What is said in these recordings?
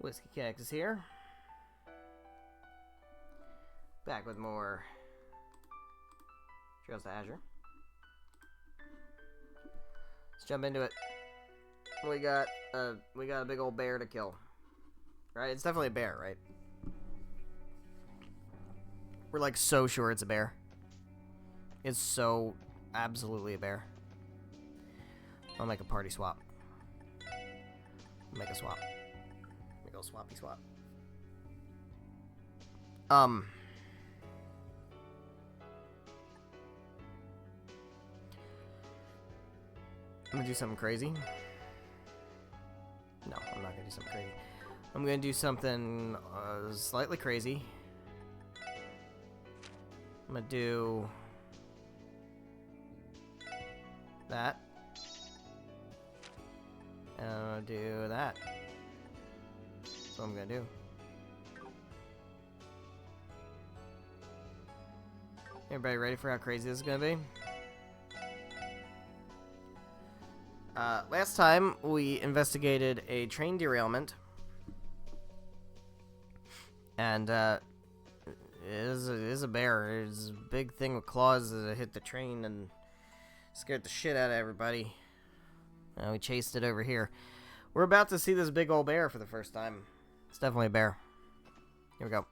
Whiskey Cactus here. Back with more Trails to Azure. Let's jump into it. We got a big old bear to kill. Right? It's definitely a bear, right? We're like so sure it's a bear. It's so absolutely a bear. I'll make a party swap. Make a swap. Make a swappy swap. I'm gonna do something crazy. No, I'm not gonna do something crazy. I'm gonna do something slightly crazy. I'm gonna do that. And I'm gonna do that. That's what I'm gonna do. Everybody ready for how crazy this is gonna be? Last time we investigated a train derailment, and it is a bear. It's a big thing with claws that hit the train and scared the shit out of everybody. We chased it over here. We're about to see this big old bear for the first time. It's definitely a bear. Here we go.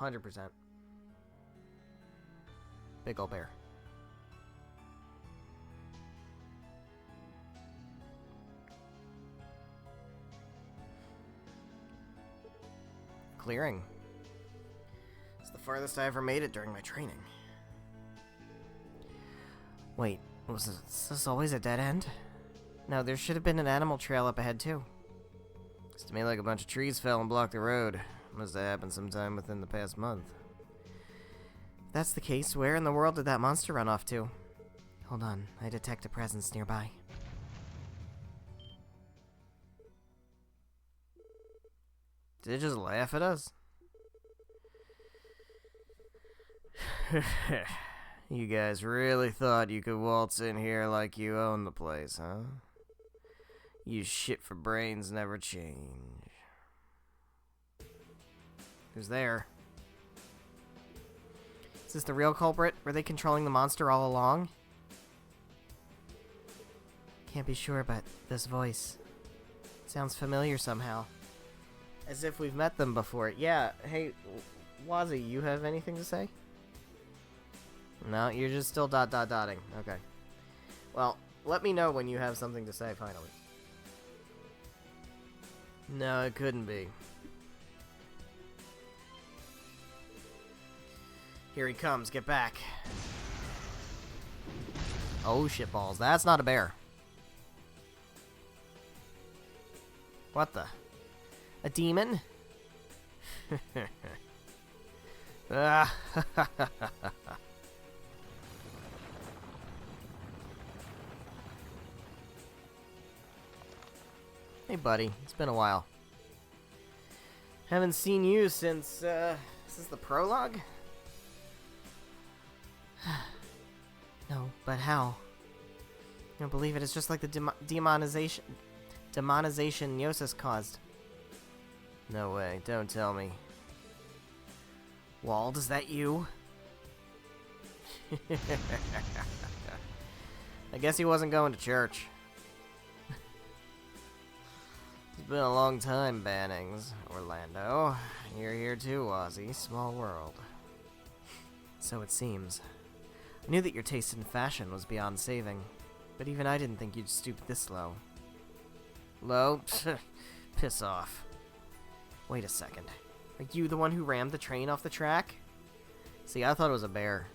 %. Big old bear. Clearing. It's the farthest I ever made it during my training. Wait, was this always a dead end? No, there should have been an animal trail up ahead too. Looks to me like a bunch of trees fell and blocked the road. Must have happened sometime within the past month. If that's the case, where in the world did that monster run off to? Hold on, I detect a presence nearby. Did it just laugh at us? You guys really thought you could waltz in here like you own the place, huh? You shit for brains never change. Who's there? Is this the real culprit? Were they controlling the monster all along? Can't be sure, but this voice sounds familiar somehow. As if we've met them before. Yeah, hey, Wazzy, you have anything to say? No, you're just still dotting. Okay. Well, let me know when you have something to say, finally. No, it couldn't be. Here he comes, get back. Oh, shitballs. That's not a bear. What the? A demon? Ah, Hey, buddy. It's been a while. Haven't seen you since, is this the prologue? No, but how? I don't believe it. It's just like the demonization Yosis caused. No way. Don't tell me. Wald, is that you? I guess he wasn't going to church. It's been a long time, Bannings. Orlando. You're here too, Ozzy. Small world. So it seems. I knew that your taste in fashion was beyond saving, but even I didn't think you'd stoop this low. Low? Piss off. Wait a second. Are you the one who rammed the train off the track? See, I thought it was a bear,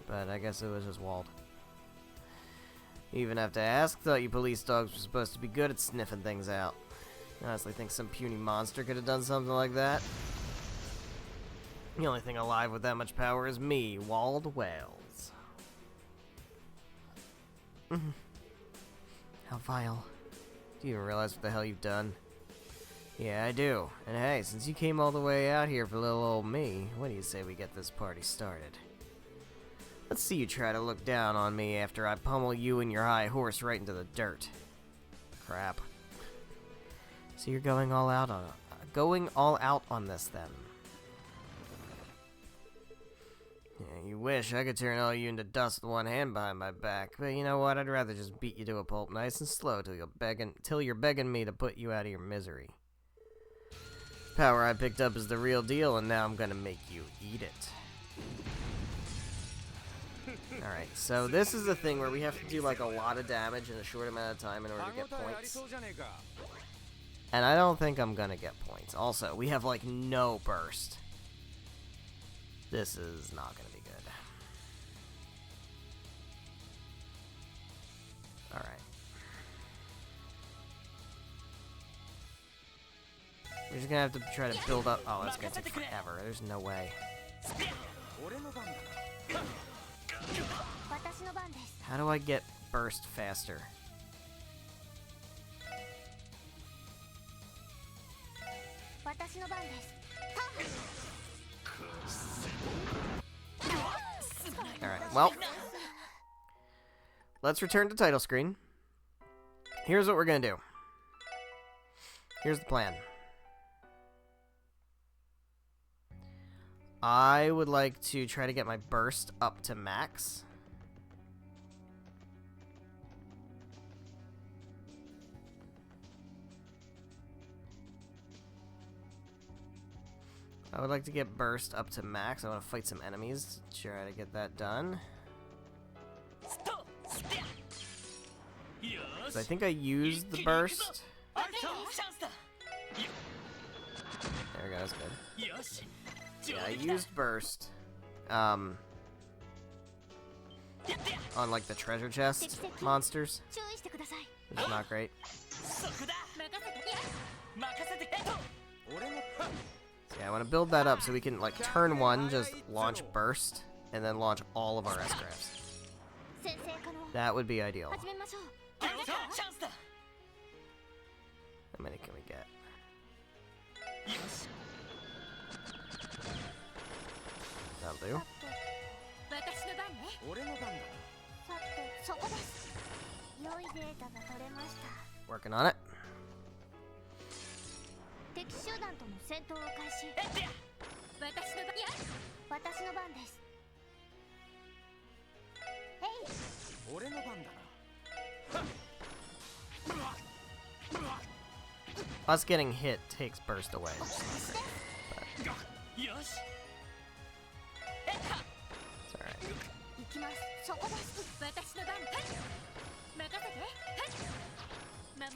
but I guess it was just Wald. You even have to ask? Thought you police dogs were supposed to be good at sniffing things out. I honestly think some puny monster could have done something like that. The only thing alive with that much power is me, Wald Wells. How vile. Do you even realize what the hell you've done? Yeah, I do. And hey, since you came all the way out here for little old me, what do you say we get this party started? Let's see you try to look down on me after I pummel you and your high horse right into the dirt. Crap. So you're going all out on this then. Yeah, you wish I could turn all you into dust with one hand behind my back, but you know what? I'd rather just beat you to a pulp nice and slow till you're begging me to put you out of your misery. Power I picked up is the real deal, and now I'm gonna make you eat it. Alright, so this is the thing where we have to do like a lot of damage in a short amount of time in order to get points. And I don't think I'm gonna get points. Also, we have like no burst. This is not gonna be good. Alright. We're just gonna have to try to build up. Oh, that's gonna take forever. There's no way. How do I get burst faster? Alright, well. Let's return to title screen. Here's what we're gonna do. Here's the plan. I would like to try to get my burst up to max. I would like to get burst up to max. I want to fight some enemies to try to get that done. So I think I used the burst. There we go, that's good. Yeah, I used burst. On like the treasure chest monsters. Which is not great. Yeah, I want to build that up so we can, like, turn one, just launch burst, and then launch all of our S-crafts. That would be ideal. How many can we get? That'll do. Working on it. Us getting hit takes burst away. It's alright.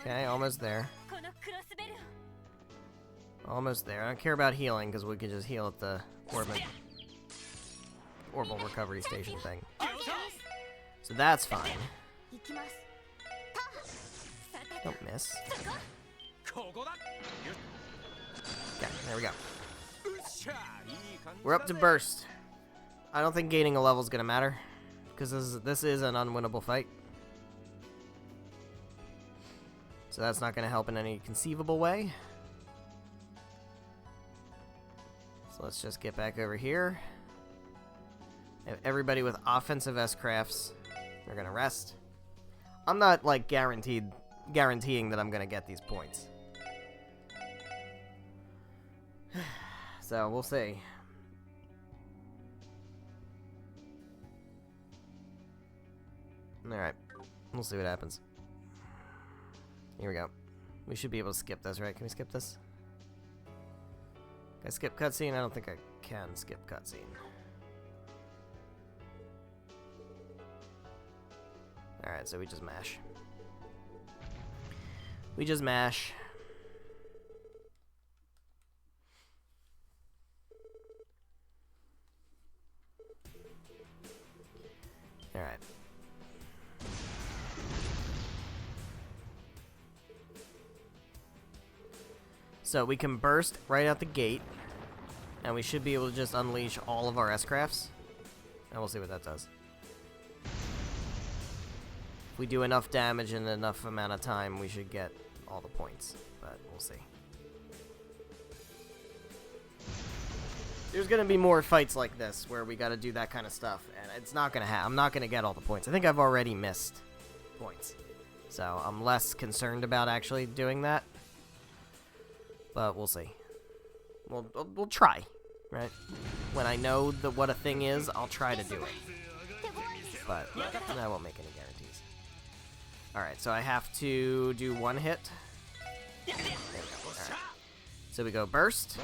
Okay, almost there. Almost there. I don't care about healing because we can just heal at the orbital recovery station thing. So that's fine. Don't miss. Okay, there we go. We're up to burst. I don't think gaining a level is gonna matter because this is an unwinnable fight. So that's not gonna help in any conceivable way. So let's just get back over here. Everybody with offensive S-crafts, they're gonna rest. I'm not like guaranteeing that I'm gonna get these points. So we'll see. Alright, we'll see what happens. Here we go. We should be able to skip this, right? Can we skip this? Can I skip cutscene? I don't think I can skip cutscene. Alright, so we just mash. We just mash. Alright. So we can burst right out the gate, and we should be able to just unleash all of our S-crafts, and we'll see what that does. If we do enough damage in enough amount of time, we should get all the points, but we'll see. There's gonna be more fights like this where we gotta do that kind of stuff, and it's not gonna I'm not gonna get all the points. I think I've already missed points, so I'm less concerned about actually doing that. But we'll see. We'll try, right? When I know what a thing is, I'll try to do it. But I won't make any guarantees. All right, so I have to do one hit. There we go. All right. So we go burst.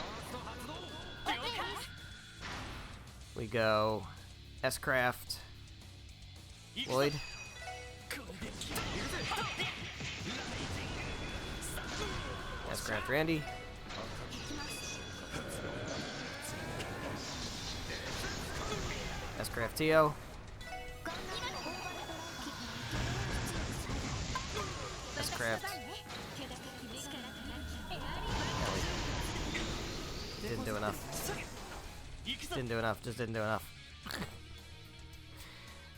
We go S-Craft, Lloyd. S-Craft Randy. S-Craft Tio. S-Craft. Didn't do enough. Didn't do enough. Just didn't do enough.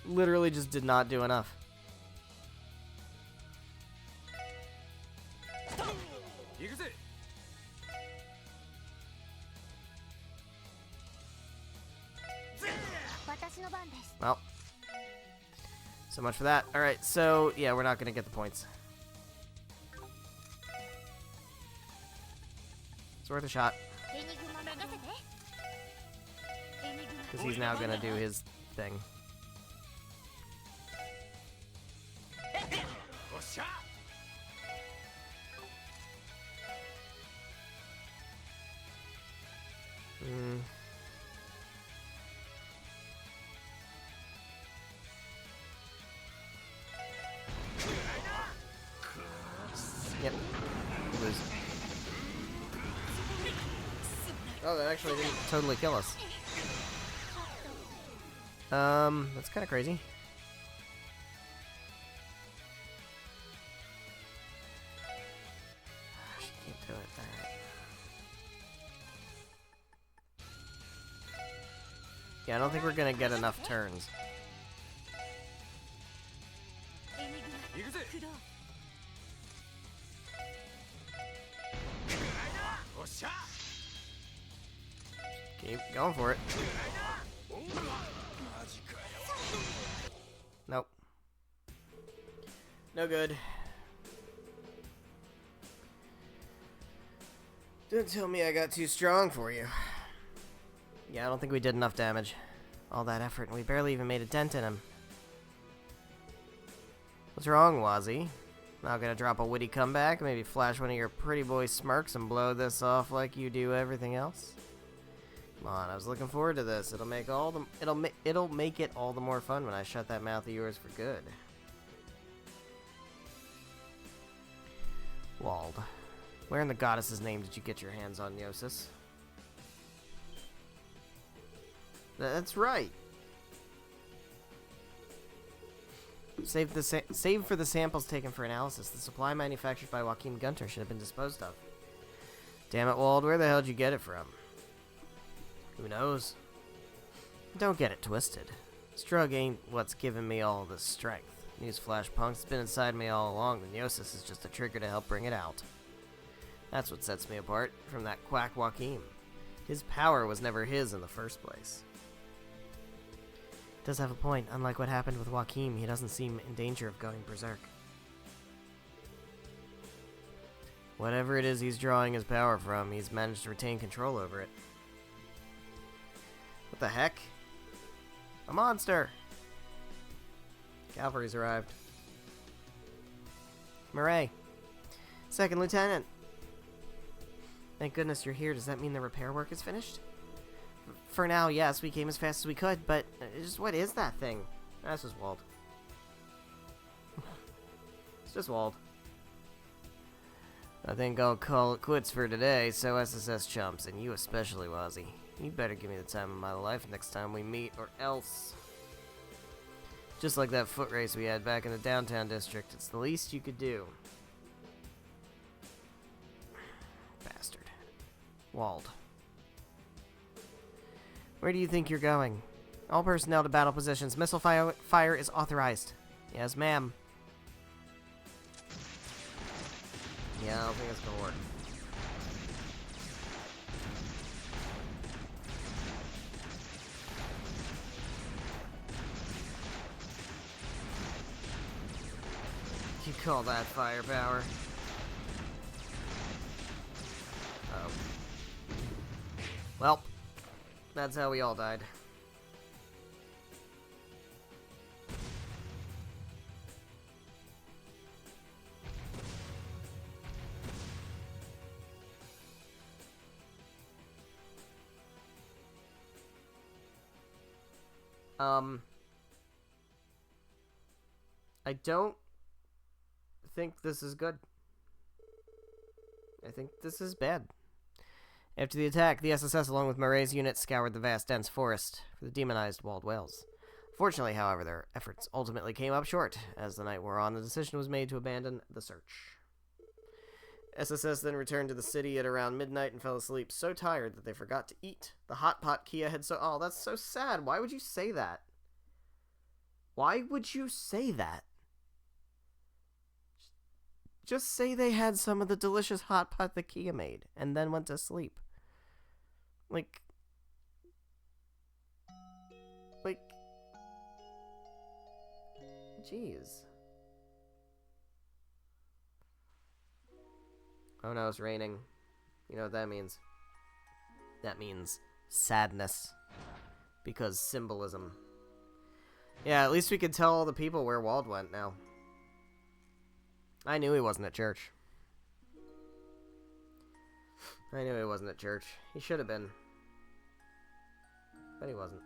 Literally just did not do enough. Well, so much for that. Alright, so, yeah, we're not going to get the points. It's worth a shot. Because he's now going to do his thing. Yep. Lose. Oh, that actually didn't totally kill us. That's kind of crazy. She can't do it. Alright. Yeah, I don't think we're gonna get enough turns. Keep going for it. Nope. No good. Don't tell me I got too strong for you. Yeah, I don't think we did enough damage. All that effort, and we barely even made a dent in him. What's wrong, Wazzy? Not gonna drop a witty comeback? Maybe flash one of your pretty boy smirks and blow this off like you do everything else? Come on, I was looking forward to this. It'll make it all the more fun when I shut that mouth of yours for good. Wald. Where in the goddess's name did you get your hands on Gnosis? That's right. Save for the samples taken for analysis. The supply manufactured by Joachim Gunter should have been disposed of. Damn it, Wald, where the hell did you get it from? Who knows? Don't get it twisted. This drug ain't what's giving me all this strength. Newsflash, punk's been inside me all along. The Gnosis is just a trigger to help bring it out. That's what sets me apart from that quack Joachim. His power was never his in the first place. Does have a point. Unlike what happened with Joachim, he doesn't seem in danger of going berserk. Whatever it is he's drawing his power from, he's managed to retain control over it. What the heck? A monster! Cavalry's arrived. Murray. Second Lieutenant. Thank goodness you're here. Does that mean the repair work is finished? For now, yes. We came as fast as we could, but just what is that thing? That's just Wald. It's just Wald. I think I'll call it quits for today, so SSS chumps, and you especially, Wazzy. You better give me the time of my life next time we meet, or else. Just like that foot race we had back in the downtown district, it's the least you could do. Bastard. Wald. Where do you think you're going? All personnel to battle positions. Missile fire is authorized. Yes, ma'am. Yeah, I don't think it's gonna work. Call that firepower. Oh. Well, that's how we all died. I don't think this is good. I think this is bad. After the attack, the SSS along with Murray's unit scoured the vast dense forest for the demonized walled whales. Fortunately, however, their efforts ultimately came up short. As the night wore on, the decision was made to abandon the search. SSS then returned to the city at around midnight and fell asleep so tired that they forgot to eat. The hot pot Kia had so... Oh, that's so sad. Why would you say that? Why would you say that? Just say they had some of the delicious hot pot that Kia made, and then went to sleep. Like... Jeez. Oh no, it's raining. You know what that means? That means sadness. Because symbolism. Yeah, at least we could tell all the people where Wald went now. I knew he wasn't at church. I knew he wasn't at church. He should have been. But he wasn't.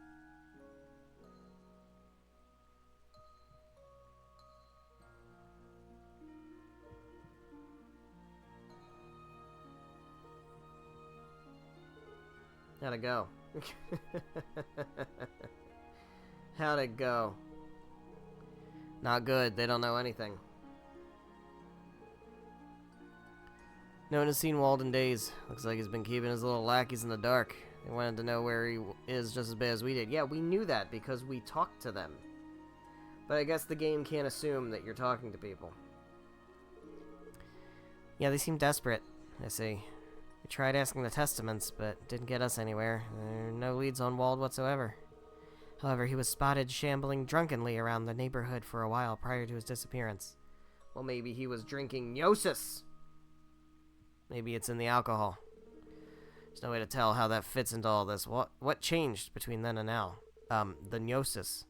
How'd it go? How'd it go? Not good. They don't know anything. No one has seen Wald in days. Looks like he's been keeping his little lackeys in the dark. They wanted to know where he is just as bad as we did. Yeah, we knew that because we talked to them. But I guess the game can't assume that you're talking to people. Yeah, they seem desperate, I see. We tried asking the Testaments, but didn't get us anywhere. There are no leads on Wald whatsoever. However, he was spotted shambling drunkenly around the neighborhood for a while prior to his disappearance. Well, maybe he was drinking Gnosis! Maybe it's in the alcohol. There's no way to tell how that fits into all this. What changed between then and now? The Gnosis.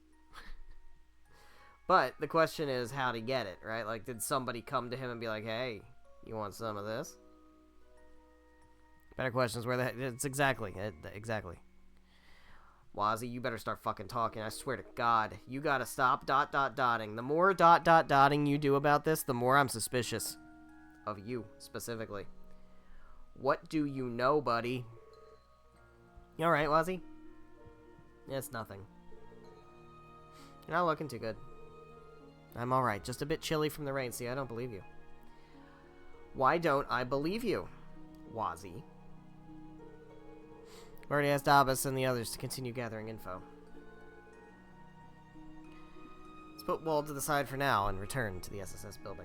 But the question is, how'd he get it, right? Like, did somebody come to him and be like, hey, you want some of this? Better question is where the heck... It's exactly. Wazzy, you better start fucking talking. I swear to God. You gotta stop dotting. The more dotting you do about this, the more I'm suspicious. Of you, specifically. What do you know, buddy? You alright, Wazzy? It's nothing. You're not looking too good. I'm alright. Just a bit chilly from the rain. See, I don't believe you. Why don't I believe you, Wazzy? I've already asked Abbas and the others to continue gathering info. Let's put Wald to the side for now and return to the SSS building.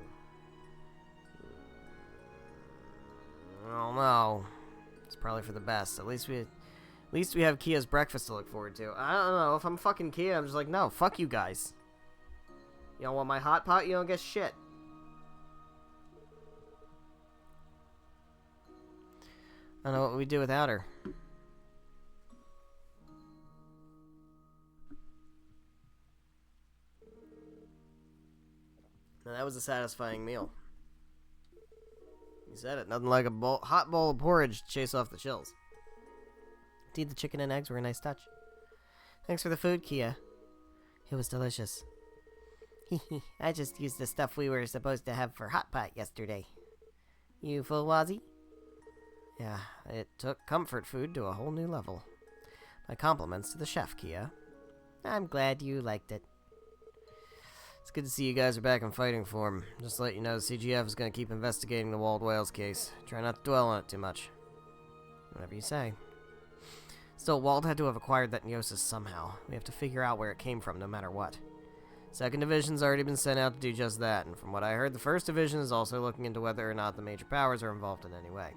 Oh no. It's probably for the best. At least we have Kia's breakfast to look forward to. I don't know. If I'm fucking Kia, I'm just like, no, fuck you guys. You don't want my hot pot? You don't get shit. I don't know what we do without her. Now that was a satisfying meal. You said it. Nothing like a hot bowl of porridge to chase off the chills. Indeed, the chicken and eggs were a nice touch. Thanks for the food, Kia. It was delicious. I just used the stuff we were supposed to have for hot pot yesterday. You full, Wazzy? Yeah, it took comfort food to a whole new level. My compliments to the chef, Kia. I'm glad you liked it. It's good to see you guys are back in fighting form. Just to let you know, the CGF is going to keep investigating the Walled Whales case. Try not to dwell on it too much. Whatever you say. Still, Wald had to have acquired that Gnosis somehow. We have to figure out where it came from, no matter what. 2nd Division's already been sent out to do just that, and from what I heard, the 1st Division is also looking into whether or not the major powers are involved in any way.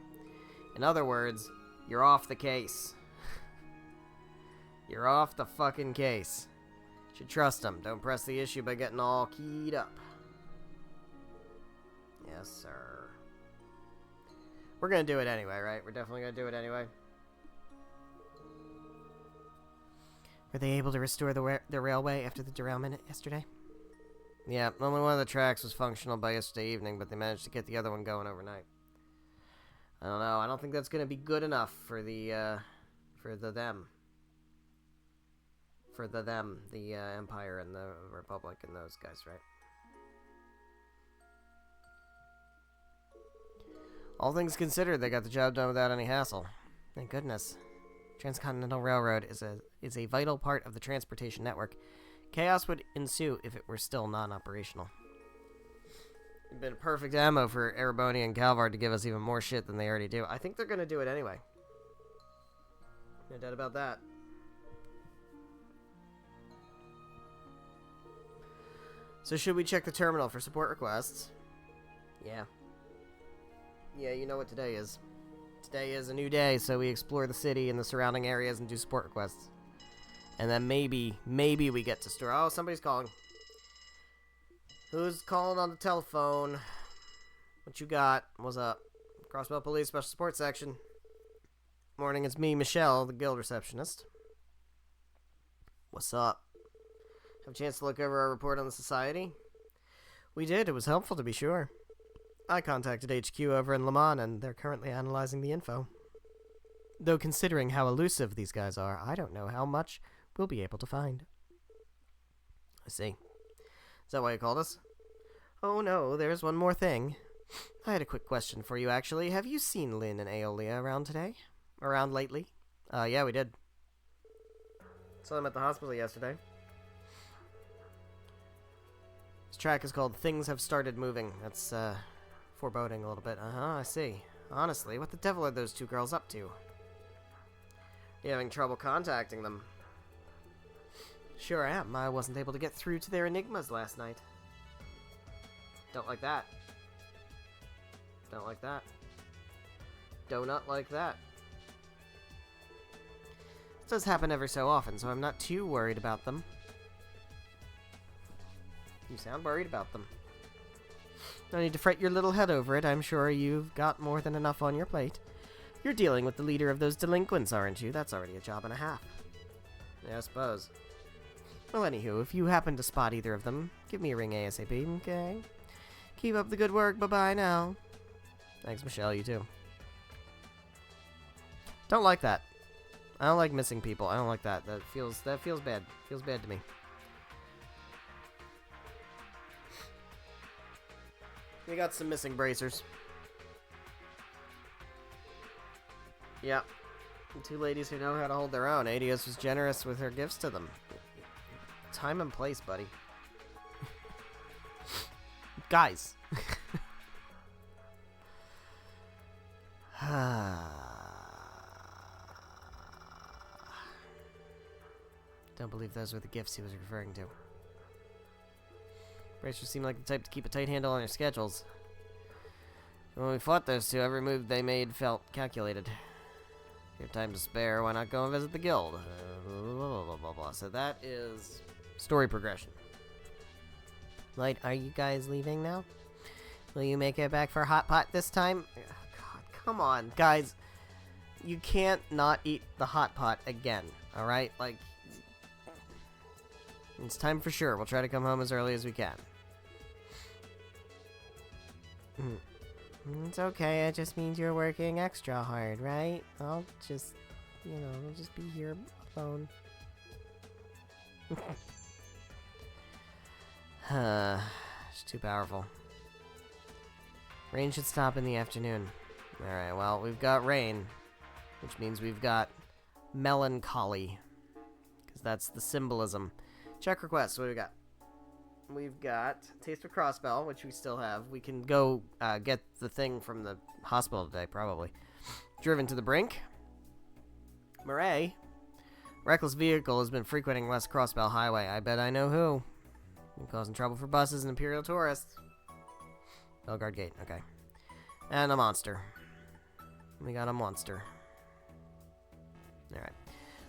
In other words, you're off the case. You're off the fucking case. Should trust them. Don't press the issue by getting all keyed up. Yes, sir. We're gonna do it anyway, right? We're definitely gonna do it anyway. Were they able to restore the railway after the derailment yesterday? Yeah, only one of the tracks was functional by yesterday evening, but they managed to get the other one going overnight. I don't know. I don't think that's gonna be good enough for the Empire and the Republic and those guys, right? All things considered, they got the job done without any hassle. Thank goodness. Transcontinental Railroad is a vital part of the transportation network. Chaos would ensue if it were still non-operational. It'd been perfect ammo for Ereboni and Calvard to give us even more shit than they already do. I think they're gonna do it anyway. No doubt about that. So should we check the terminal for support requests? Yeah. Yeah, you know what today is. Today is a new day, so we explore the city and the surrounding areas and do support requests. And then maybe we get to store. Oh, somebody's calling. Who's calling on the telephone? What you got? What's up? Crossbell Police Special Support Section. Morning, it's me, Michelle, the guild receptionist. What's up? Have a chance to look over our report on the society? We did. It was helpful, to be sure. I contacted HQ over in Le Mans, and they're currently analyzing the info. Though considering how elusive these guys are, I don't know how much we'll be able to find. I see. Is that why you called us? Oh no, there's one more thing. I had a quick question for you, actually. Have you seen Lynn and Aeolia around today? Around lately? Yeah, we did. Saw them at the hospital yesterday. This track is called Things Have Started Moving. That's, foreboding a little bit. I see. Honestly, what the devil are those two girls up to? You having trouble contacting them? Sure am. I wasn't able to get through to their enigmas last night. Don't like that. Don't like that. Donut like that. This does happen every so often, so I'm not too worried about them. You sound worried about them. No need to fret your little head over it. I'm sure you've got more than enough on your plate. You're dealing with the leader of those delinquents, aren't you? That's already a job and a half. Yeah, I suppose. Well, anywho, if you happen to spot either of them, give me a ring ASAP, okay? Keep up the good work. Bye-bye now. Thanks, Michelle. You too. Don't like that. I don't like missing people. I don't like that. That feels bad. Feels bad to me. We got some missing bracers. Yep. Two ladies who know how to hold their own. Adios was generous with her gifts to them. Time and place, buddy. Guys. Don't believe those were the gifts he was referring to. Bracers seem like the type to keep a tight handle on their schedules. When we fought those two, every move they made felt calculated. If you have time to spare, why not go and visit the guild? Blah, blah, blah, blah. So that is story progression. Light, are you guys leaving now? Will you make it back for hot pot this time? Oh, God, come on, guys. You can't not eat the hot pot again, alright? Like, it's time for sure. We'll try to come home as early as we can. It's okay. It just means you're working extra hard, right? I'll just, I'll just be here alone. It's too powerful. Rain should stop in the afternoon. Alright, well, we've got rain, which means we've got melancholy, because that's the symbolism. Check requests. What do we got? We've got Taste of Crossbell, which we still have. We can go get the thing from the hospital today, probably. Driven to the Brink. Murray. Reckless vehicle has been frequenting West Crossbell Highway. I bet I know who. Been causing trouble for buses and Imperial tourists. Belguard Gate. Okay. And a monster. We got a monster. Alright.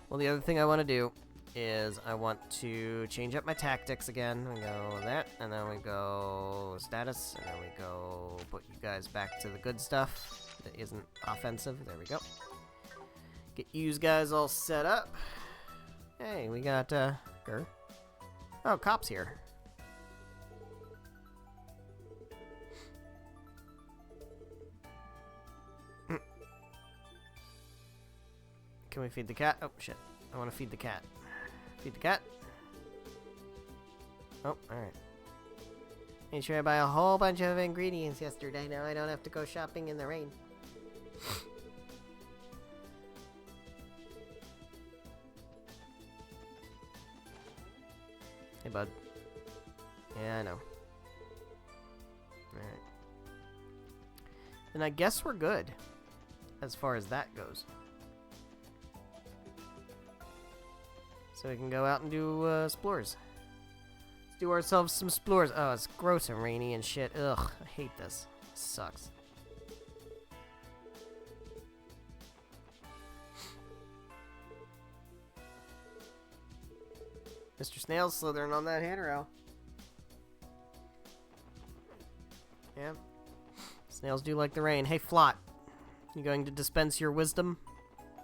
Well, the other thing I want to do is I want to change up my tactics again. We go that, and then we go status, and then we go put you guys back to the good stuff that isn't offensive. There we go. Get you guys all set up. Hey, we got, Gur. Oh, cop's here. Can we feed the cat? Oh, shit. I want to feed the cat. Feed the cat. Oh, alright. Made sure I buy a whole bunch of ingredients yesterday. Now I don't have to go shopping in the rain. Hey, bud. Yeah, I know. Alright. Then I guess we're good. As far as that goes. So we can go out and do, explores. Let's do ourselves some explores. Oh, it's gross and rainy and shit. Ugh, I hate this. This sucks. Mr. Snail's slithering on that handrail. Yeah. Snails do like the rain. Hey, Flot. You going to dispense your wisdom?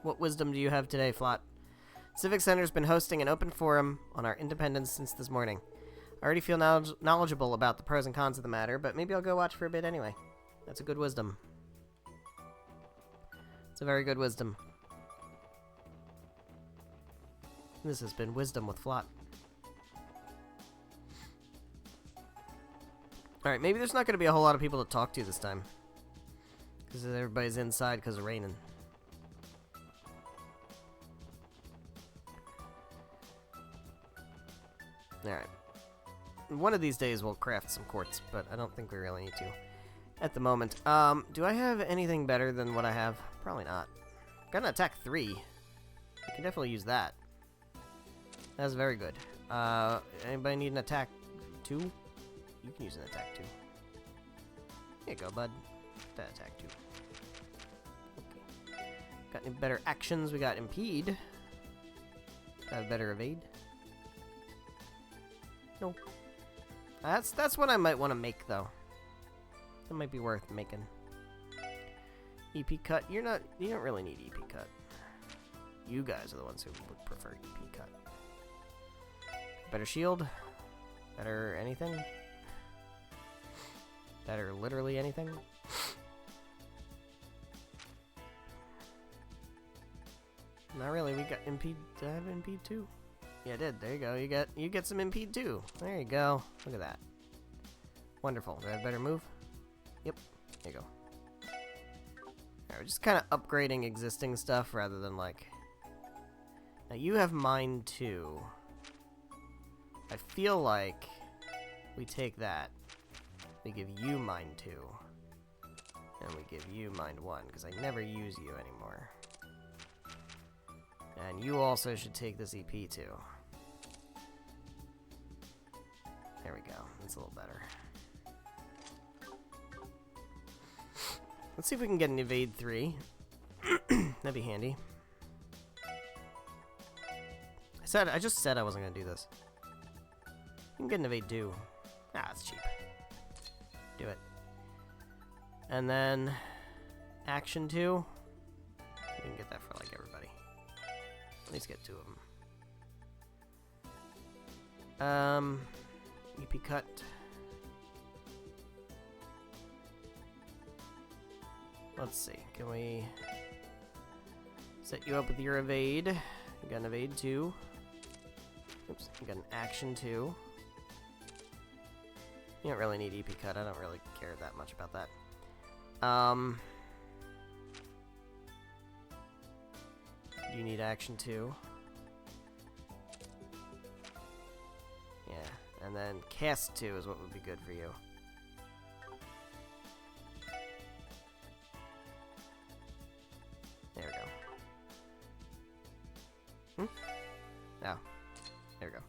What wisdom do you have today, Flot? Civic Center's been hosting an open forum on our independence since this morning. I already feel knowledgeable about the pros and cons of the matter, but maybe I'll go watch for a bit anyway. That's a good wisdom. It's a very good wisdom. This has been Wisdom with Flot. Alright, maybe there's not going to be a whole lot of people to talk to this time. Because everybody's inside because of raining. Alright. One of these days we'll craft some quartz, but I don't think we really need to at the moment. Do I have anything better than what I have? Probably not. Got an attack 3. You can definitely use that. That's very good. Anybody need an attack 2? You can use an attack 2. Here you go, bud. That attack 2. Okay. Got any better actions? We got impede. Got a better evade. No. That's what I might want to make though. That might be worth making. EP cut. You don't really need EP cut. You guys are the ones who would prefer EP cut. Better shield. Better anything. Better literally anything. Not really. We got impede. Did I have impede too? Yeah, I did. There you go. You get some impede too. There you go. Look at that. Wonderful. Do I have better move? Yep. There you go. Alright, we're just kind of upgrading existing stuff rather than like. Now you have mind 2. I feel like we take that. We give you mind 2. And we give you mind 1 because I never use you anymore. And you also should take this EP too. There we go. That's a little better. Let's see if we can get an evade 3. That'd be handy. I just said I wasn't gonna do this. You can get an evade 2. Ah, it's cheap. Do it. And then action 2. We can get that for like everybody. At least get 2 of them. EP cut. Let's see. Can we set you up with your evade? You got an evade 2. Oops. You got an action 2. You don't really need EP cut. I don't really care that much about that. You need action 2. Yeah, and then cast 2 is what would be good for you. There we go. Oh. There we go.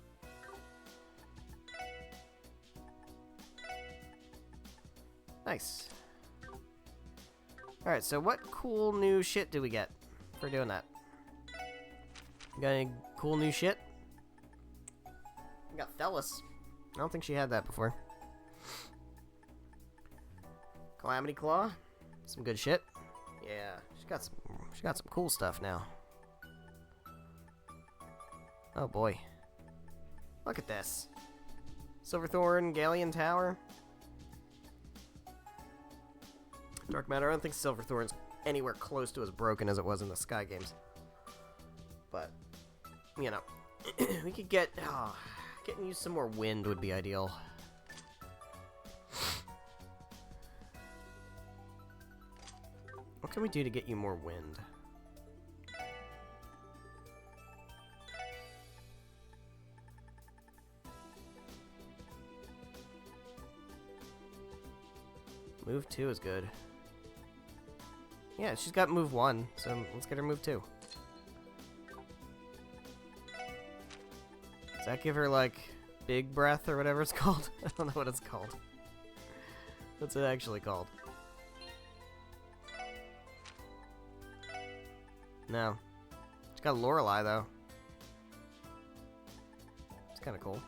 Nice. Alright, so what cool new shit do we get for doing that? Got any cool new shit? I got Thelis. I don't think she had that before. Calamity Claw. Some good shit. Yeah, she got some cool stuff now. Oh boy. Look at this. Silverthorn, Galleon Tower. Dark Matter. I don't think Silverthorn's anywhere close to as broken as it was in the Sky games. But, you know, we could get... getting used some more wind would be ideal. What can we do to get you more wind? Move 2 is good. Yeah, she's got move 1, so let's get her move 2. Does that give her, like, big breath or whatever it's called? I don't know what it's called. What's it actually called? No. She's got Lorelei, though. It's kind of cool.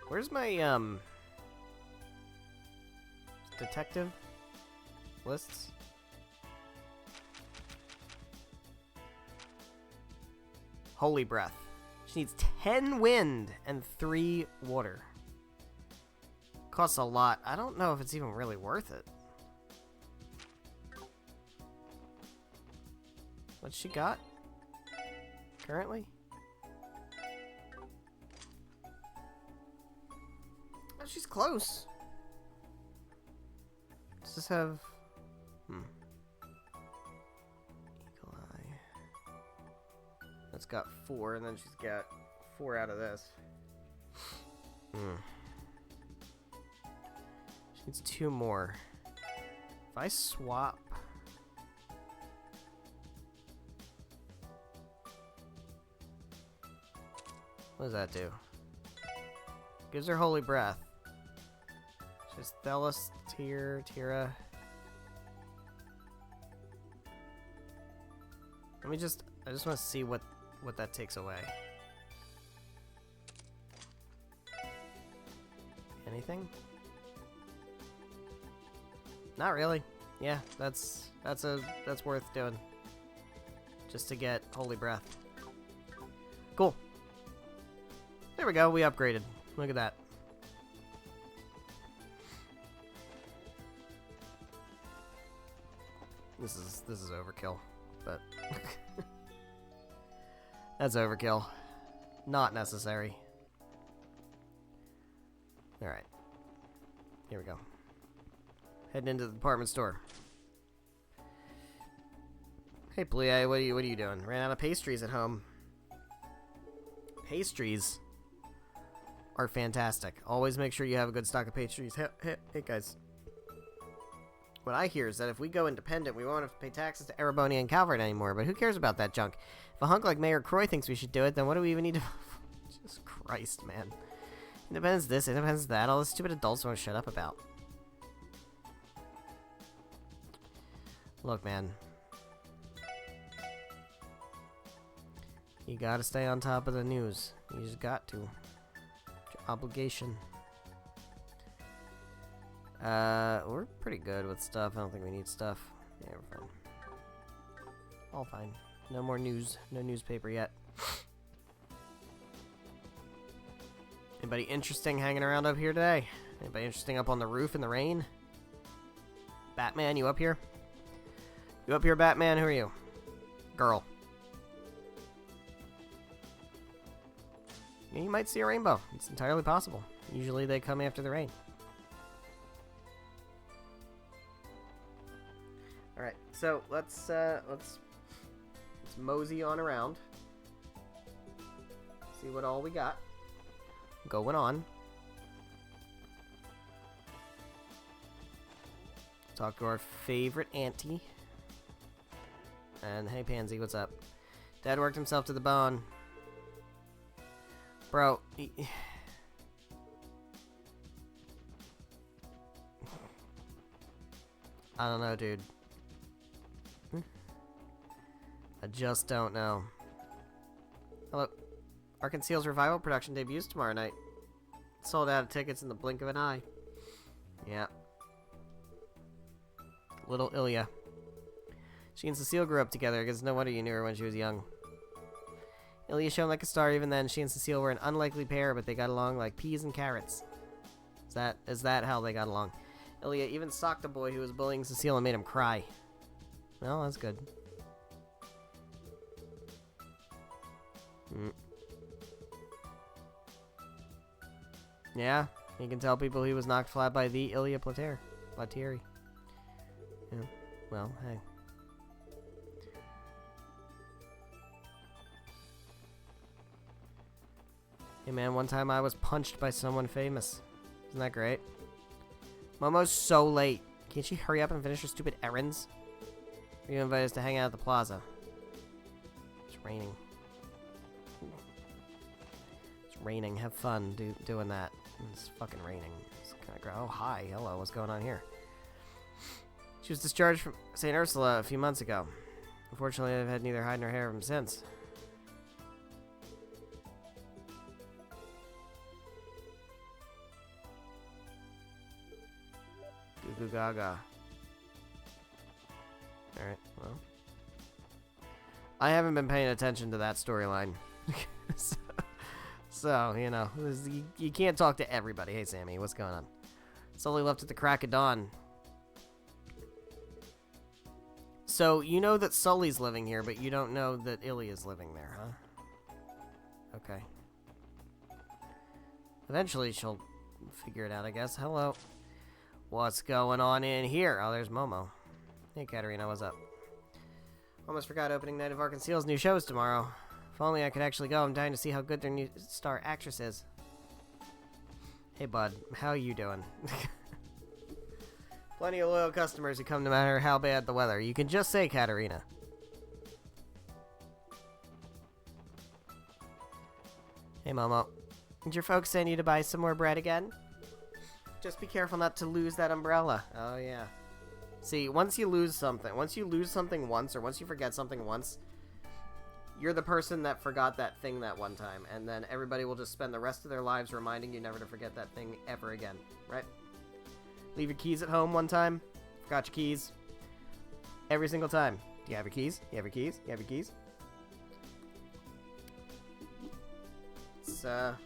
Where's my, detective lists? Holy Breath. She needs 10 wind and 3 water. Costs a lot. I don't know if it's even really worth it. What's she got currently? Oh, she's close. Does this have... Eagle Eye. That's got 4, and then she's got 4 out of this. She needs 2 more. If I swap... What does that do? Gives her Holy Breath. Just Thelis, Tira. I just want to see what that takes away. Anything? Not really. Yeah, that's worth doing. Just to get Holy Breath. Cool. There we go, we upgraded. Look at that. This is overkill, but that's overkill. Not necessary. Alright. Here we go. Heading into the department store. Hey Plie, what are you doing? Ran out of pastries at home. Pastries are fantastic. Always make sure you have a good stock of pastries. Hey guys. What I hear is that if we go independent, we won't have to pay taxes to Ereboni and Calvert anymore, but who cares about that junk? If a hunk like Mayor Croy thinks we should do it, then what do we even need to... Jesus Christ, man. Independence this, independence that, all the stupid adults won't shut up about. Look, man. You gotta stay on top of the news. You just got to. It's your obligation. We're pretty good with stuff. I don't think we need stuff. Yeah, we're fine. All fine. No more news. No newspaper yet. Anybody interesting hanging around up here today? Anybody interesting up on the roof in the rain? Batman, you up here? You up here, Batman? Who are you? Girl. You might see a rainbow. It's entirely possible. Usually they come after the rain. Alright, so let's mosey on around. See what all we got going on. Talk to our favorite auntie. And hey Pansy, what's up? Dad worked himself to the bone. Bro, I don't know, dude. I just don't know. Hello. Ark and Seal's revival production debuts tomorrow night. Sold out of tickets in the blink of an eye. Yeah. Little Ilya. She and Cecile grew up together. I guess no wonder you knew her when she was young. Ilya shone like a star even then. She and Cecile were an unlikely pair, but they got along like peas and carrots. Is that how they got along? Ilya even socked a boy who was bullying Cecile and made him cry. Well, that's good. Yeah, you can tell people he was knocked flat by the Ilya Platieri. Yeah, well, hey. Hey man, one time I was punched by someone famous. Isn't that great? Momo's so late. Can't she hurry up and finish her stupid errands? Or you invite us to hang out at the plaza? It's raining. It's raining. Have fun doing that. It's fucking raining. It's kind of oh, hi. Hello. What's going on here? She was discharged from St. Ursula a few months ago. Unfortunately, I've had neither hide nor hair of him since. Goo goo gaga. Alright, well. I haven't been paying attention to that storyline. So, you know, you can't talk to everybody. Hey, Sammy, what's going on? Sully left at the crack of dawn. So, you know that Sully's living here, but you don't know that Ilya's living there, huh? Okay. Eventually, she'll figure it out, I guess. Hello. What's going on in here? Oh, there's Momo. Hey, Katarina, what's up? Almost forgot opening night of Ark and Seal's new shows tomorrow. If only I could actually go. I'm dying to see how good their new star actress is. Hey, bud. How you doing? Plenty of loyal customers who come no matter how bad the weather. You can just say Katarina. Hey, Momo. Did your folks send you to buy some more bread again? Just be careful not to lose that umbrella. Oh, yeah. See, once you lose something once, or once you forget something once, you're the person that forgot that thing that one time, and then everybody will just spend the rest of their lives reminding you never to forget that thing ever again, right? Leave your keys at home one time, forgot your keys. Every single time. Do you have your keys? You have your keys? You have your keys? It's, That's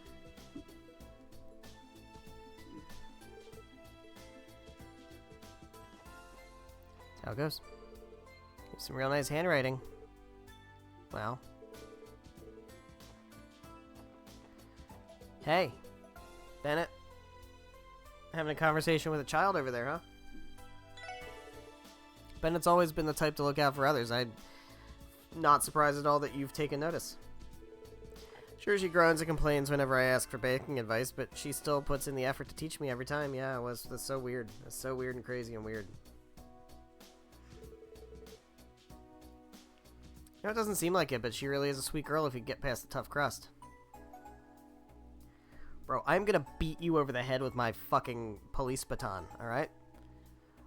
how it goes. Some real nice handwriting. Wow. Hey, Bennett. Having a conversation with a child over there, huh? Bennett's always been the type to look out for others. I'm not surprised at all that you've taken notice. Sure, she groans and complains whenever I ask for baking advice, but she still puts in the effort to teach me every time. Yeah, that's so weird. That's so weird and crazy and weird. You know, it doesn't seem like it, but she really is a sweet girl if you get past the tough crust. Bro, I'm gonna beat you over the head with my fucking police baton, alright?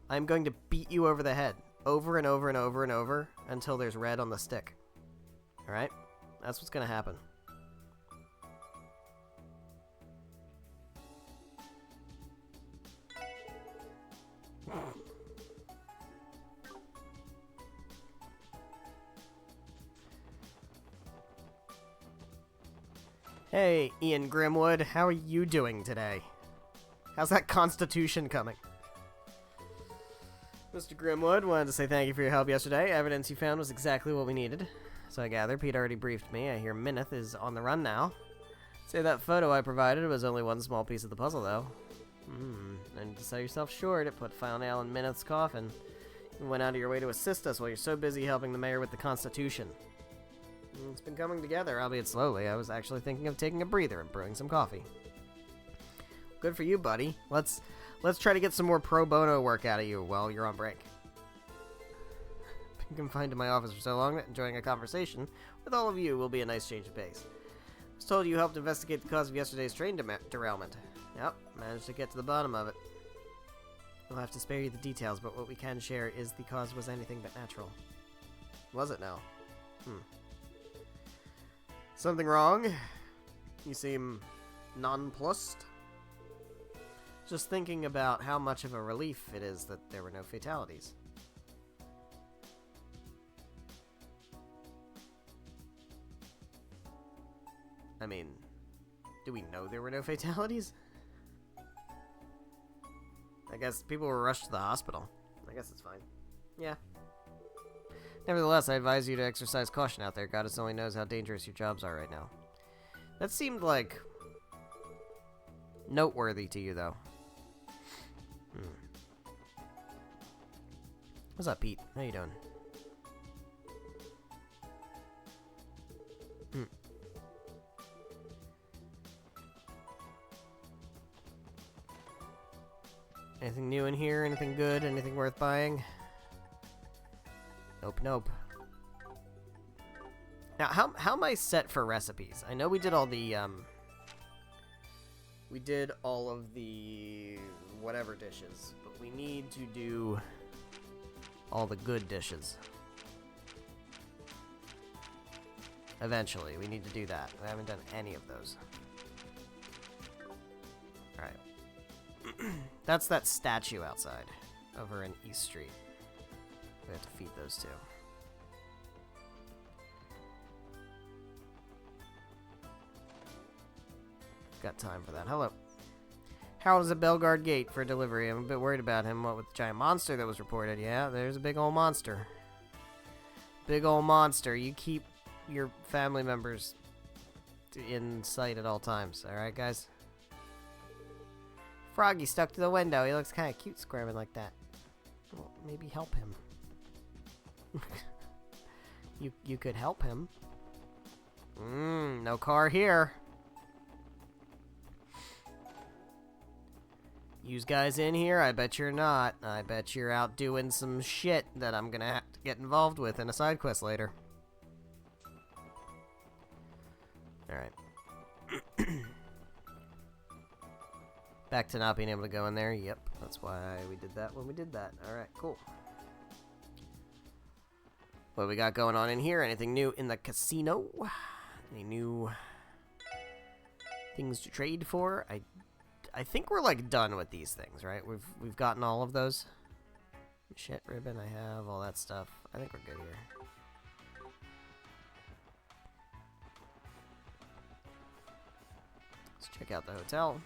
I'm going to beat you over the head. Over and over and over and over until there's red on the stick. Alright? That's what's gonna happen. Hey, Ian Grimwood, how are you doing today? How's that constitution coming? Mr. Grimwood wanted to say thank you for your help yesterday. Evidence you found was exactly what we needed. So I gather Pete already briefed me. I hear Mineth is on the run now. Say that photo I provided was only one small piece of the puzzle, though. And to sell yourself short, it put final nail in Mineth's coffin. You went out of your way to assist us while you're so busy helping the mayor with the Constitution. It's been coming together, albeit slowly. I was actually thinking of taking a breather and brewing some coffee. Good for you, buddy. Let's try to get some more pro bono work out of you while you're on break. Been confined to my office for so long that enjoying a conversation with all of you will be a nice change of pace. I was told you helped investigate the cause of yesterday's train derailment. Yep, managed to get to the bottom of it. We'll have to spare you the details, but what we can share is the cause was anything but natural. Was it now? Something wrong? You seem nonplussed. Just thinking about how much of a relief it is that there were no fatalities. I mean, do we know there were no fatalities? I guess people were rushed to the hospital. I guess it's fine. Yeah. Nevertheless, I advise you to exercise caution out there. Goddess only knows how dangerous your jobs are right now. That seemed, like, noteworthy to you, though. What's up, Pete? How you doing? Anything new in here? Anything good? Anything worth buying? Nope, nope. Now, how am I set for recipes? I know we did all the, we did all of the whatever dishes, but we need to do all the good dishes. Eventually, we need to do that. I haven't done any of those. Alright. That's that statue outside, over in East Street. We have to feed those two. Got time for that. Hello. Harold is at Belgard Gate for delivery. I'm a bit worried about him. What with the giant monster that was reported? Yeah, there's a big old monster. Big old monster. You keep your family members in sight at all times. Alright, guys? Froggy stuck to the window. He looks kind of cute squirming like that. Well, maybe help him. You could help him. No car here. Yous guys in here? I bet you're not. I bet you're out doing some shit that I'm gonna have to get involved with in a side quest later. Alright. Back to not being able to go in there. Yep, that's why we did that when we did that. Alright, cool. What we got going on in here? Anything new in the casino? Any new things to trade for? I think we're like done with these things, right? We've gotten all of those. Shit ribbon, I have all that stuff. I think we're good here. Let's check out the hotel.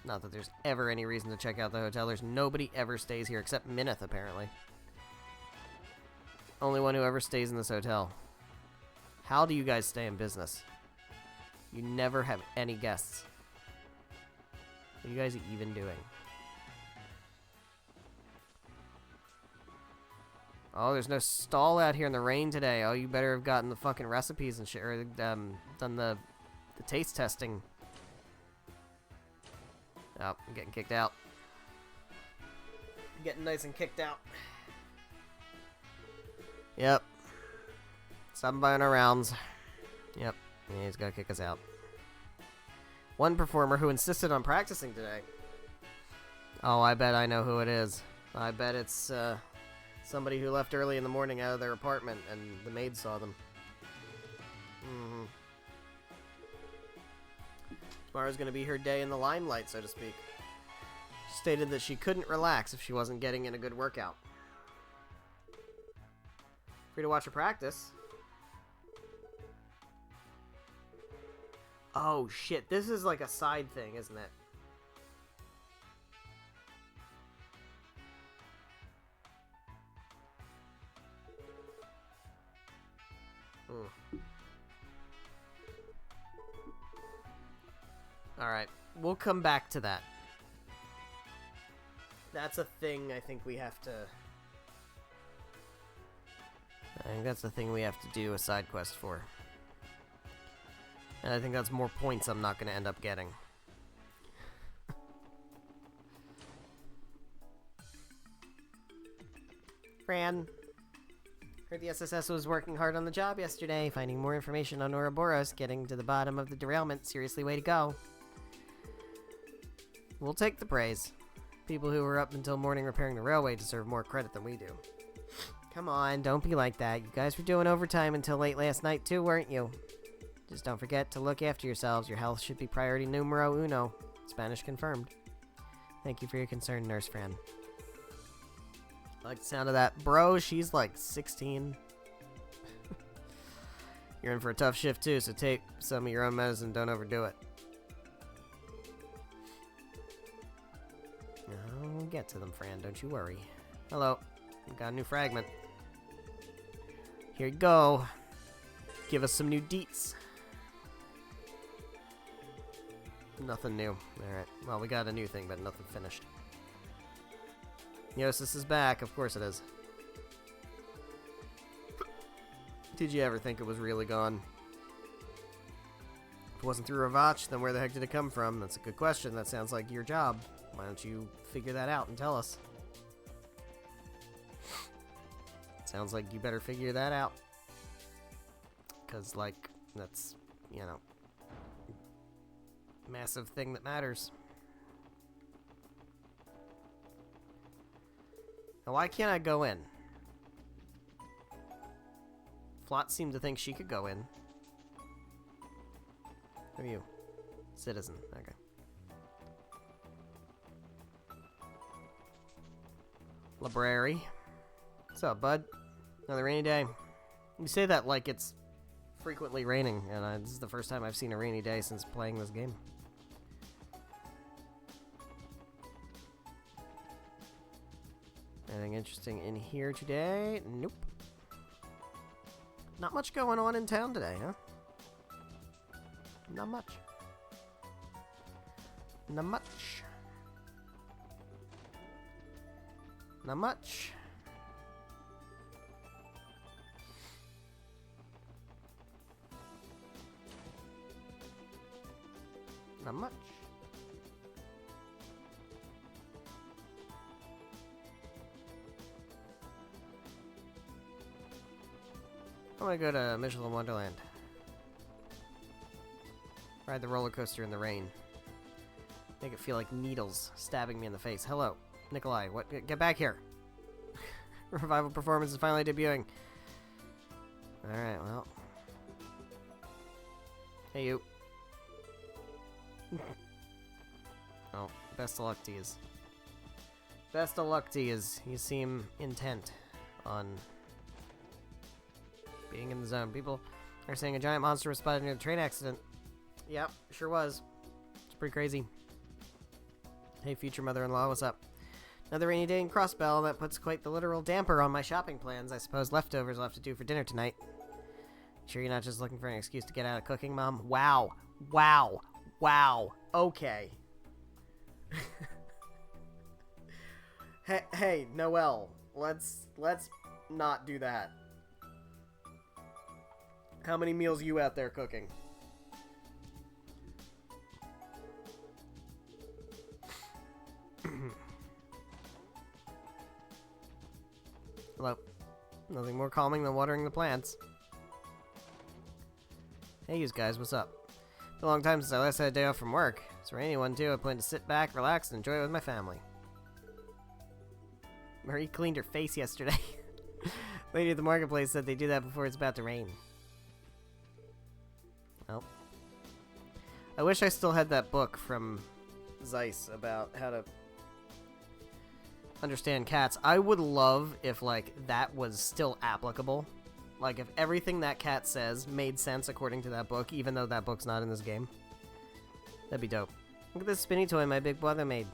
Not that there's ever any reason to check out the hotel. There's nobody ever stays here except Mineth, apparently. Only one who ever stays in this hotel. How do you guys stay in business? You never have any guests. What are you guys even doing? Oh, there's no stall out here in the rain today. Oh, you better have gotten the fucking recipes and shit, or done the taste testing. Oh, I'm getting kicked out. I'm getting nice and kicked out. Yep. Stop buying our rounds. Yep. Yeah, he's gotta kick us out. One performer who insisted on practicing today. Oh, I bet I know who it is. I bet it's somebody who left early in the morning out of their apartment and the maid saw them. Tomorrow's gonna be her day in the limelight, so to speak. She stated that she couldn't relax if she wasn't getting in a good workout. Free to watch her practice. Oh shit, this is like a side thing, isn't it? Alright, we'll come back to that. That's a thing I think we have to... I think that's the thing we have to do a side quest for. And I think that's more points I'm not going to end up getting. Fran. Heard the SSS was working hard on the job yesterday, finding more information on Ouroboros, getting to the bottom of the derailment. Seriously, way to go. We'll take the praise. People who were up until morning repairing the railway deserve more credit than we do. Come on, don't be like that. You guys were doing overtime until late last night too, weren't you? Just don't forget to look after yourselves. Your health should be priority numero uno. Spanish confirmed. Thank you for your concern, Nurse Fran. I like the sound of that. Bro, she's like 16. You're in for a tough shift too, so take some of your own medicine. Don't overdo it. I'll get to them, Fran. Don't you worry. Hello. Got a new fragment. Here you go. Give us some new deets. Nothing new. Alright. Well, we got a new thing, but nothing finished. Yosis is back. Of course it is. Did you ever think it was really gone? If it wasn't through Ravach, then where the heck did it come from? That's a good question. That sounds like your job. Why don't you figure that out and tell us? Sounds like you better figure that out. Because, like, that's, you know, massive thing that matters. Now, why can't I go in? Flot seemed to think she could go in. Who are you? Citizen. Okay. Library. What's up, bud? Another rainy day. You say that like it's frequently raining, and this is the first time I've seen a rainy day since playing this game. Anything interesting in here today? Nope. Not much going on in town today, huh? Not much. Not much. Not much. Not much. I want to go to Michelin Wonderland. Ride the roller coaster in the rain. Make it feel like needles stabbing me in the face. Hello, Nikolai. What? Get back here. Revival performance is finally debuting. Alright, well. Hey, you. Oh, best of luck to yous. Best of luck to yous. You seem intent on being in the zone. People are saying a giant monster was spotted near the train accident. Yep, sure was. It's pretty crazy. Hey, future mother-in-law, what's up? Another rainy day in Crossbell. That puts quite the literal damper on my shopping plans. I suppose leftovers will have to do for dinner tonight. Sure you're not just looking for an excuse to get out of cooking, Mom? Wow. Wow. Wow. Okay. Hey, Noelle. Let's not do that. How many meals you out there cooking? Hello. Nothing more calming than watering the plants. Hey, you guys, what's up? It's a long time since I last had a day off from work. It's a rainy one, too. I plan to sit back, relax, and enjoy it with my family. Marie cleaned her face yesterday. Lady at the marketplace said they do that before it's about to rain. Oh. I wish I still had that book from Zeiss about how to understand cats. I would love if, like, that was still applicable. Like, if everything that cat says made sense according to that book, even though that book's not in this game. That'd be dope. Look at this spinny toy my big brother made.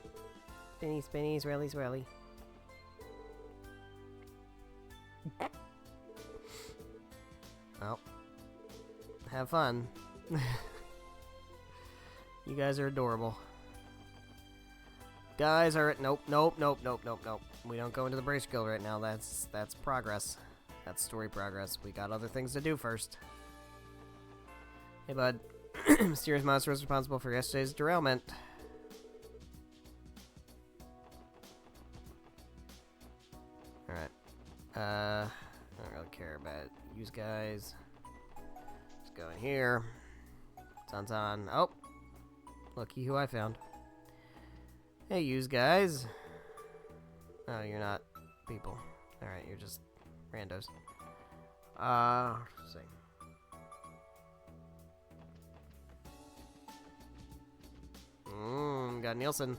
Spinny, spinny, swirly, swirly. Well, have fun. You guys are adorable. Guys are nope. We don't go into the Brace Guild right now. That's progress. That's story progress. We got other things to do first. Hey, bud. Mysterious monster was responsible for yesterday's derailment. Alright. I don't really care about you guys. Let's go in here. Tantan. Oh! Looky who I found. Hey, yous guys. Oh, you're not people. Alright, you're just randos. Let's see. Got Nielsen.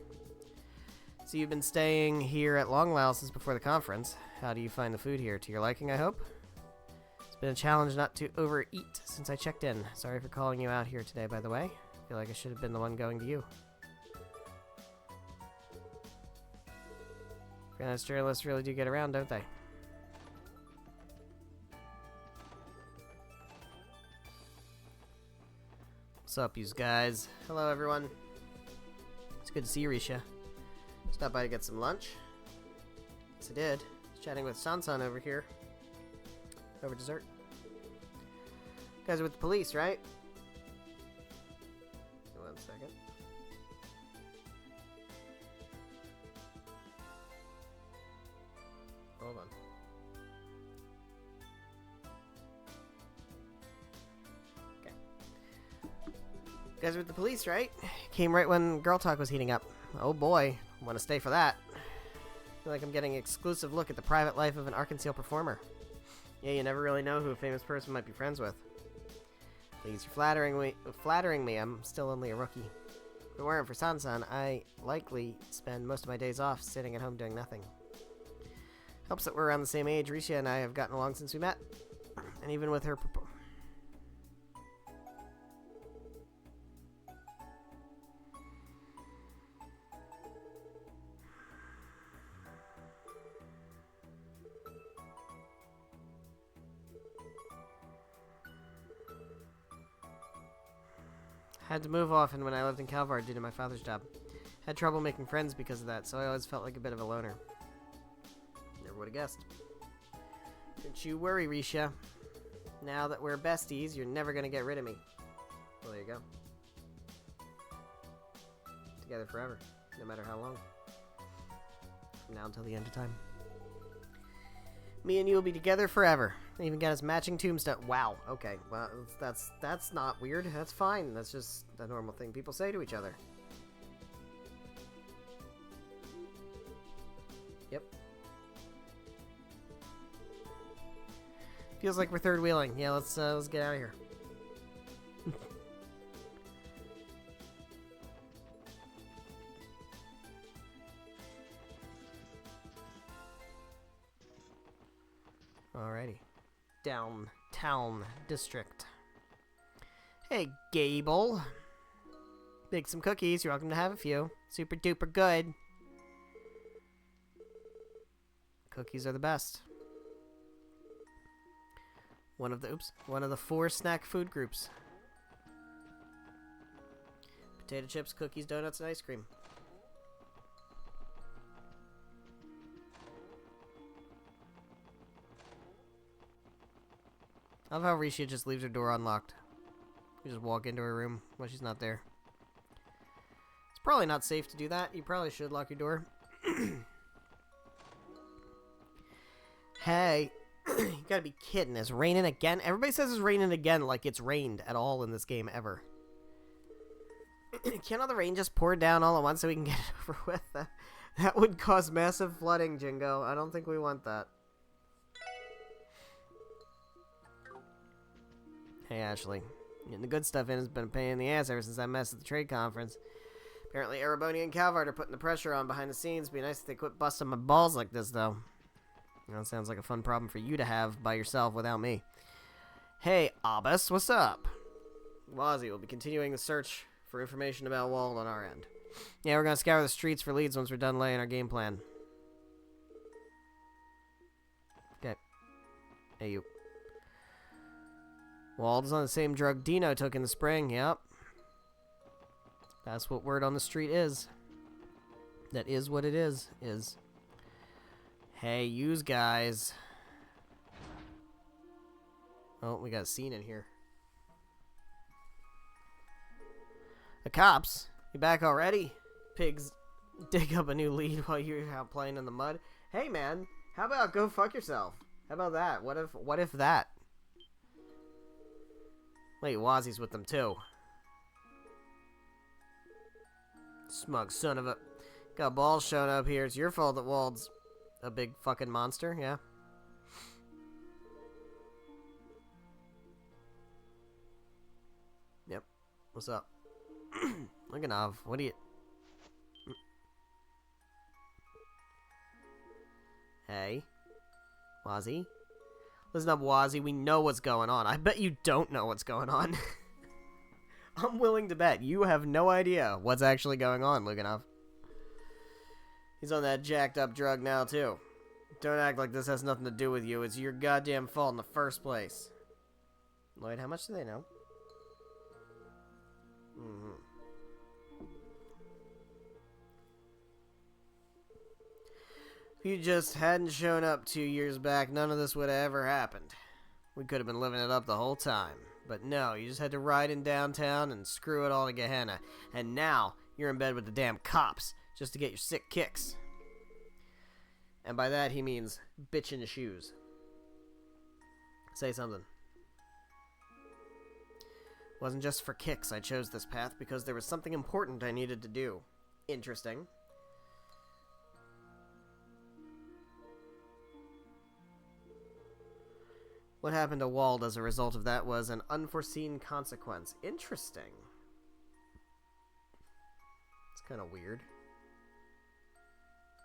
So you've been staying here at Longlau since before the conference. How do you find the food here? To your liking, I hope? It's been a challenge not to overeat since I checked in. Sorry for calling you out here today, by the way. I feel like I should have been the one going to you. Freelance journalists really do get around, don't they? What's up, you guys? Hello, everyone. It's good to see you, Risha. Stopped by to get some lunch. Yes, I did. Was chatting with Sansan over here. Over dessert. You guys are with the police, right? One second. Hold on. Okay. You guys are with the police, right? Came right when Girl Talk was heating up. Oh boy. Want to stay for that. Feel like I'm getting an exclusive look at the private life of an Arkansas performer. Yeah, you never really know who a famous person might be friends with. Please, you're flattering me. I'm still only a rookie. If it weren't for Sansan, I likely spend most of my days off sitting at home doing nothing. Helps that we're around the same age. Risha and I have gotten along since we met. And even with her had to move often when I lived in Calvar due to my father's job. Had trouble making friends because of that, so I always felt like a bit of a loner. Never would have guessed. Don't you worry, Risha. Now that we're besties, you're never gonna get rid of me. Well, there you go. Together forever, no matter how long. From now until the end of time. Me and you will be together forever. I even got us matching tombstone. Wow. Okay. Well, that's not weird. That's fine. That's just a normal thing people say to each other. Yep. Feels like we're third wheeling. Yeah, let's get out of here. Alrighty. Downtown district. Hey, Gable. Bake some cookies. You're welcome to have a few. Super duper good. Cookies are the best. One of the 4 snack food groups. Potato chips, cookies, donuts, and ice cream. I love how Risha just leaves her door unlocked. You just walk into her room when she's not there. It's probably not safe to do that. You probably should lock your door. Hey, you gotta be kidding. It's raining again? Everybody says it's raining again like it's rained at all in this game ever. Can't all the rain just pour down all at once so we can get it over with? That would cause massive flooding, Jingo. I don't think we want that. Hey, Ashley. Getting the good stuff in has been a pain in the ass ever since I messed at the trade conference. Apparently, Ereboni and Calvard are putting the pressure on behind the scenes. Be nice if they quit busting my balls like this, though. That sounds like a fun problem for you to have by yourself without me. Hey, Abbas, what's up? Wazzy will be continuing the search for information about Wald on our end. Yeah, we're going to scour the streets for leads once we're done laying our game plan. Okay. Hey, you. Wald is on the same drug Dino took in the spring, yep. That's what word on the street is. That is what it is. Hey, yous guys. Oh, we got a scene in here. The cops? You back already? Pigs dig up a new lead while you're out playing in the mud. Hey man, how about go fuck yourself? How about that? What if that? Wait, Wazzy's with them too. Smug son of a... Got balls showing up here. It's your fault that Wald's a big fucking monster, yeah? Yep. What's up? Look at Nav. What do you... Hey? Wazzy? Listen up, Wazzy. We know what's going on. I bet you don't know what's going on. I'm willing to bet you have no idea what's actually going on, Luganov. He's on that jacked up drug now, too. Don't act like this has nothing to do with you. It's your goddamn fault in the first place. Lloyd, how much do they know? If you just hadn't shown up 2 years back, none of this would have ever happened. We could have been living it up the whole time. But no, you just had to ride in downtown and screw it all to Gehenna. And now, you're in bed with the damn cops, just to get your sick kicks. And by that, he means bitch in the shoes. Say something. Wasn't just for kicks I chose this path, because there was something important I needed to do. Interesting. What happened to Wald as a result of that was an unforeseen consequence. Interesting. It's kind of weird.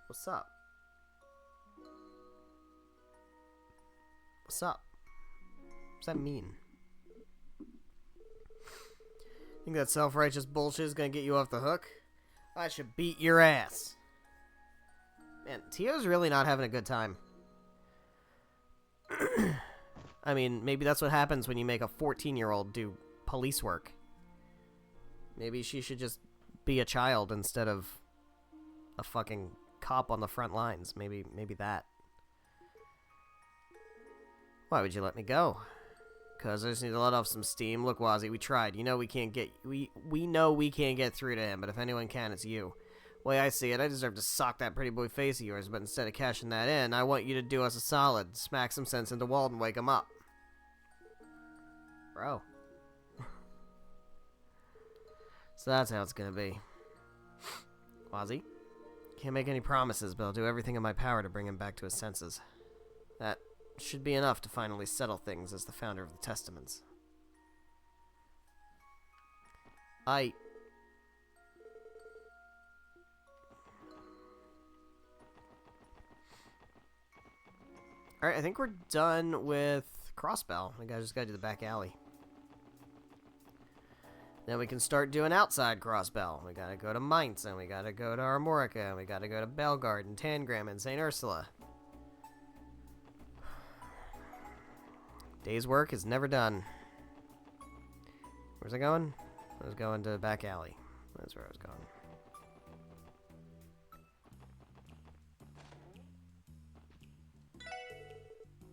What's up? What's up? What's that mean? Think that self-righteous bullshit is gonna get you off the hook? I should beat your ass. Man, Tio's really not having a good time. I mean, maybe that's what happens when you make a 14-year-old do police work. Maybe she should just be a child instead of a fucking cop on the front lines. Maybe that. Why would you let me go? Because I just need to let off some steam. Look, Wazzy, we tried. You know we can't get... We know we can't get through to him, but if anyone can, it's you. Way I see it, I deserve to sock that pretty boy face of yours, but instead of cashing that in, I want you to do us a solid. Smack some sense into Wald and wake him up. Bro. So that's how it's gonna be. Wazzy? Can't make any promises, but I'll do everything in my power to bring him back to his senses. That should be enough to finally settle things as the founder of the Testaments. Alright, I think we're done with Crossbell. We just gotta do the back alley. Then we can start doing outside Crossbell. We gotta go to Mainz, and we gotta go to Armorica, and we gotta go to Belgard, and Tangram, and St. Ursula. Day's work is never done. Where's I going? I was going to the back alley. That's where I was going.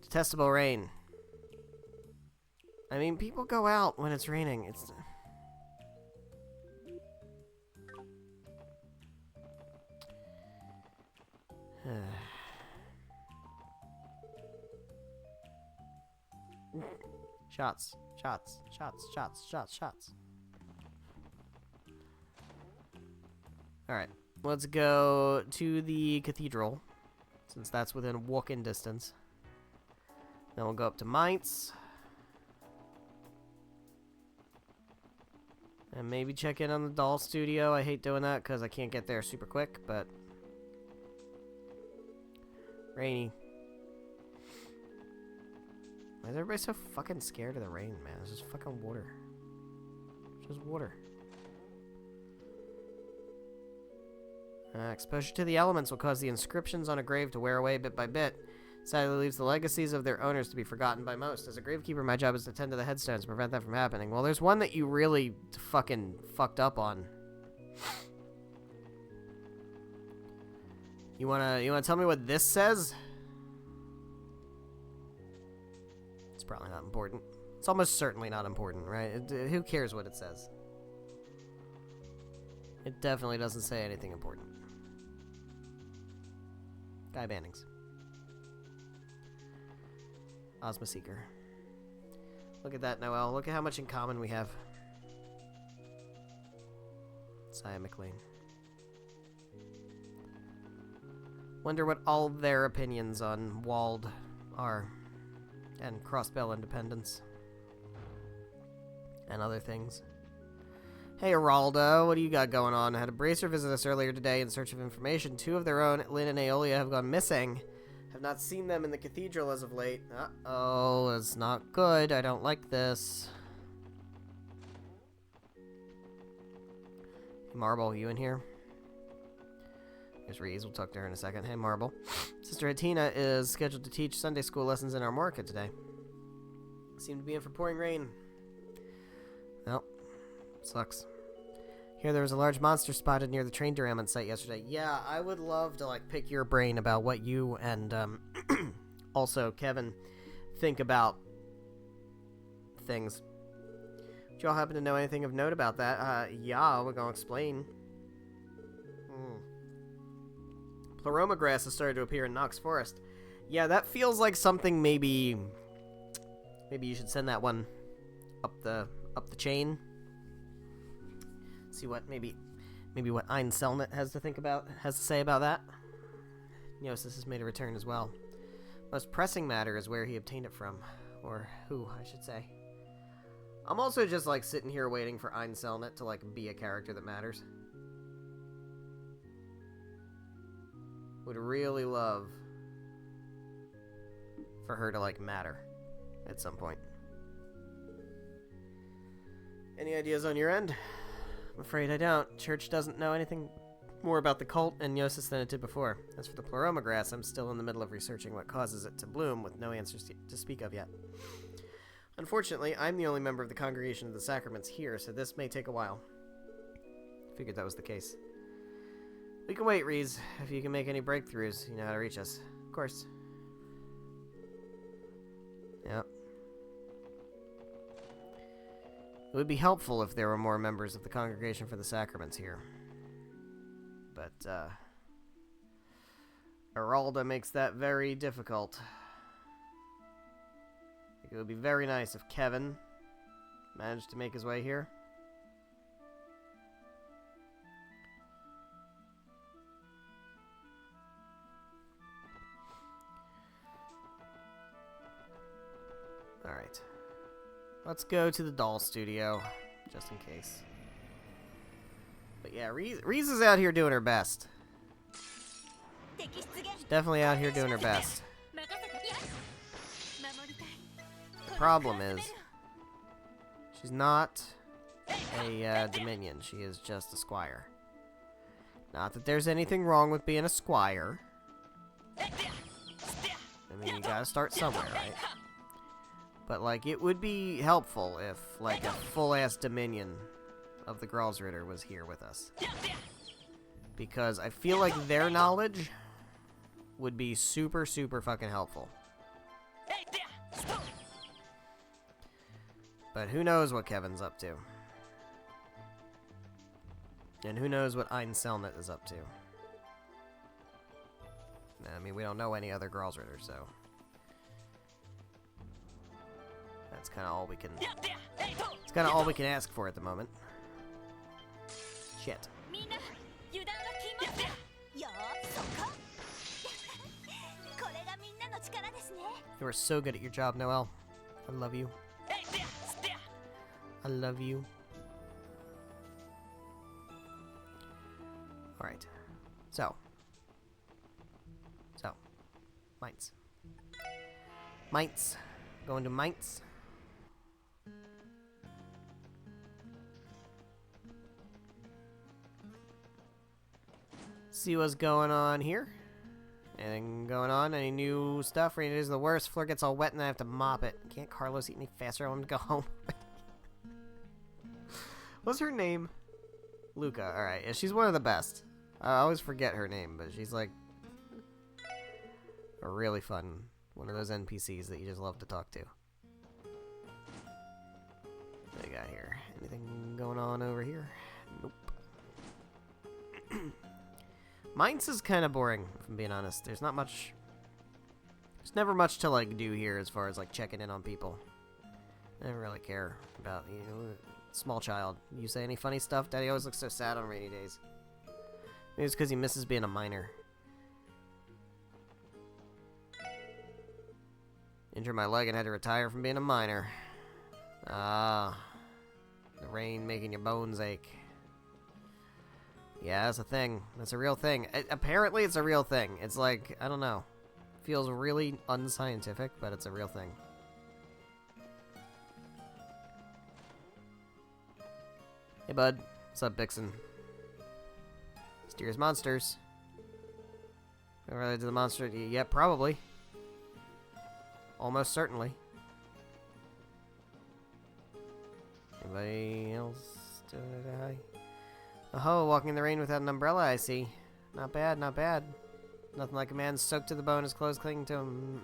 Detestable rain. I mean, people go out when it's raining. It's... Shots. Shots. Shots. Shots. Shots. Shots. Alright. Let's go to the cathedral, since that's within walk-in distance. Then we'll go up to Mainz. And maybe check in on the doll studio. I hate doing that because I can't get there super quick, but... Rainy. Why is everybody so fucking scared of the rain, man? It's just fucking water. It's just water. Exposure to the elements will cause the inscriptions on a grave to wear away bit by bit. Sadly leaves the legacies of their owners to be forgotten by most. As a gravekeeper, my job is to tend to the headstones to prevent that from happening. Well, there's one that you really fucking fucked up on. You wanna tell me what this says? It's probably not important. It's almost certainly not important, right? Who cares what it says? It definitely doesn't say anything important. Guy Bannings. Ozma Seeker. Look at that, Noel. Look at how much in common we have. Saya McLean. Wonder what all their opinions on Wald are. And Crossbell Independence. And other things. Hey, Araldo, what do you got going on? I had a bracer visit us earlier today in search of information. Two of their own, Lynn and Aeolia, have gone missing. Have not seen them in the cathedral as of late. Uh-oh, it's not good. I don't like this. Hey, Marble, you in here? Here's Reese. We'll talk to her in a second. Hey, Marble. Sister Hatina is scheduled to teach Sunday school lessons in our market today. Seem to be in for pouring rain. Well, sucks. Here, there was a large monster spotted near the train derailment site yesterday. Yeah, I would love to, like, pick your brain about what you and, also Kevin think about things. Do y'all happen to know anything of note about that? Yeah, we're gonna explain. Pleroma grass has started to appear in Nox Forest. Yeah, that feels like something maybe you should send that one up the chain. See what maybe what Ein Selnet has to say about that. Gnosis has made a return as well. Most pressing matter is where he obtained it from, or who, I should say. I'm also just like sitting here waiting for Ein Selnet to like be a character that matters. Would really love for her to like matter at some point. Any ideas on your end? I'm afraid I don't. Church doesn't know anything more about the cult and Gnosis than it did before. As for the Pleroma grass, I'm still in the middle of researching what causes it to bloom with no answers to speak of yet. Unfortunately, I'm the only member of the Congregation of the Sacraments here, so this may take a while. Figured that was the case. We can wait, Reese. If you can make any breakthroughs, you know how to reach us. Of course. Yep. It would be helpful if there were more members of the Congregation for the Sacraments here. But, Aralda makes that very difficult. I think it would be very nice if Kevin managed to make his way here. Alright. Let's go to the doll studio, just in case. But yeah, Reese is out here doing her best. She's definitely out here doing her best. The problem is, she's not a Dominion. She is just a squire. Not that there's anything wrong with being a squire. I mean, you gotta start somewhere, right? But, like, it would be helpful if, like, a full-ass Dominion of the Gralsritter was here with us. Because I feel like their knowledge would be super, super fucking helpful. But who knows what Kevin's up to. And who knows what Ein Selnet is up to. I mean, we don't know any other Gralsritter, so... That's kind of all we can... It's kind of all we can ask for at the moment. Shit. You are so good at your job, Noelle. I love you. I love you. Alright. So. Mainz. Mainz. Going to Mainz. See what's going on here. Anything going on? Any new stuff? Rain is the worst. Floor gets all wet and I have to mop it. Can't Carlos eat any faster? I want him to go home. What's her name? Luca. Alright. Yeah, she's one of the best. I always forget her name, but she's like a really fun one of those NPCs that you just love to talk to. What do we got here? Anything going on over here? Nope. Mainz is kind of boring, if I'm being honest. There's not much... There's never much to, like, do here as far as, like, checking in on people. I don't really care about, you know, small child. You say any funny stuff? Daddy always looks so sad on rainy days. Maybe it's because he misses being a miner. Injured my leg and had to retire from being a miner. Ah. The rain making your bones ache. Yeah, that's a thing. That's a real thing. Apparently, it's a real thing. It's like, I don't know. feels really unscientific, but it's a real thing. Hey, bud. What's up, Vixen? Mysterious monsters. Related to the monster? Yeah, probably. Almost certainly. Anybody else? Hi. Oh, walking in the rain without an umbrella, I see. Not bad, not bad. Nothing like a man soaked to the bone, his clothes clinging to him.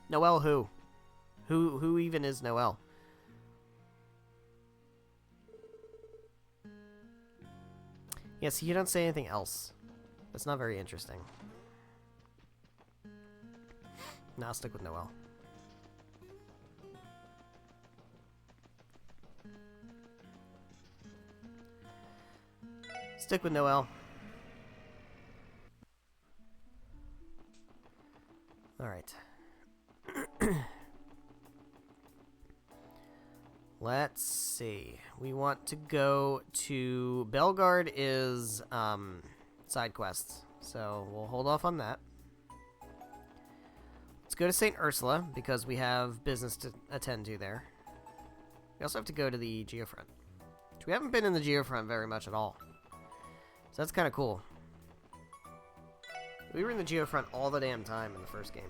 Noelle who? Who even is Noelle? Yes, you don't say anything else. That's not very interesting. Nah, I'll stick with Noelle. Stick with Noelle. Alright. Let's see. We want to go to... Belgard is side quests, so we'll hold off on that. Let's go to St. Ursula, because we have business to attend to there. We also have to go to the Geofront, which we haven't been in the Geofront very much at all. So that's kind of cool. We were in the Geofront all the damn time in the first game.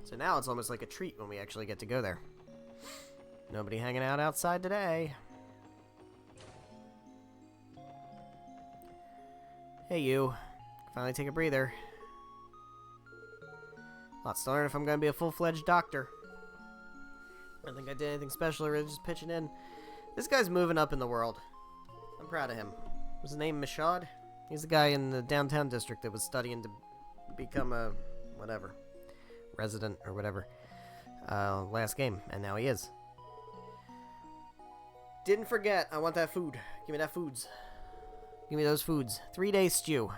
So now it's almost like a treat when we actually get to go there. Nobody hanging out outside today. Hey, you. Finally take a breather. Lots to learn if I'm going to be a full-fledged doctor. I don't think I did anything special, really just pitching in. This guy's moving up in the world. I'm proud of him. Was his name Mishad? He's the guy in the downtown district that was studying to become a... whatever. Resident or whatever. Last game. And now he is. Didn't forget. I want that food. Give me that foods. Give me those foods. 3-day stew.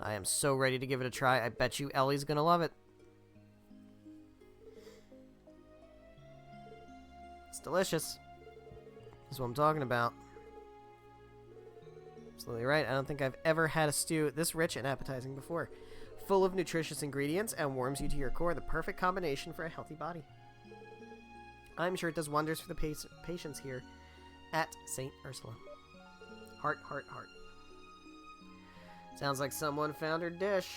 I am so ready to give it a try. I bet you Ellie's gonna love it. It's delicious. That's what I'm talking about. Absolutely right. I don't think I've ever had a stew this rich and appetizing before. Full of nutritious ingredients and warms you to your core. The perfect combination for a healthy body. I'm sure it does wonders for the patients here at St. Ursula. Heart, heart, heart. Sounds like someone found her dish.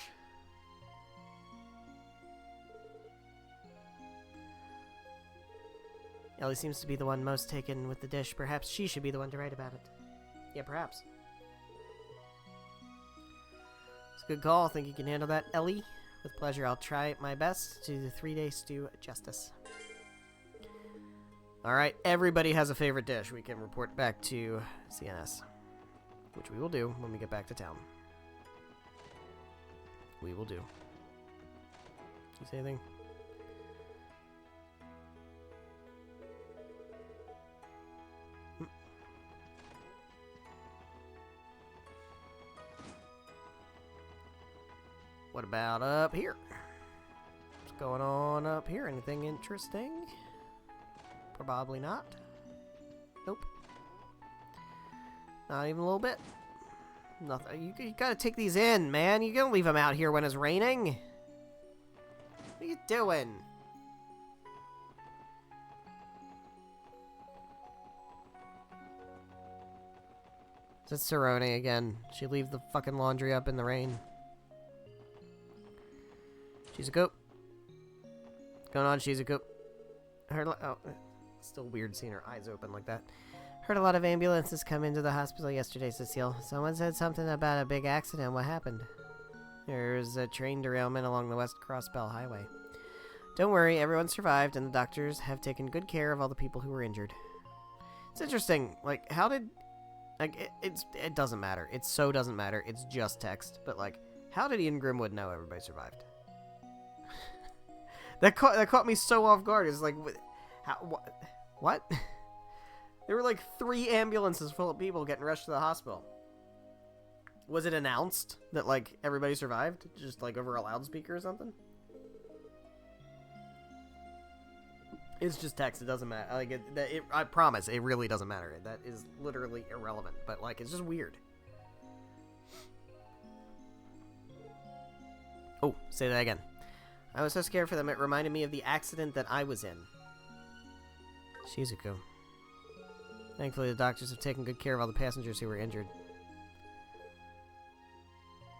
Ellie seems to be the one most taken with the dish. Perhaps she should be the one to write about it. Yeah, perhaps. It's a good call. Think you can handle that, Ellie? With pleasure. I'll try my best to do the 3-day stew justice. Alright, everybody has a favorite dish. We can report back to CNS. Which we will do when we get back to town. We will do. You say anything? What about up here? What's going on up here? Anything interesting? Probably not. Nope. Not even a little bit. Nothing. You gotta take these in, man. You gonna leave them out here when it's raining? What are you doing? It's Cerrone again. She leave the fucking laundry up in the rain. Shizuko. What's going on, Shizuko? Oh, still weird seeing her eyes open like that. Heard a lot of ambulances come into the hospital yesterday, Cecile. Someone said something about a big accident. What happened? There's a train derailment along the West Crossbell Highway. Don't worry, everyone survived, and the doctors have taken good care of all the people who were injured. It's interesting. Like, how did... Like, it doesn't matter. It so doesn't matter. It's just text. But, like, how did Ian Grimwood know everybody survived? that caught me so off guard. It's like, what? There were like 3 ambulances full of people getting rushed to the hospital. Was it announced that, like, everybody survived? Just, like, over a loudspeaker or something? It's just text. It doesn't matter. Like, I promise, it really doesn't matter. That is literally irrelevant. But, like, it's just weird. Oh, say that again. I was so scared for them, it reminded me of the accident that I was in. Shizuku. Thankfully, the doctors have taken good care of all the passengers who were injured.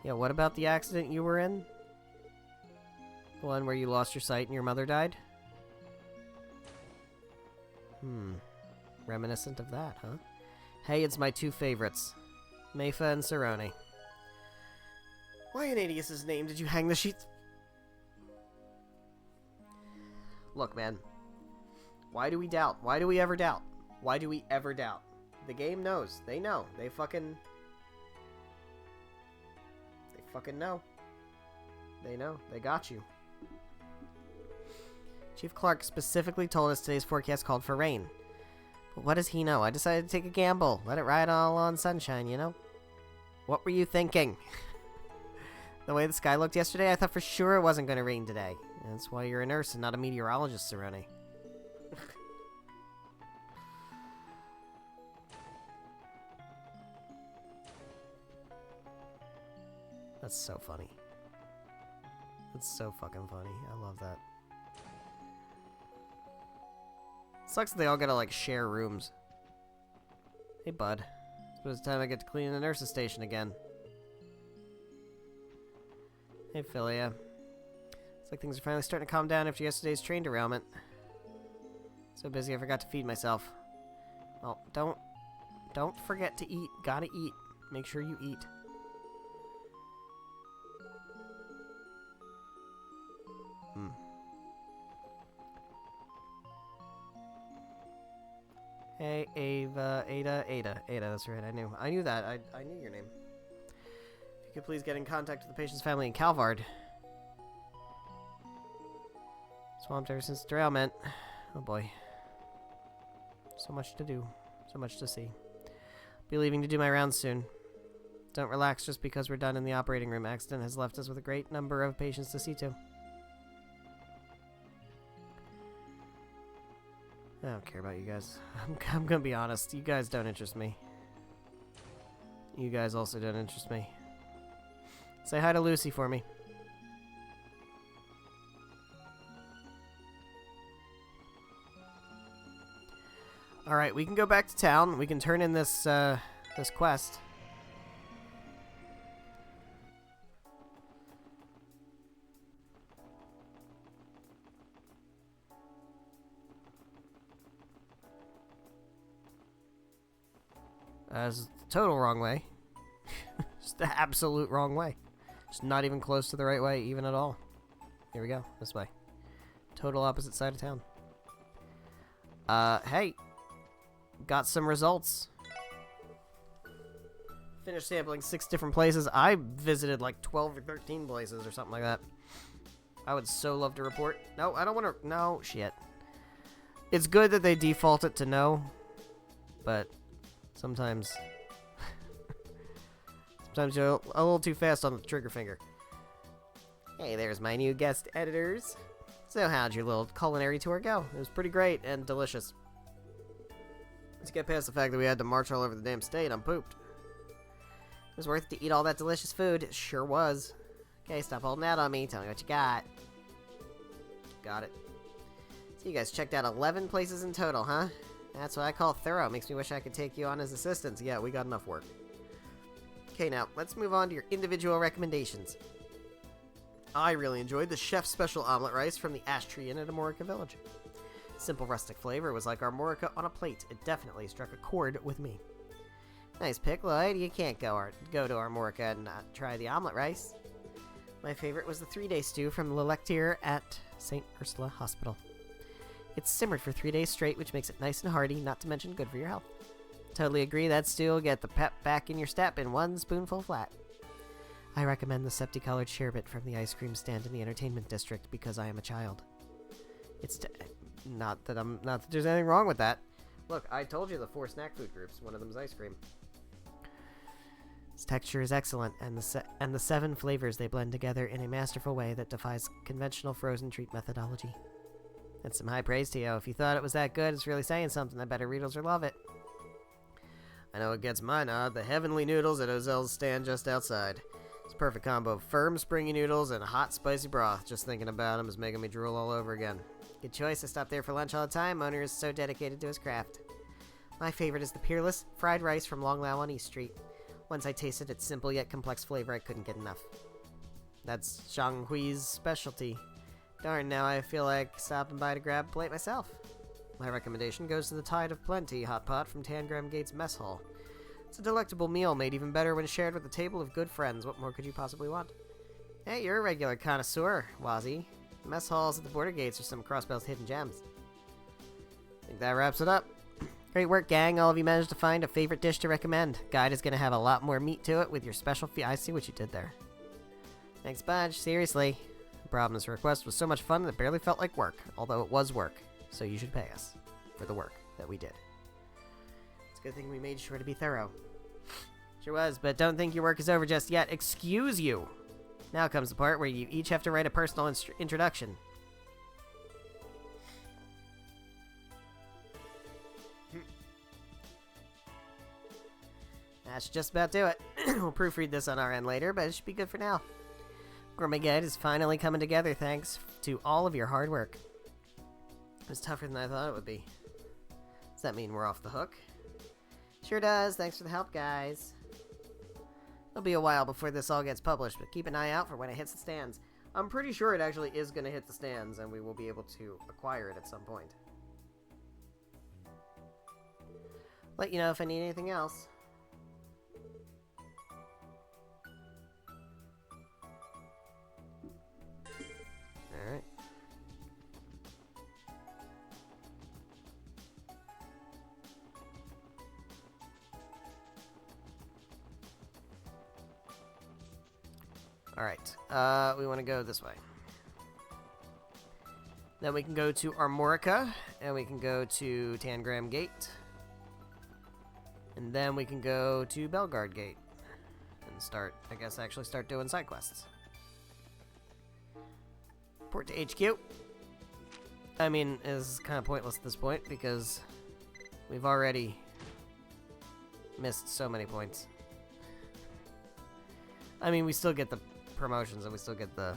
Yeah, what about the accident you were in? The one where you lost your sight and your mother died? Reminiscent of that, huh? Hey, it's my two favorites. Meifa and Saroni. Why in Adius's name did you hang the sheets? Look, man. Why do we doubt? Why do we ever doubt? Why do we ever doubt? The game knows. They know. They fucking know. They know. They got you. Chief Clark specifically told us today's forecast called for rain. But what does he know? I decided to take a gamble. Let it ride all on sunshine, you know? What were you thinking? The way the sky looked yesterday, I thought for sure it wasn't going to rain today. That's why you're a nurse and not a meteorologist, Saroni. That's so funny. That's so fucking funny. I love that. Sucks that they all gotta, like, share rooms. Hey, bud. Suppose it's time I get to clean the nurse's station again. Hey, Philia. Looks like things are finally starting to calm down after yesterday's train derailment. So busy I forgot to feed myself. Well, don't forget to eat. Gotta eat. Make sure you eat. Hey, Ada, that's right, I knew that, I knew your name. If you could please get in contact with the patient's family in Calvard. Swamped ever since the derailment. Oh boy. So much to do, so much to see. Be leaving to do my rounds soon. Don't relax just because we're done in the operating room. Accident has left us with a great number of patients to see to. I don't care about you guys. I'm gonna be honest. You guys don't interest me. You guys also don't interest me. Say hi to Lucy for me. Alright, we can go back to town. We can turn in this, this quest. It's the total wrong way. Just the absolute wrong way. Just not even close to the right way, even at all. Here we go. This way. Total opposite side of town. Hey. Got some results. Finished sampling 6 different places. I visited like 12 or 13 places or something like that. I would so love to report. No, I don't want to... No, shit. It's good that they default it to no. But... sometimes you're a little too fast on the trigger finger. Hey, there's my new guest editors. So how'd your little culinary tour go? It was pretty great and delicious. Let's get past the fact that we had to march all over the damn state. I'm pooped. It was worth it to eat all that delicious food. It sure was. Okay, stop holding out on me. Tell me what you got. Got it. So you guys checked out 11 places in total, huh? That's what I call thorough. Makes me wish I could take you on as assistants. Yeah, we got enough work. Okay, now, let's move on to your individual recommendations. I really enjoyed the chef's special omelet rice from the ash tree inn at Amorica Village. Simple rustic flavor was like Armorica on a plate. It definitely struck a chord with me. Nice pick, Lloyd. You can't go to Armorica and not try the omelet rice. My favorite was the 3-day stew from Le Lecture at St. Ursula Hospital. It's simmered for 3 days straight, which makes it nice and hearty, not to mention good for your health. Totally agree, that stew will get the pep back in your step in 1 spoonful flat. I recommend the septi-colored sherbet from the ice cream stand in the entertainment district because I am a child. It's not that there's anything wrong with that. Look, I told you the 4 snack food groups. One of them is ice cream. Its texture is excellent, and the 7 flavors they blend together in a masterful way that defies conventional frozen treat methodology. That's some high praise to you. If you thought it was that good, it's really saying something. I bet our readers will love it. I know what gets my nod. The heavenly noodles at Ozel's stand just outside. It's a perfect combo of firm, springy noodles and hot, spicy broth. Just thinking about them is making me drool all over again. Good choice. I stop there for lunch all the time. Owner is so dedicated to his craft. My favorite is the peerless fried rice from Long Lao on East Street. Once I tasted its simple yet complex flavor, I couldn't get enough. That's Zhang Hui's specialty. Darn, now I feel like stopping by to grab a plate myself. My recommendation goes to the Tide of Plenty hot pot from Tangram Gate's mess hall. It's a delectable meal, made even better when shared with a table of good friends. What more could you possibly want? Hey, you're a regular connoisseur, Wazzy. The mess halls at the border gates are some Crossbell's hidden gems. I think that wraps it up. Great work, gang. All of you managed to find a favorite dish to recommend. Guide is going to have a lot more meat to it with your special I see what you did there. Thanks, bunch. Seriously. The problem is, request was so much fun that it barely felt like work, although it was work. So you should pay us for the work that we did. It's a good thing we made sure to be thorough. Sure was, but don't think your work is over just yet. Excuse you! Now comes the part where you each have to write a personal introduction. That should just about do it. We'll proofread this on our end later, but it should be good for now. Gourmet Guide is finally coming together thanks to all of your hard work. It was tougher than I thought it would be. Does that mean we're off the hook? Sure does. Thanks for the help, guys. It'll be a while before this all gets published, but keep an eye out for when it hits the stands. I'm pretty sure it actually is going to hit the stands, and we will be able to acquire it at some point. Let you know if I need anything else. Alright. Alright, we want to go this way. Then we can go to Armorica, and we can go to Tangram Gate. And then we can go to Belgard Gate. And start, I guess, actually start doing side quests. Port to HQ. I mean, is kind of pointless at this point, because we've already missed so many points. I mean, we still get the promotions, and we still get the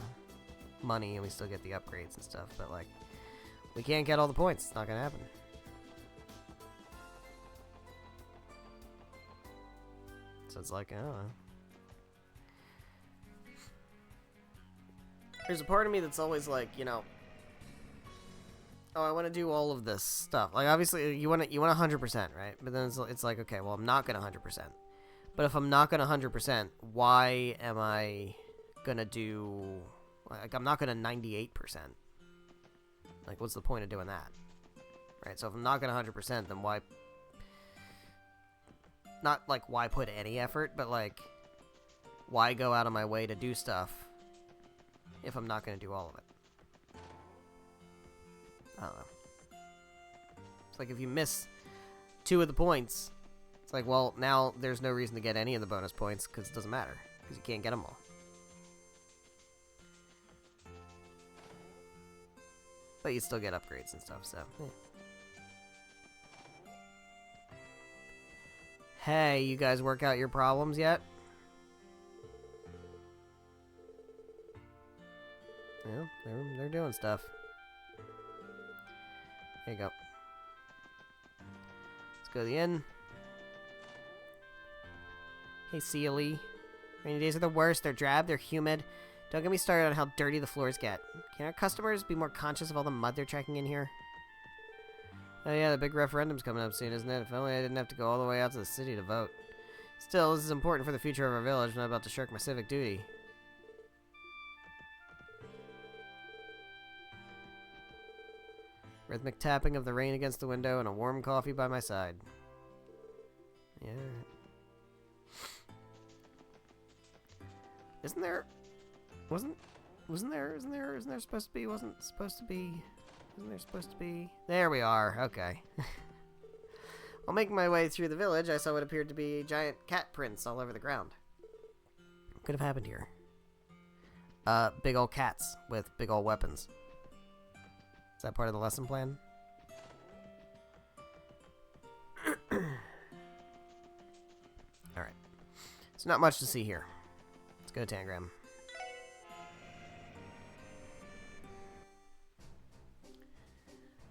money, and we still get the upgrades and stuff, but, like, we can't get all the points. It's not gonna happen. So it's like, I don't know. There's a part of me that's always like, you know, oh, I want to do all of this stuff. Like, obviously, you want 100%, right? But then it's like, okay, well, I'm not gonna 100%. But if I'm not gonna 100%, why am I gonna do, like, I'm not gonna 98%. Like, what's the point of doing that? Right, so if I'm not gonna 100%, then why, not, like, why put any effort, but, like, why go out of my way to do stuff if I'm not gonna do all of it? I don't know. It's like, if you miss 2 of the points, it's like, well, now there's no reason to get any of the bonus points, because it doesn't matter, because you can't get them all. But you still get upgrades and stuff, so, yeah. Hey, you guys work out your problems yet? Yeah, they're doing stuff. Here you go. Let's go to the inn. Hey, Sealy. Rainy days are the worst. They're drab, they're humid. Don't get me started on how dirty the floors get. Can our customers be more conscious of all the mud they're tracking in here? Oh yeah, the big referendum's coming up soon, isn't it? If only I didn't have to go all the way out to the city to vote. Still, this is important for the future of our village. I'm not about to shirk my civic duty. Rhythmic tapping of the rain against the window and a warm coffee by my side. Yeah. Isn't there supposed to be? There we are. Okay. While making my way through the village, I saw what appeared to be giant cat prints all over the ground. What could have happened here? Big old cats with big old weapons. that part of the lesson plan? Alright. There's not much to see here. Let's go to Tangram.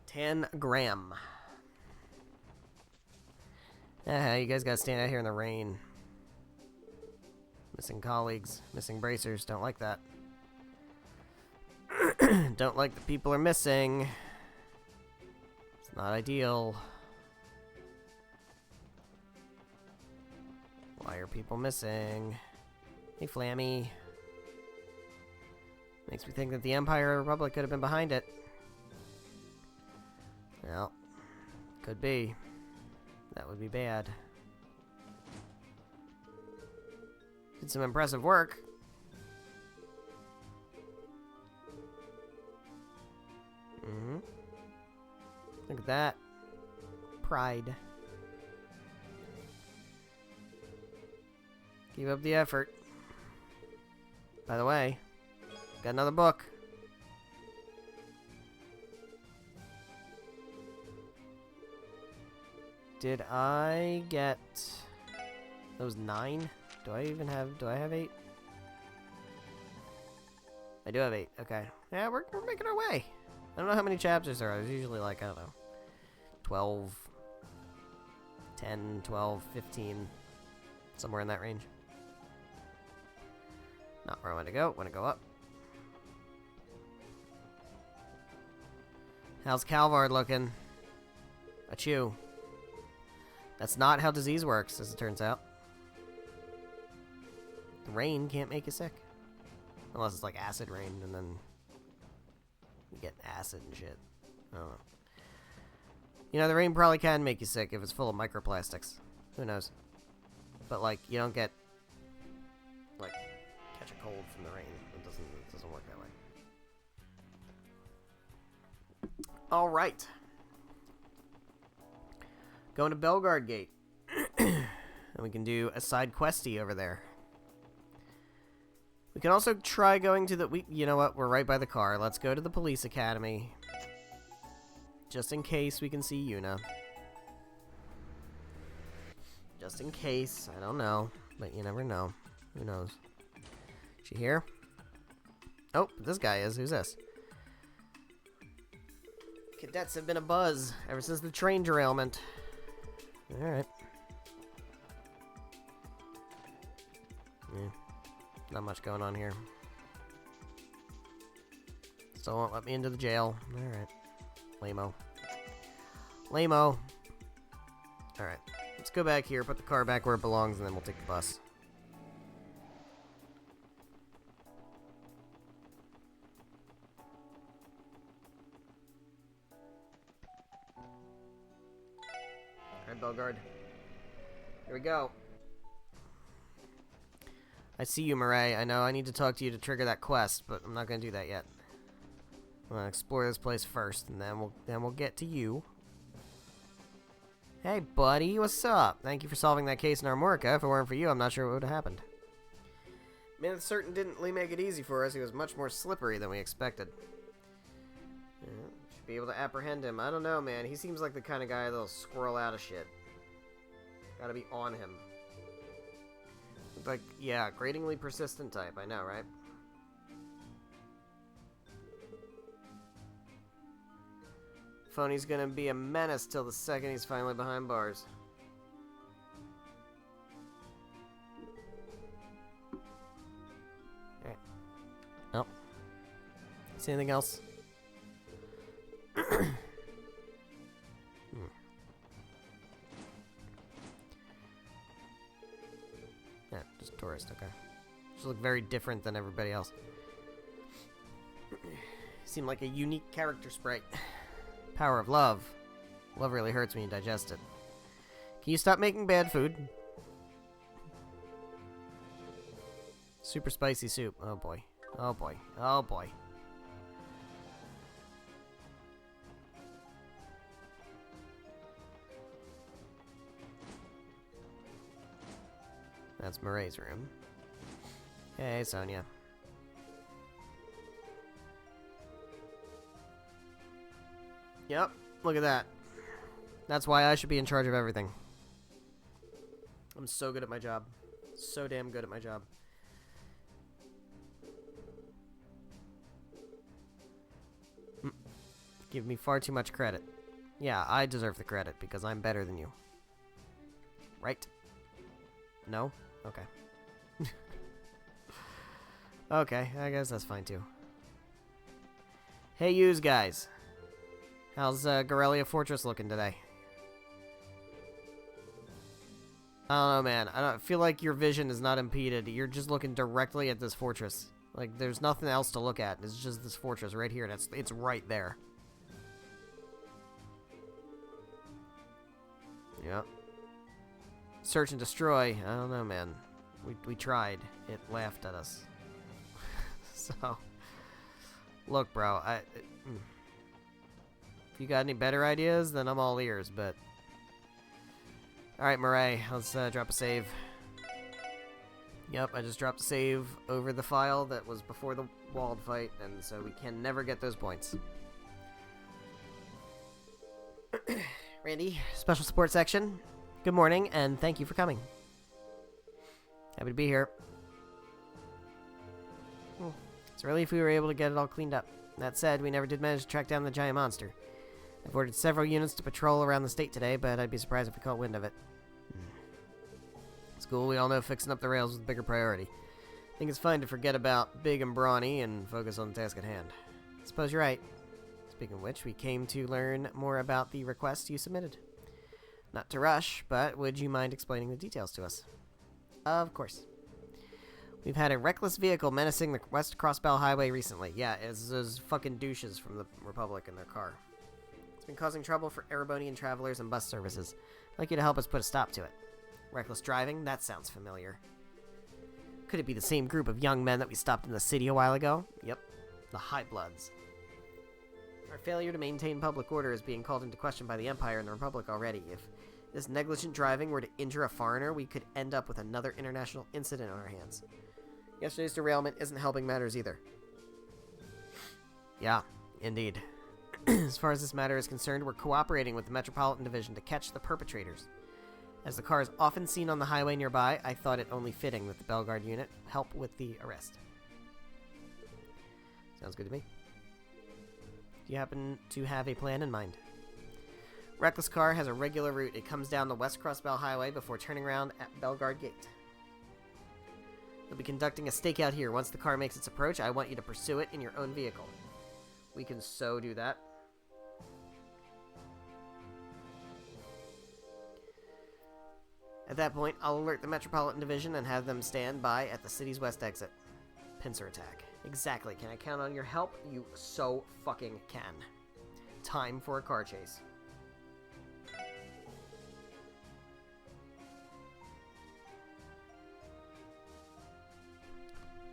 Tangram. You guys gotta stand out here in the rain. Missing colleagues, missing bracers, don't like that. Don't like the people are missing. It's not ideal. Why are people missing? Hey, Flammy. Makes me think that the Empire Republic could have been behind it. Well, could be. That would be bad. Did some impressive work. Look at that. Pride. Keep up the effort. By the way, got another book. Did I get those 9? Do I have 8? I do have 8, okay. Yeah, we're making our way. I don't know how many chapters there are. There's usually like, I don't know, 12, 10, 12, 15, somewhere in that range. Not where I want to go. Want to go up. How's Calvard looking? Achoo. That's not how disease works, as it turns out. The rain can't make you sick. Unless it's like acid rain, and then you get acid and shit. I don't know. You know, the rain probably can make you sick if it's full of microplastics. Who knows? But, like, you don't get, like, catch a cold from the rain. It doesn't work that way. Alright. Going to Belgard Gate. And we can do a side questy over there. We can also try going to the... you know what? We're right by the car. Let's go to the police academy. Just in case we can see Yuna. Just in case. I don't know. But you never know. Who knows? Is she here? Oh, this guy is. Who's this? Cadets have been abuzz ever since the train derailment. Alright. Yeah. Not much going on here. Still won't let me into the jail. Alright. Lame-o. Lame-o. Alright. Let's go back here, put the car back where it belongs, and then we'll take the bus. Alright, Belgard. Here we go. I see you, Murray. I know I need to talk to you to trigger that quest, but I'm not going to do that yet. I'm going to explore this place first, and then we'll get to you. Hey, buddy, what's up? Thank you for solving that case in Armorica. If it weren't for you, I'm not sure what would have happened. Man, it certain didn't make it easy for us. He was much more slippery than we expected. Yeah, should be able to apprehend him. I don't know, man. He seems like the kind of guy that'll squirrel out of shit. Gotta be on him. Like, yeah, gratingly persistent type. I know, right? Phony's gonna be a menace till the second he's finally behind bars. Alright. Nope. See anything else? Yeah, just tourist, okay. Just look very different than everybody else. Seem like a unique character sprite. Power of love. Love really hurts when you digest it. Can you stop making bad food? Super spicy soup. Oh boy. Oh boy. Oh boy. That's Murray's room. Hey, Sonia. Yep, look at that. That's why I should be in charge of everything. I'm so good at my job. So damn good at my job. Give me far too much credit. Yeah, I deserve the credit because I'm better than you. Right? No? Okay. Okay, I guess that's fine too. Hey, yous guys. How's Gorelia Fortress looking today? I don't know, man. I don't feel like your vision is not impeded. You're just looking directly at this fortress. Like, there's nothing else to look at. It's just this fortress right here, and it's right there. Yep. Search and destroy. I don't know, man. We tried. It laughed at us. So, look, bro. If you got any better ideas, then I'm all ears, but... Alright, Murray, let's drop a save. Yep, I just dropped a save over the file that was before the walled fight, and so we can never get those points. Randy, Special Support Section. Good morning, and thank you for coming. Happy to be here. It's a relief we were able to get it all cleaned up. That said, we never did manage to track down the giant monster. I've ordered several units to patrol around the state today, but I'd be surprised if we caught wind of it. School, we all know fixing up the rails was a bigger priority. I think it's fine to forget about big and brawny and focus on the task at hand. I suppose you're right. Speaking of which, we came to learn more about the request you submitted. Not to rush, but would you mind explaining the details to us? Of course. We've had a reckless vehicle menacing the West Crossbell Highway recently. Yeah, it's those fucking douches from the Republic in their car. It's been causing trouble for Erebonian travelers and bus services. I'd like you to help us put a stop to it. Reckless driving? That sounds familiar. Could it be the same group of young men that we stopped in the city a while ago? Yep, the High Bloods. Our failure to maintain public order is being called into question by the Empire and the Republic already. If this negligent driving were to injure a foreigner, we could end up with another international incident on our hands. Yesterday's derailment isn't helping matters either. Yeah, indeed. As far as this matter is concerned, we're cooperating with the Metropolitan Division to catch the perpetrators. As the car is often seen on the highway nearby, I thought it only fitting that the Bellegarde unit help with the arrest. Sounds good to me. Do you happen to have a plan in mind? Reckless car has a regular route. It comes down the West Crossbell Highway before turning around at Bellegarde Gate. You'll be conducting a stakeout here. Once the car makes its approach, I want you to pursue it in your own vehicle. We can so do that. At that point, I'll alert the Metropolitan Division and have them stand by at the city's west exit. Pincer attack. Exactly. Can I count on your help? You so fucking can. Time for a car chase.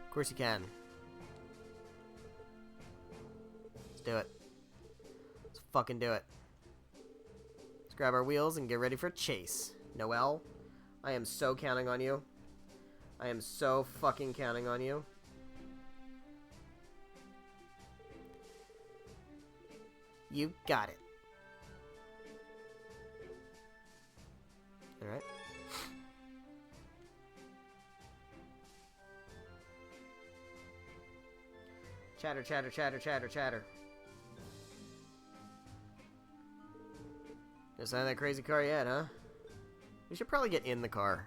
Of course you can. Let's do it. Let's fucking do it. Let's grab our wheels and get ready for a chase. Noelle, I am so counting on you. I am so fucking counting on you. You got it. Alright. Chatter, chatter, chatter, chatter, chatter. No sign of that crazy car yet, huh? We should probably get in the car.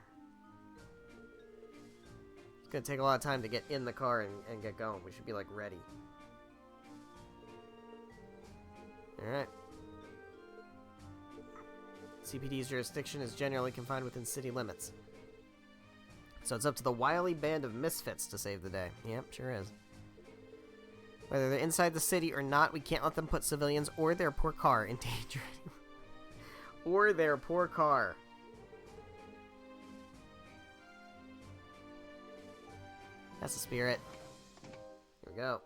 It's gonna take a lot of time to get in the car and get going. We should be, like, ready. Alright. CPD's jurisdiction is generally confined within city limits. So it's up to the wily band of misfits to save the day. Yep, sure is. Whether they're inside the city or not, we can't let them put civilians or their poor car in danger. Or their poor car. That's the spirit. Here we go.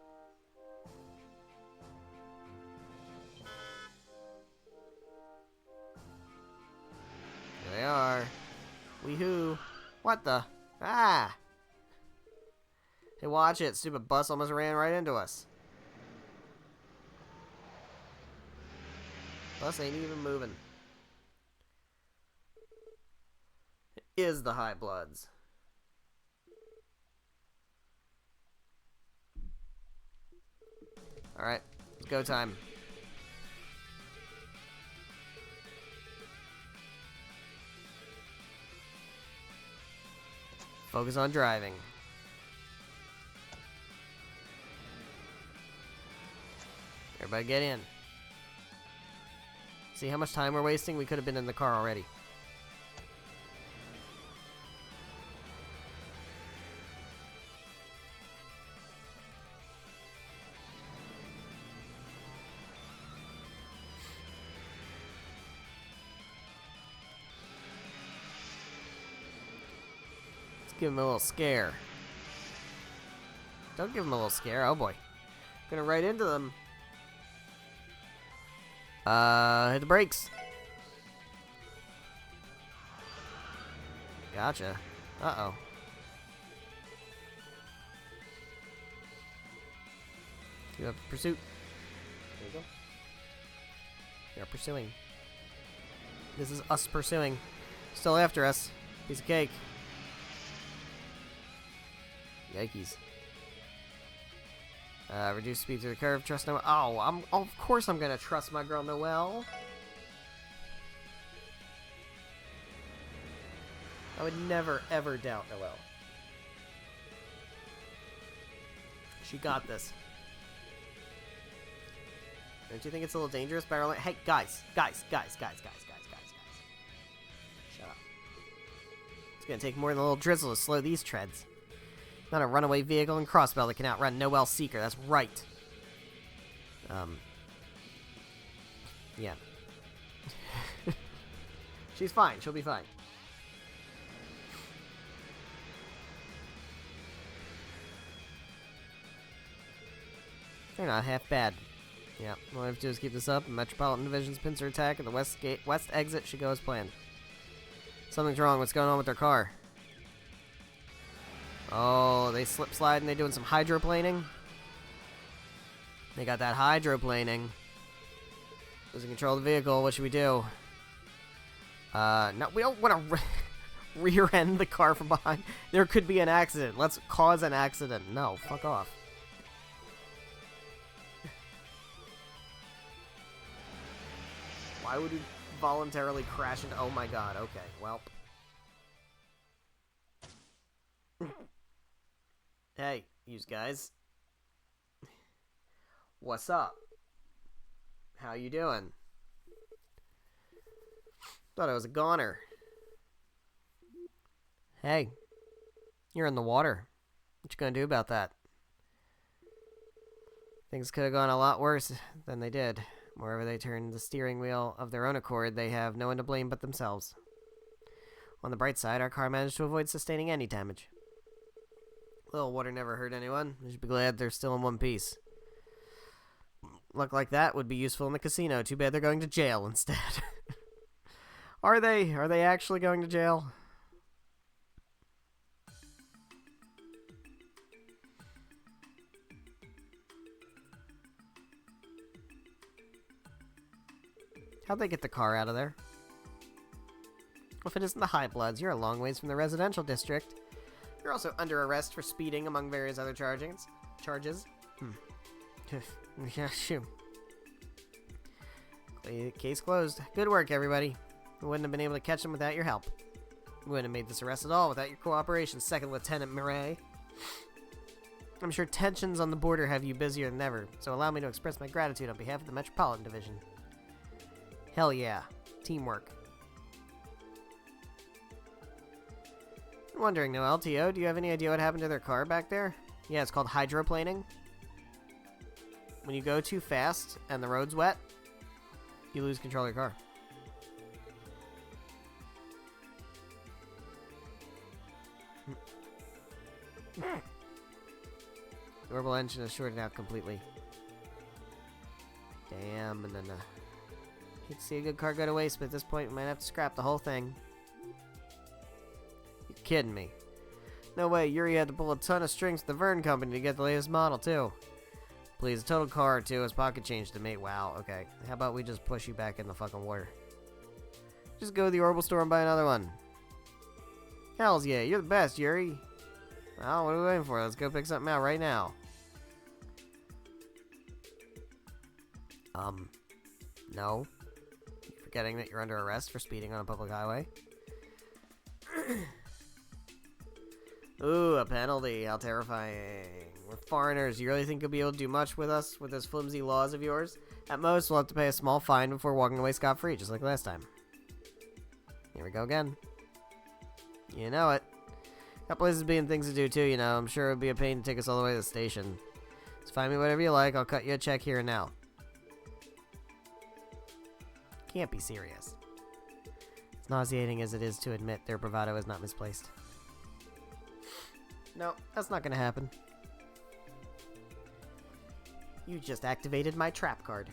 Here they are. Weehoo. What the? Ah! Hey, watch it. Stupid bus almost ran right into us. Bus ain't even moving. It is the High Bloods. Alright, it's go time. Focus on driving. Everybody get in. See how much time we're wasting? We could have been in the car already. Give him a little scare. Don't give him a little scare. Oh boy. Gonna right into them. Hit the brakes. Gotcha. Uh-oh. Keep up pursuit. There you go. You're pursuing. This is us pursuing. Still after us. Piece of cake. Yikes. Reduce speed through the curve. Trust Noel. Oh, of course I'm gonna trust my girl Noelle. I would never, ever doubt Noelle. She got this. Don't you think it's a little dangerous barreling? Hey, guys. Shut up. It's gonna take more than a little drizzle to slow these treads. Not a runaway vehicle and crossbow that can outrun Noelle Seeker. That's right. Yeah. She's fine. She'll be fine. They're not half bad. Yeah. All I have to do is keep this up, and Metropolitan Division's pincer attack at the west exit should go as planned. Something's wrong. What's going on with their car? Oh, they slip slide and they doing some hydroplaning. They got that hydroplaning. Losing control of the vehicle. What should we do? No, we don't want to rear end the car from behind. There could be an accident. Let's cause an accident. No, fuck off. Why would he voluntarily crash into... Oh my god, okay, well. Hey, you guys. What's up? How you doing? Thought I was a goner. Hey, you're in the water. What you gonna do about that? Things could have gone a lot worse than they did. Wherever they turn the steering wheel of their own accord, they have no one to blame but themselves. On the bright side, our car managed to avoid sustaining any damage. A little water never hurt anyone. We should be glad they're still in one piece. Luck like that would be useful in the casino. Too bad they're going to jail instead. Are they? Are they actually going to jail? How'd they get the car out of there? Well, if it isn't the High Bloods, you're a long ways from the residential district. You're also under arrest for speeding, among various other charges. Yeah, shoot. Case closed. Good work, everybody. We wouldn't have been able to catch them without your help. We wouldn't have made this arrest at all without your cooperation, Second Lieutenant Murray. I'm sure tensions on the border have you busier than ever, so allow me to express my gratitude on behalf of the Metropolitan Division. Hell yeah. Teamwork. I'm wondering, no LTO, do you have any idea what happened to their car back there? Yeah, it's called hydroplaning. When you go too fast and the road's wet, you lose control of your car. The orbital engine is shorted out completely. Damn, and then you'd see a good car go to waste, but at this point we might have to scrap the whole thing. You're kidding me. No way, Yuri had to pull a ton of strings with the Vern Company to get the latest model, too. Please, a total car, too. His pocket change to me. Wow, okay. How about we just push you back in the fucking water? Just go to the Orbital store and buy another one. Hells yeah, you're the best, Yuri. Well, what are we waiting for? Let's go pick something out right now. No. You're forgetting that you're under arrest for speeding on a public highway? Ooh, a penalty. How terrifying. We're foreigners. You really think you'll be able to do much with us with those flimsy laws of yours? At most, we'll have to pay a small fine before walking away scot-free, just like last time. Here we go again. You know it. Got places being things to do too, you know. I'm sure it would be a pain to take us all the way to the station. Just find me whatever you like. I'll cut you a check here and now. Can't be serious. As nauseating as it is to admit, their bravado is not misplaced. No, that's not gonna happen. You just activated my trap card.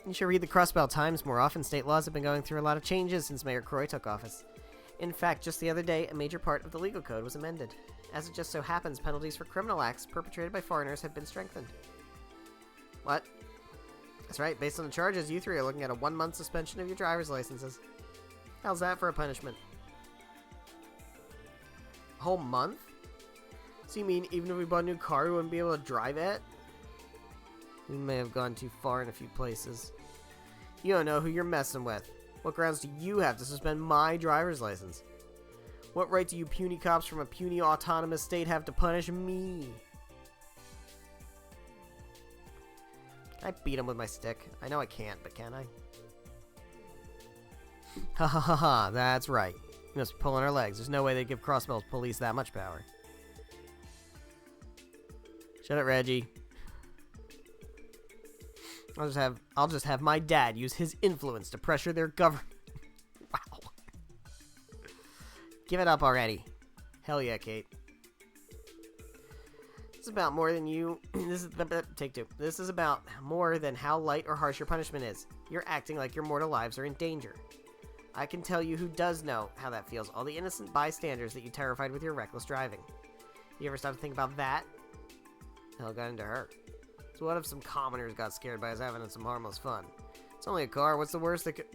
You should read the Crossbell Times more often. State laws have been going through a lot of changes since Mayor Croy took office. In fact, just the other day, a major part of the legal code was amended. As it just so happens, penalties for criminal acts perpetrated by foreigners have been strengthened. What? That's right, based on the charges, you three are looking at a 1-month suspension of your driver's licenses. How's that for a punishment? A whole month? So you mean even if we bought a new car, we wouldn't be able to drive it? We may have gone too far in a few places. You don't know who you're messing with. What grounds do you have to suspend my driver's license? What right do you puny cops from a puny autonomous state have to punish me? Can I beat him with my stick? I know I can't, but can I? Ha ha ha ha, that's right. You must be pulling our legs. There's no way they'd give Crossbell's police that much power. Shut it, Reggie. I'll just have my dad use his influence to pressure their government. Wow. Give it up already. Hell yeah, Kate. This is about more than you... Take two. This is about more than how light or harsh your punishment is. You're acting like your mortal lives are in danger. I can tell you who does know how that feels. All the innocent bystanders that you terrified with your reckless driving. You ever stop to think about that? Hell got into her. So what if some commoners got scared by us having some harmless fun? It's only a car. What's the worst that could...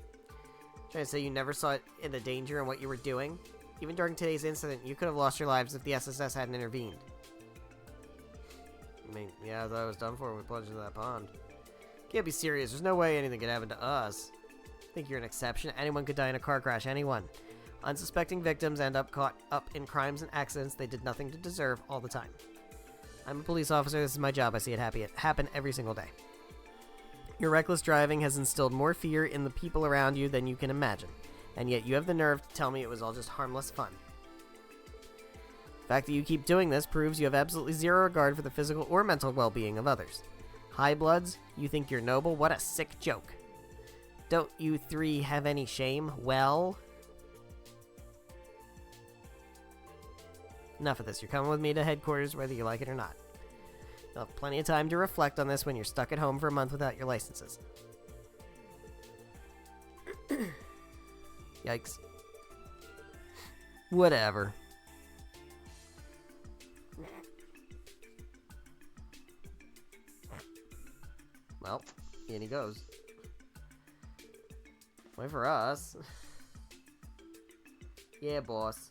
Trying to say you never saw it in the danger and what you were doing? Even during today's incident, you could have lost your lives if the SSS hadn't intervened. I mean, yeah, I thought I was done for when we plunged into that pond. Can't be serious. There's no way anything could happen to us. Think you're an exception? Anyone could die in a car crash. Anyone. Unsuspecting victims end up caught up in crimes and accidents they did nothing to deserve all the time. I'm a police officer. This is my job. I see it happen every single day. Your reckless driving has instilled more fear in the people around you than you can imagine. And yet you have the nerve to tell me it was all just harmless fun. The fact that you keep doing this proves you have absolutely zero regard for the physical or mental well-being of others. High bloods, you think you're noble? What a sick joke. Don't you three have any shame? Well... Enough of this. You're coming with me to headquarters whether you like it or not. You'll have plenty of time to reflect on this when you're stuck at home for a month without your licenses. Yikes. Whatever. Well, in he goes. Wait for us. Yeah, boss.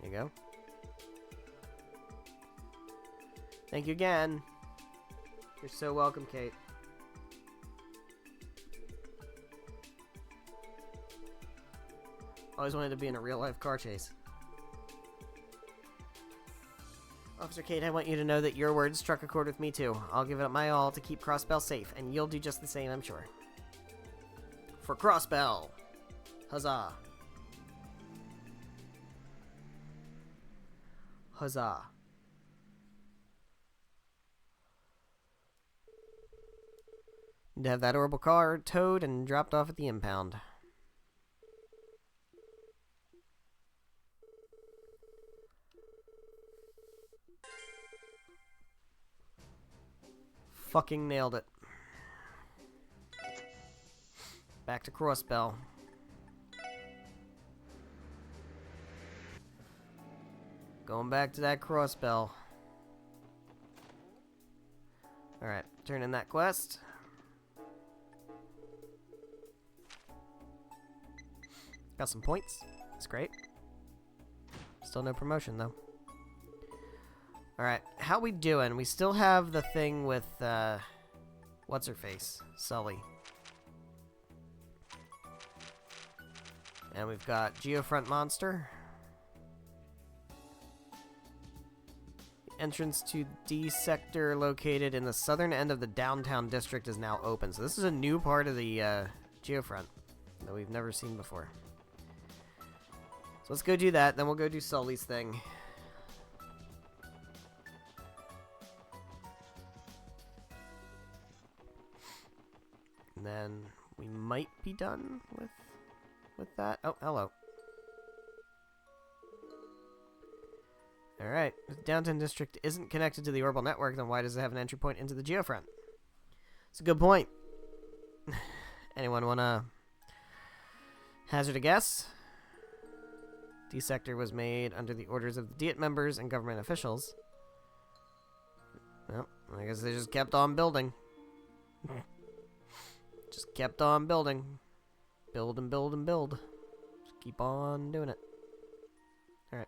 There you go. Thank you again. You're so welcome, Kate. Always wanted to be in a real-life car chase. Officer Kate, I want you to know that your words struck a chord with me too. I'll give it my all to keep Crossbell safe, and you'll do just the same, I'm sure. For Crossbell! Huzzah! Huzzah. And have that horrible car towed and dropped off at the impound. Fucking nailed it. Back to Crossbell. Going back to that Crossbell. Alright, turn in that quest. Got some points. That's great. Still no promotion, though. Alright, how we doing? We still have the thing with, what's-her-face? Sully. And we've got Geofront Monster. The entrance to D sector located in the southern end of the downtown district is now open. So this is a new part of the Geofront that we've never seen before. So let's go do that, then we'll go do Sully's thing. And then we might be done with that. Oh, hello. Alright, if the downtown district isn't connected to the orbital network, then why does it have an entry point into the Geofront? It's a good point. Anyone wanna hazard a guess? D sector was made under the orders of the Diet members and government officials. Well, I guess they just kept on building. Just kept on building. Build and build and build. Just keep on doing it. Alright.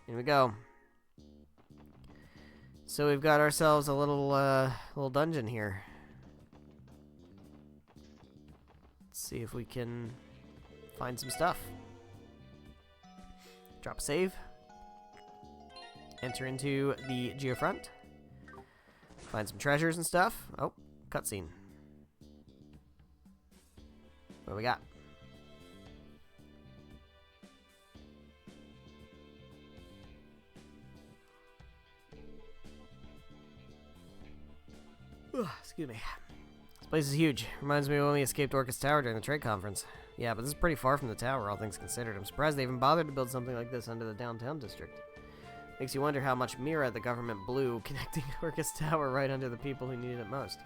Here we go. So we've got ourselves a little dungeon here. Let's see if we can find some stuff. Drop a save. Enter into the Geofront. Find some treasures and stuff. Oh, cutscene. What do we got? Excuse me. This place is huge. Reminds me of when we escaped Orcus Tower during the trade conference. Yeah, but this is pretty far from the tower, all things considered. I'm surprised they even bothered to build something like this under the downtown district. Makes you wonder how much Mira the government blew connecting Orcus Tower right under the people who needed it most.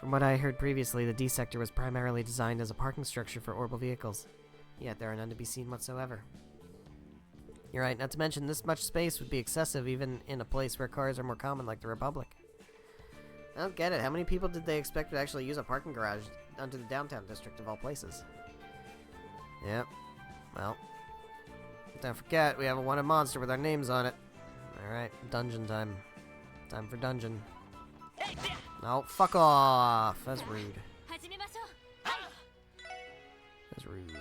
From what I heard previously, the D sector was primarily designed as a parking structure for orbital vehicles. Yet there are none to be seen whatsoever. You're right, not to mention this much space would be excessive even in a place where cars are more common like the Republic. I don't get it. How many people did they expect to actually use a parking garage under the downtown district of all places? Yep. Well. Don't forget, we have a wanted monster with our names on it. Alright, dungeon time. Time for dungeon. No, fuck off! That's rude. That's rude.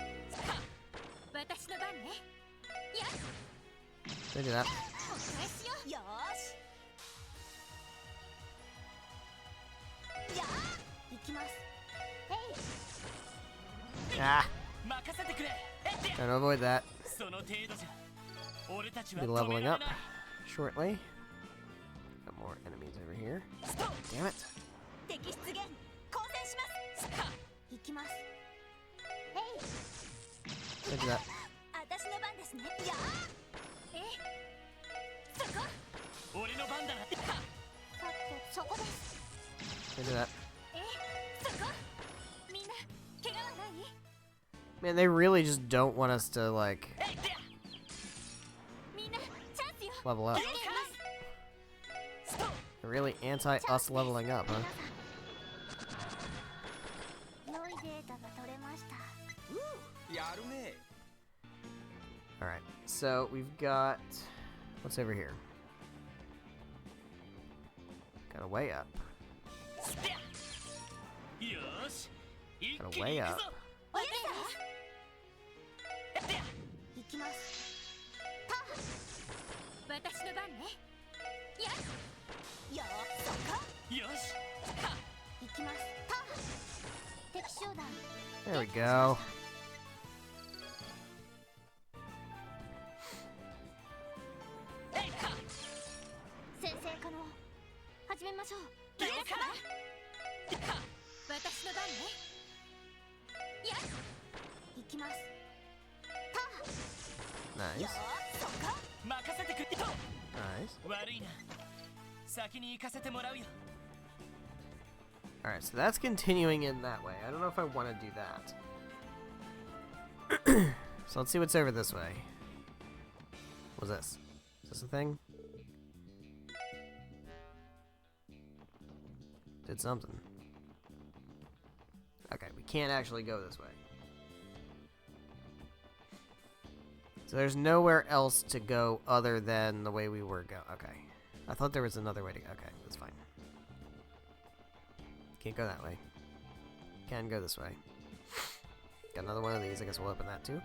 They do that. Ah! Trying to avoid that. Be leveling up shortly. Got more enemies over here. Damn it. Look at that. Look at that. Man, they really just don't want us to, like, level up. They're really anti-us leveling up, huh? Alright, so we've got... What's over here? Got a way up. Got a way up. There we go. Nice. Nice. Alright, so that's continuing in that way. I don't know if I want to do that. So let's see what's over this way. What's this? Is this a thing? Did something. Okay, we can't actually go this way. So there's nowhere else to go other than the way we were going. Okay. I thought there was another way to go. Okay, that's fine. Can't go that way. Can go this way. Got another one of these. I guess we'll open that too.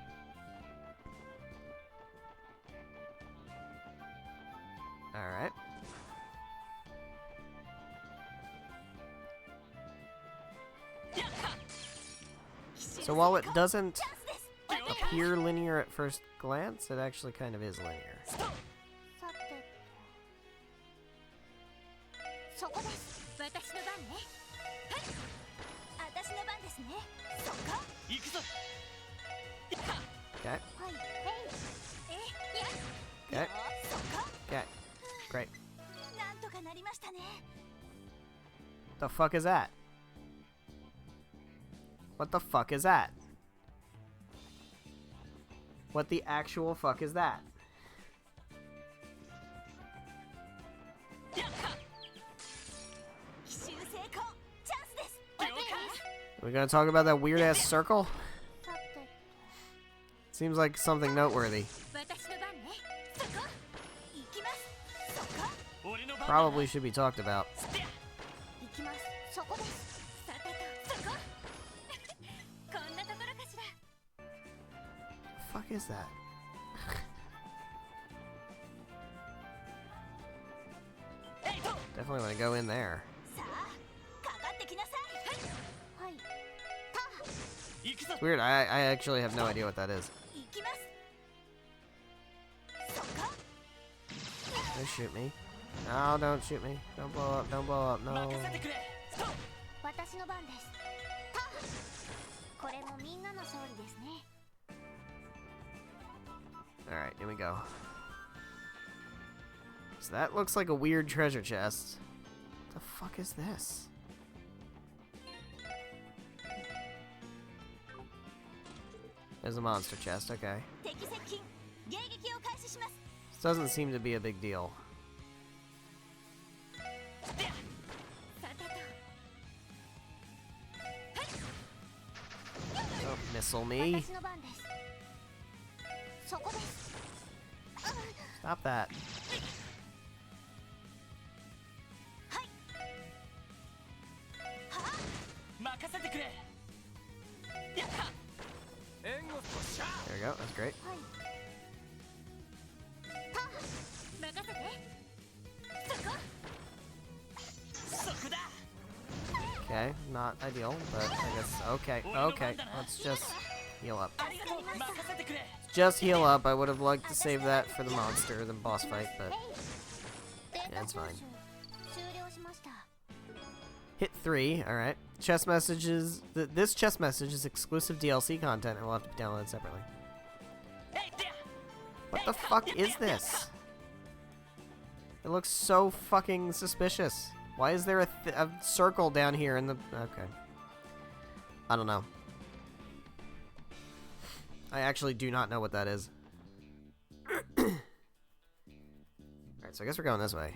Alright. So while it doesn't appear linear at first glance, it actually kind of is linear. Okay. Okay. Okay. Great. The fuck is that? What the fuck is that? What the actual fuck is that? Are we gonna talk about that weird ass circle? Seems like something noteworthy. Probably should be talked about. What the fuck is that? Definitely want to go in there. It's weird, I actually have no idea what that is. Don't shoot me. No, don't shoot me. Don't blow up, don't blow up, no. Alright, here we go. So that looks like a weird treasure chest. What the fuck is this? There's a monster chest, okay. This doesn't seem to be a big deal. Don't missile me. Stop that. There we go, that's great. Okay, not ideal, but I guess, okay, let's just heal up. Just heal up. I would have liked to save that for the monster, the boss fight, but yeah, it's fine. Hit 3, alright. Chest messages. This chest message is exclusive DLC content and will have to be downloaded separately. What the fuck is this? It looks so fucking suspicious. Why is there a circle down here in the... Okay. I don't know. I actually do not know what that is. Alright, so I guess we're going this way.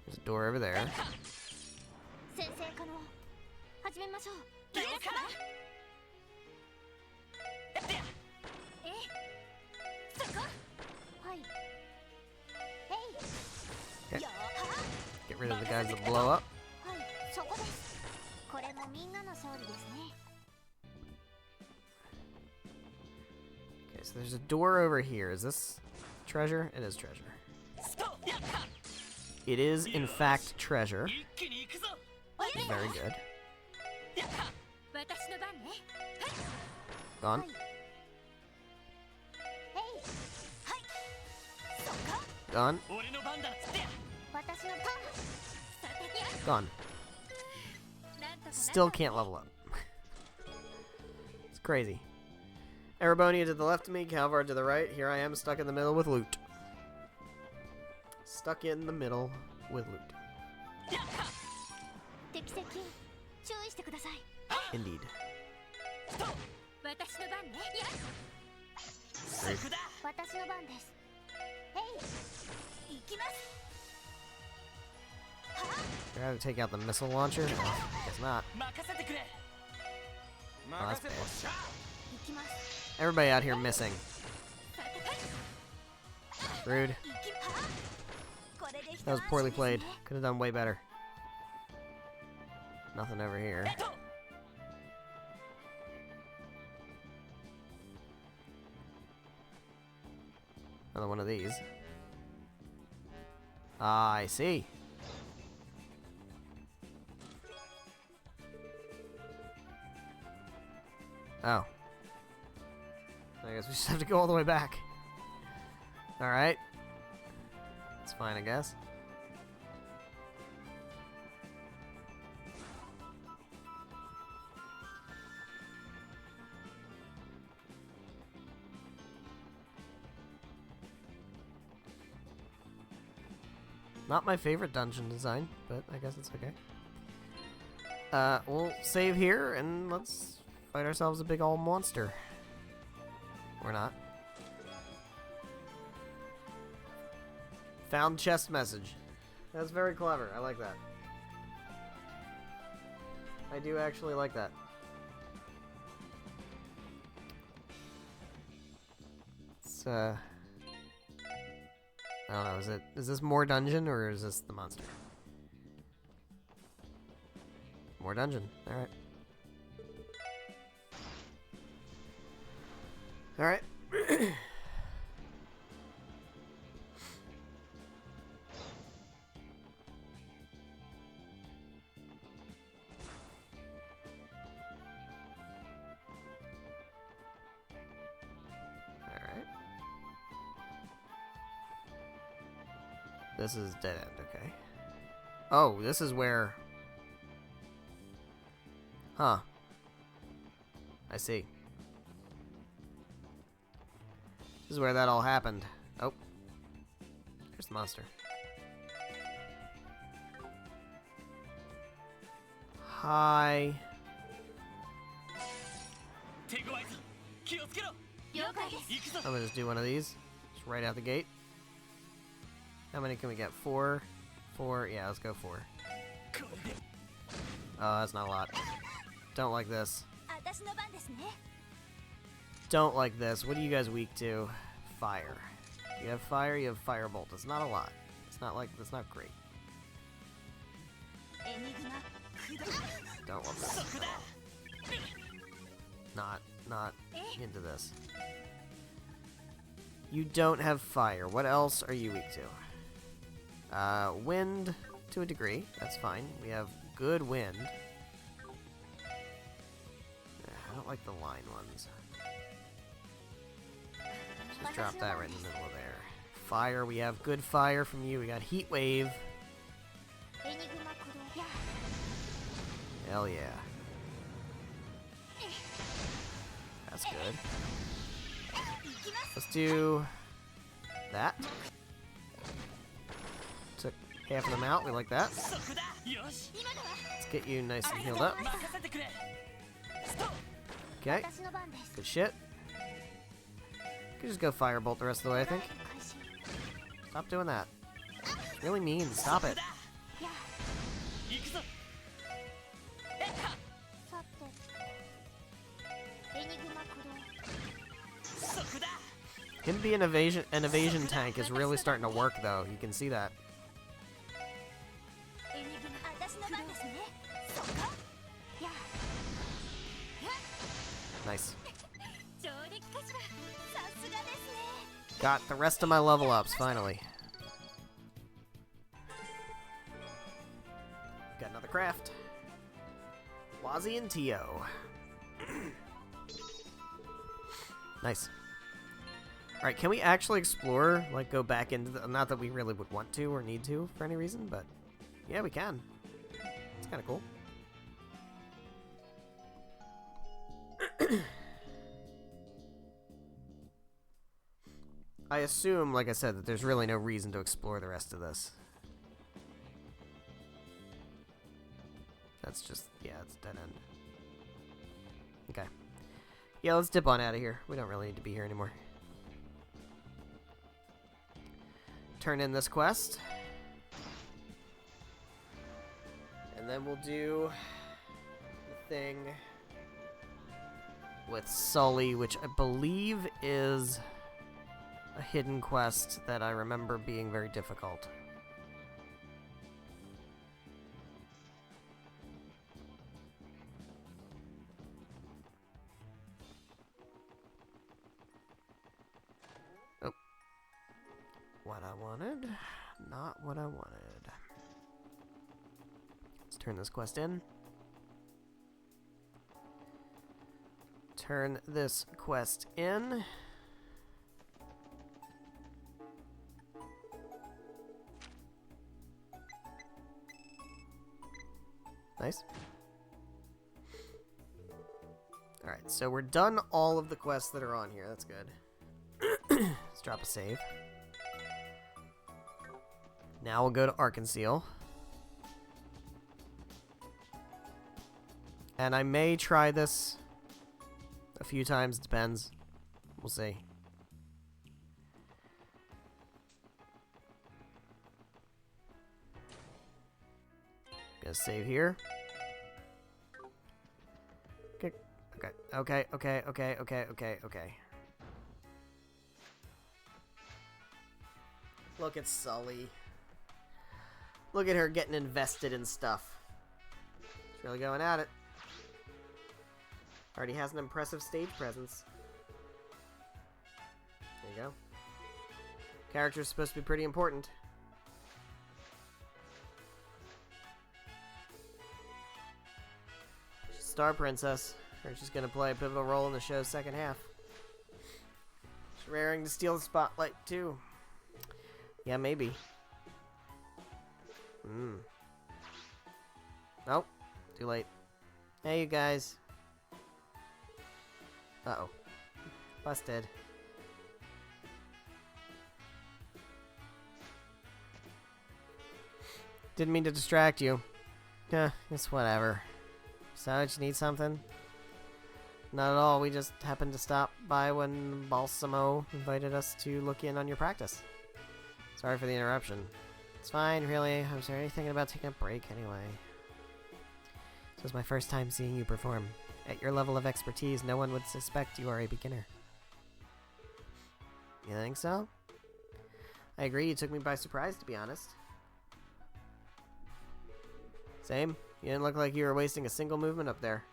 There's a door over there. Okay. Get rid of the guys that blow up. Okay, so there's a door over here. Is this treasure? It is treasure. It is, in fact, treasure. Very good. Gone. Gone. Gone. Still can't level up. It's crazy. Erebonia to the left of me, Calvar to the right. Here I am, stuck in the middle with loot. Stuck in the middle with loot. Indeed. They're gonna take out the missile launcher? No, I guess not. Oh, that's bad. Everybody out here missing. Rude. That was poorly played. Could have done way better. Nothing over here. Another one of these. Ah, I see. Oh. I guess we just have to go all the way back. Alright. That's fine, I guess. Not my favorite dungeon design, but I guess it's okay. We'll save here and let's fight ourselves a big old monster. Or not. Found chest message. That's very clever. I like that. I do actually like that. It's, I don't know, is this more dungeon or is this the monster? More dungeon. Alright. Alright. This is dead end, okay. Oh, this is where... Huh. I see. This is where that all happened. Oh. There's the monster. Hi. I'm gonna just do one of these. Just right out the gate. How many can we get? 4? 4? Yeah, let's go 4. Oh, that's not a lot. Don't like this. Don't like this. What are you guys weak to? Fire. You have fire, you have firebolt. It's not a lot. It's not like, it's not great. Don't love this. Not into this. You don't have fire. What else are you weak to? Wind to a degree. That's fine. We have good wind. I don't like the line ones. Just drop that right in the middle of there. Fire. We have good fire from you. We got heat wave. Hell yeah. That's good. Let's do that. Took half of them out. We like that. Let's get you nice and healed up. Okay. Good shit. Could just go firebolt the rest of the way, I think. Stop doing that. It's really mean. Stop it. Him being an evasion tank is really starting to work, though. You can see that. Nice. Got the rest of my level ups, finally. Got another craft. Wazzy and Tio. Nice. Alright, can we actually explore, like, go back into the... Not that we really would want to or need to for any reason, but... Yeah, we can. It's kind of cool. I assume, like I said, that there's really no reason to explore the rest of this. That's just, yeah, it's dead end. Okay. Yeah, let's dip on out of here. We don't really need to be here anymore. Turn in this quest. And then we'll do the thing with Sully, which I believe is a hidden quest that I remember being very difficult. Oh. What I wanted, not what I wanted. Let's turn this quest in. Turn this quest in. Nice. Alright, so we're done all of the quests that are on here. That's good. Let's drop a save. Now we'll go to Arkansas. And I may try this a few times, depends. We'll see. Gonna save here. Okay, okay. Look at Sully. Look at her getting invested in stuff. She's really going at it. Already has an impressive stage presence. There you go. Character's supposed to be pretty important. She's Star Princess. Or she's gonna play a pivotal role in the show's second half. She's raring to steal the spotlight, too. Yeah, maybe. Nope. Too late. Hey, you guys. Uh-oh. Busted. Didn't mean to distract you. It's whatever. So, did you need something? Not at all. We just happened to stop by when Balsamo invited us to look in on your practice. Sorry for the interruption. It's fine, really. I was already thinking about taking a break anyway. This was my first time seeing you perform. At your level of expertise, no one would suspect you are a beginner. You think so? I agree, you took me by surprise, to be honest. Same. You didn't look like you were wasting a single movement up there.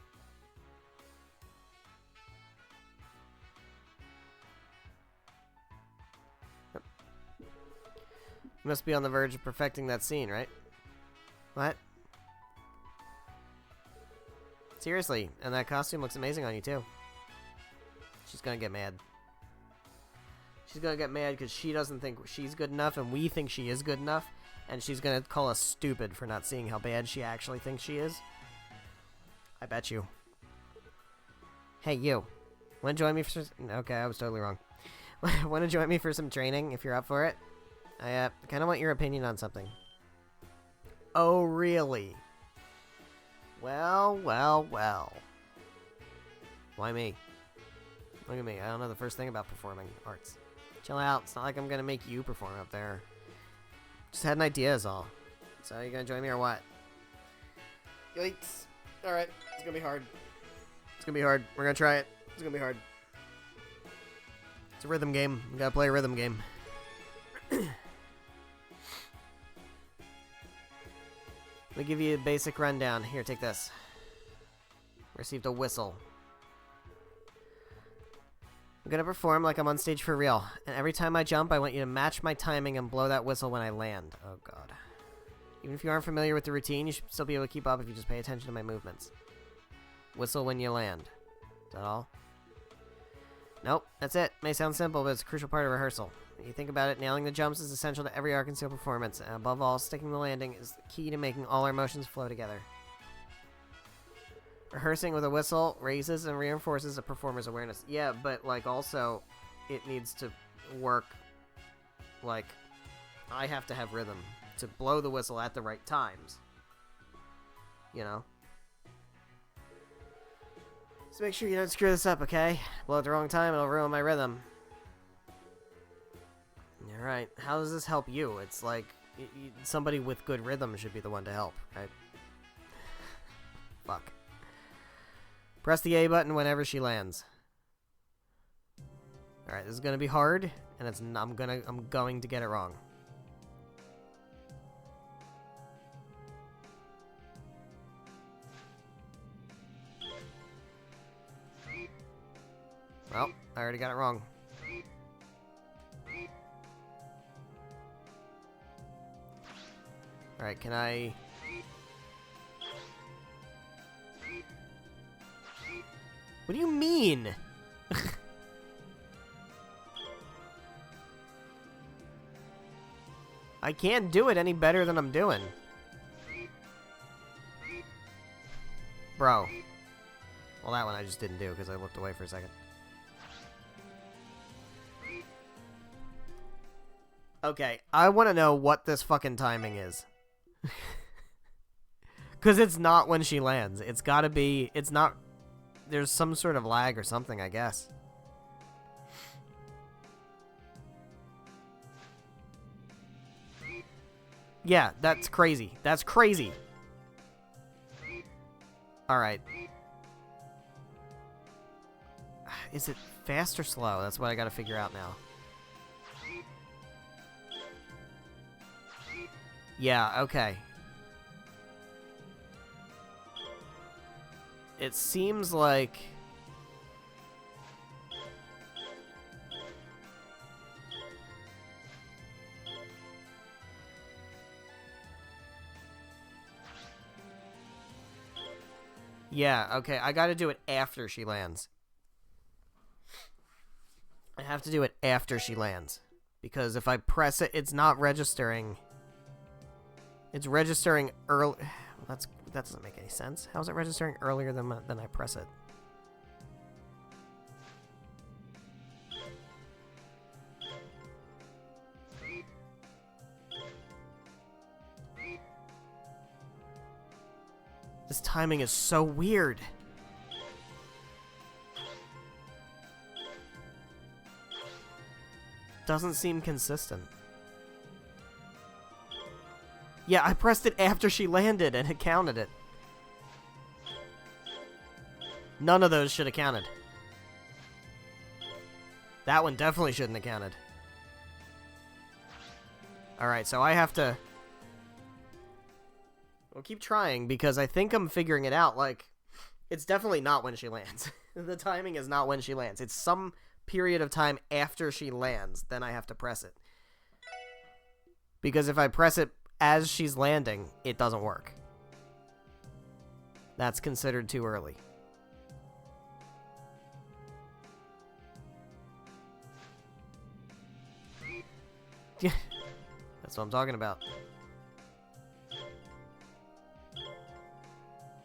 Yep. You must be on the verge of perfecting that scene, right? What? Seriously, and that costume looks amazing on you, too. She's gonna get mad. She's gonna get mad because she doesn't think she's good enough, and we think she is good enough, and she's gonna call us stupid for not seeing how bad she actually thinks she is. I bet you. Hey, you. Wanna join me for some... Okay, I was totally wrong. Wanna join me for some training, if you're up for it? I kinda want your opinion on something. Oh, really? Well. Why me? Look at me. I don't know the first thing about performing arts. Chill out. It's not like I'm gonna make you perform up there. Just had an idea is all. So, you gonna join me or what? Yikes. Alright. It's gonna be hard. It's gonna be hard. We're gonna try it. It's gonna be hard. It's a rhythm game. We gotta play a rhythm game. Let me give you a basic rundown. Here, take this. Received a whistle. I'm gonna perform like I'm on stage for real. And every time I jump, I want you to match my timing and blow that whistle when I land. Oh, God. Even if you aren't familiar with the routine, you should still be able to keep up if you just pay attention to my movements. Whistle when you land. Is that all? Nope, that's it. May sound simple, but it's a crucial part of rehearsal. When you think about it, nailing the jumps is essential to every Arkansas performance, and above all, sticking the landing is the key to making all our motions flow together. Rehearsing with a whistle raises and reinforces a performer's awareness. Yeah, but, like, also, it needs to work, like, I have to have rhythm to blow the whistle at the right times. You know? Just make sure you don't screw this up, okay? Blow at the wrong time, it'll ruin my rhythm. Alright, how does this help you? It's like, somebody with good rhythm should be the one to help, right? Fuck. Press the A button whenever she lands. Alright, this is gonna be hard, and I'm going to get it wrong. Well, I already got it wrong. Alright, can I... What do you mean? I can't do it any better than I'm doing. Bro. Well, that one I just didn't do because I looked away for a second. Okay, I want to know what this fucking timing is. Because it's not when she lands. It's gotta be... It's not... There's some sort of lag or something, I guess. Yeah, that's crazy. That's crazy. Alright. Is it fast or slow? That's what I gotta figure out now. Yeah, okay. It seems like... Yeah, okay, I gotta do it after she lands. I have to do it after she lands. Because if I press it, it's not registering... It's registering early... That doesn't make any sense. How is it registering earlier than I press it? This timing is so weird. Doesn't seem consistent. Yeah, I pressed it after she landed and it counted it. None of those should have counted. That one definitely shouldn't have counted. Alright, so I have to... We'll keep trying because I think I'm figuring it out. Like, it's definitely not when she lands. The timing is not when she lands. It's some period of time after she lands. Then I have to press it. Because if I press it as she's landing, it doesn't work. That's considered too early. Yeah, that's what I'm talking about.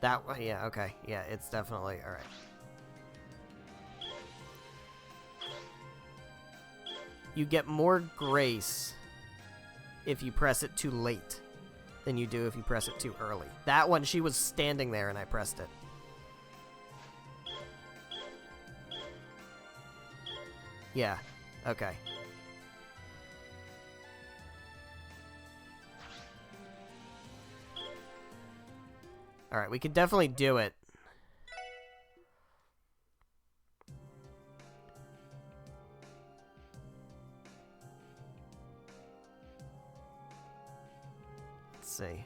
That way, yeah, okay. Yeah, it's definitely, alright. You get more grace if you press it too late than you do if you press it too early. That one, she was standing there and I pressed it. Yeah, okay. Alright, we could definitely do it. Let's see.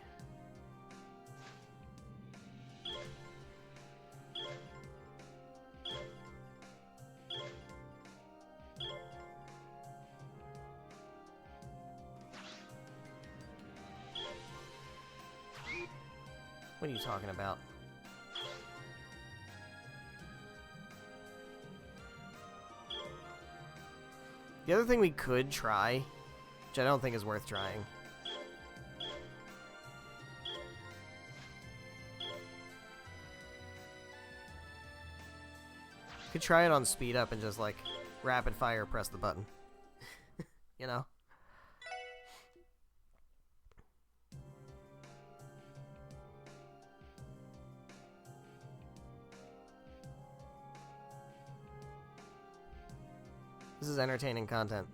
What are you talking about? The other thing we could try, which I don't think is worth trying, could try it on speed up and just like rapid fire press the button. You know? This is entertaining content.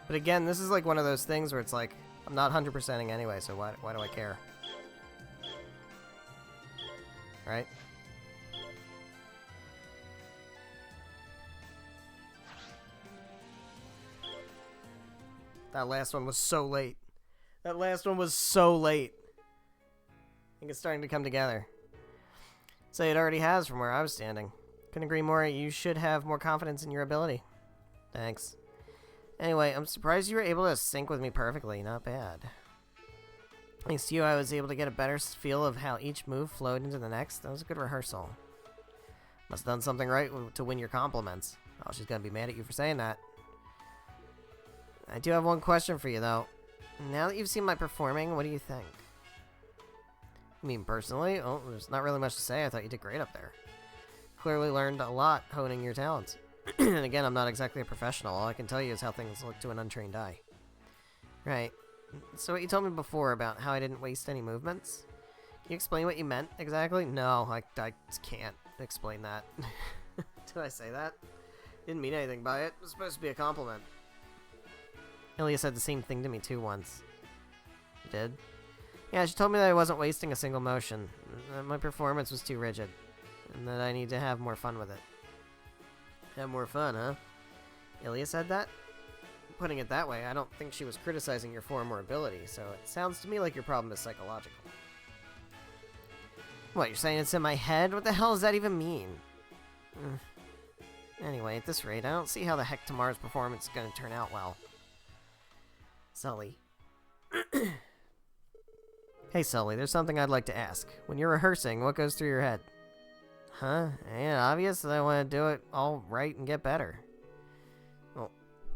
But again, this is like one of those things where it's like, I'm not 100%ing anyway, so why do I care? Right? That last one was so late. That last one was so late. I think it's starting to come together. Say it already has from where I was standing. Couldn't agree more. You should have more confidence in your ability. Thanks. Anyway, I'm surprised you were able to sync with me perfectly. Not bad. Thanks to you, I was able to get a better feel of how each move flowed into the next. That was a good rehearsal. Must have done something right to win your compliments. Oh, she's gonna be mad at you for saying that. I do have one question for you, though. Now that you've seen my performing, what do you think? I mean, personally, oh, there's not really much to say. I thought you did great up there. Clearly learned a lot honing your talents. And again, I'm not exactly a professional. All I can tell you is how things look to an untrained eye. Right. So what you told me before about how I didn't waste any movements? Can you explain what you meant exactly? No, I can't explain that. Did I say that? Didn't mean anything by it. It was supposed to be a compliment. Ilya said the same thing to me too once. You did? Yeah, she told me that I wasn't wasting a single motion. That my performance was too rigid. And that I need to have more fun with it. Have more fun, huh? Ilya said that? Putting it that way, I don't think she was criticizing your form or ability, so it sounds to me like your problem is psychological. What, you're saying it's in my head? What the hell does that even mean? Anyway, at this rate, I don't see how the heck tomorrow's performance is going to turn out well. Sully. Hey, Sully, there's something I'd like to ask. When you're rehearsing, what goes through your head? Huh? Ain't it obvious that I want to do it all right and get better? Well,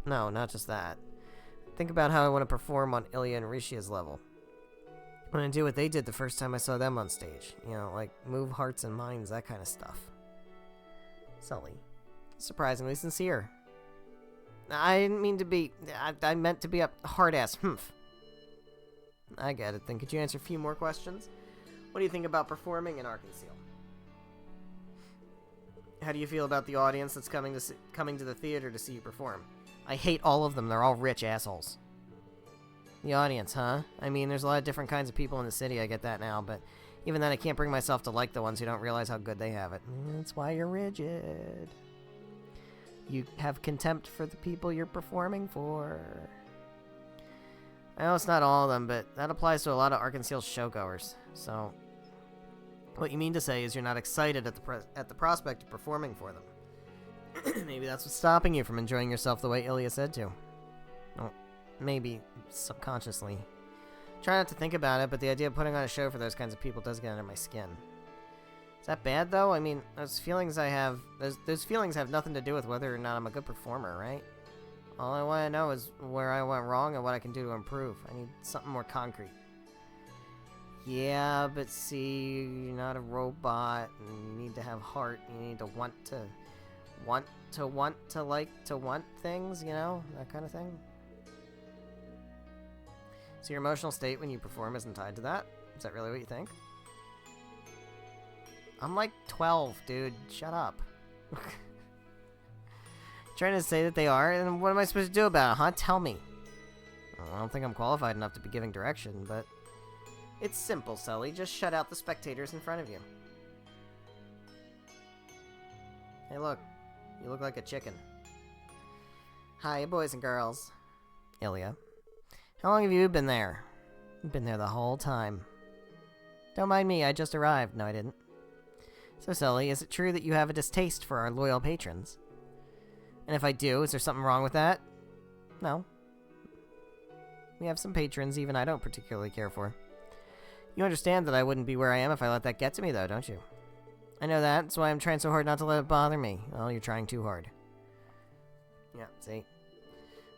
no, not just that. Think about how I want to perform on Ilya and Rishia's level. I want to do what they did the first time I saw them on stage. You know, like move hearts and minds, that kind of stuff. Sully. Surprisingly sincere. I didn't mean to be... I meant to be a hard-ass humph. I get it. Then could you answer a few more questions? What do you think about performing in Arkansas? How do you feel about the audience that's coming to the theater to see you perform? I hate all of them. They're all rich assholes. The audience, huh? I mean, there's a lot of different kinds of people in the city. I get that now, but even then, I can't bring myself to like the ones who don't realize how good they have it. That's why you're rigid. You have contempt for the people you're performing for. I know it's not all of them, but that applies to a lot of Arkansas showgoers. So, what you mean to say is you're not excited at the prospect of performing for them. Maybe that's what's stopping you from enjoying yourself the way Ilya said to. Well, maybe subconsciously. Try not to think about it, but the idea of putting on a show for those kinds of people does get under my skin. Is that bad, though? I mean, those feelings have nothing to do with whether or not I'm a good performer, right? All I want to know is where I went wrong and what I can do to improve. I need something more concrete. Yeah, but see, you're not a robot, and you need to have heart, you need to want things, you know? That kind of thing. So your emotional state when you perform isn't tied to that? Is that really what you think? I'm like 12, dude. Shut up. Trying to say that they are, and what am I supposed to do about it, huh? Tell me. I don't think I'm qualified enough to be giving direction, but... It's simple, Sully. Just shut out the spectators in front of you. Hey, look. You look like a chicken. Hi, boys and girls. Ilya. How long have you been there? You've been there the whole time. Don't mind me, I just arrived. No, I didn't. So, Sully, is it true that you have a distaste for our loyal patrons? And if I do, is there something wrong with that? No. We have some patrons even I don't particularly care for. You understand that I wouldn't be where I am if I let that get to me, though, don't you? I know that. That's why I'm trying so hard not to let it bother me. Well, you're trying too hard. Yeah, see?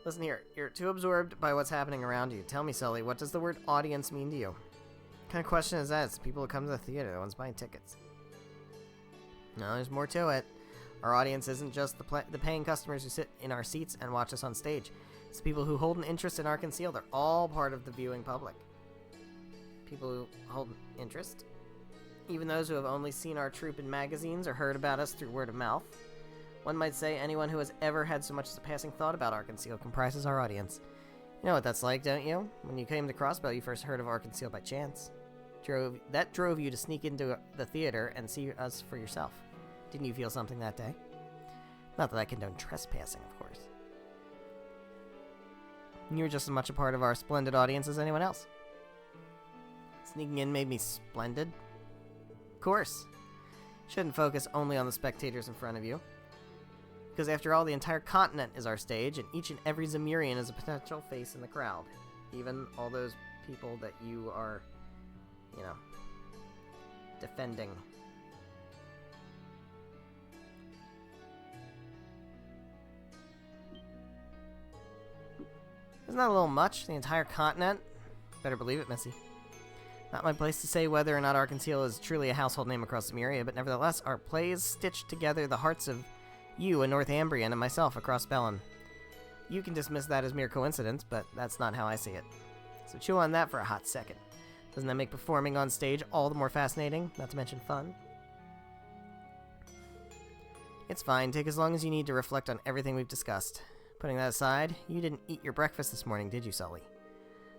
Listen here. You're too absorbed by what's happening around you. Tell me, Sully, what does the word audience mean to you? What kind of question is that? It's the people who come to the theater, the ones buying tickets. No, there's more to it. Our audience isn't just the paying customers who sit in our seats and watch us on stage. It's people who hold an interest in our conceal. They're all part of the viewing public. People who hold an interest. Even those who have only seen our troupe in magazines or heard about us through word of mouth. One might say anyone who has ever had so much as a passing thought about Arkansas comprises our audience. You know what that's like, don't you? When you came to Crossbell, you first heard of Arkansas by chance. That drove you to sneak into the theater and see us for yourself. Didn't you feel something that day? Not that I condone trespassing, of course. You were just as much a part of our splendid audience as anyone else. Sneaking in made me splendid? Of course. Shouldn't focus only on the spectators in front of you. Because after all, the entire continent is our stage, and each and every Zemurian is a potential face in the crowd. Even all those people that you are, you know, defending. Isn't that a little much? The entire continent? Better believe it, Missy. Not my place to say whether or not Arkansas is truly a household name across the area, but nevertheless, our plays stitched together the hearts of you, a Northumbrian, and myself across Bellin. You can dismiss that as mere coincidence, but that's not how I see it. So chew on that for a hot second. Doesn't that make performing on stage all the more fascinating, not to mention fun? It's fine. Take as long as you need to reflect on everything we've discussed. Putting that aside, you didn't eat your breakfast this morning, did you, Sully?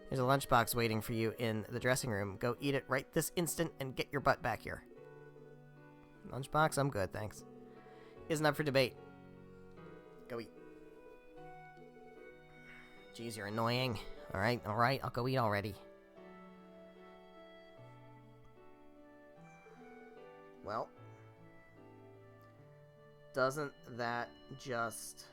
There's a lunchbox waiting for you in the dressing room. Go eat it right this instant and get your butt back here. Lunchbox? I'm good, thanks. Isn't up for debate. Go eat. Jeez, you're annoying. Alright, I'll go eat already. Well, doesn't that just...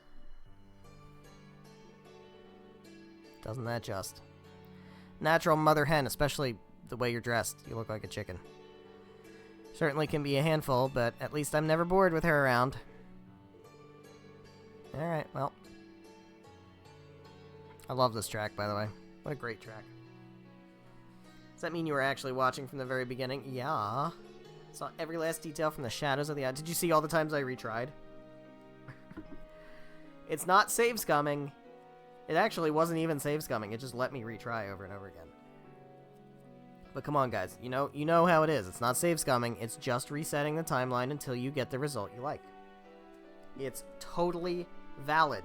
Natural mother hen, especially the way you're dressed. You look like a chicken. Certainly can be a handful, but at least I'm never bored with her around. Alright, well. I love this track, by the way. What a great track. Does that mean you were actually watching from the very beginning? Yeah. Saw every last detail from the shadows of the eye. Did you see all the times I retried? It's not save scumming. It actually wasn't even save scumming. It just let me retry over and over again. But come on, guys. You know how it is. It's not save scumming. It's just resetting the timeline until you get the result you like. It's totally valid.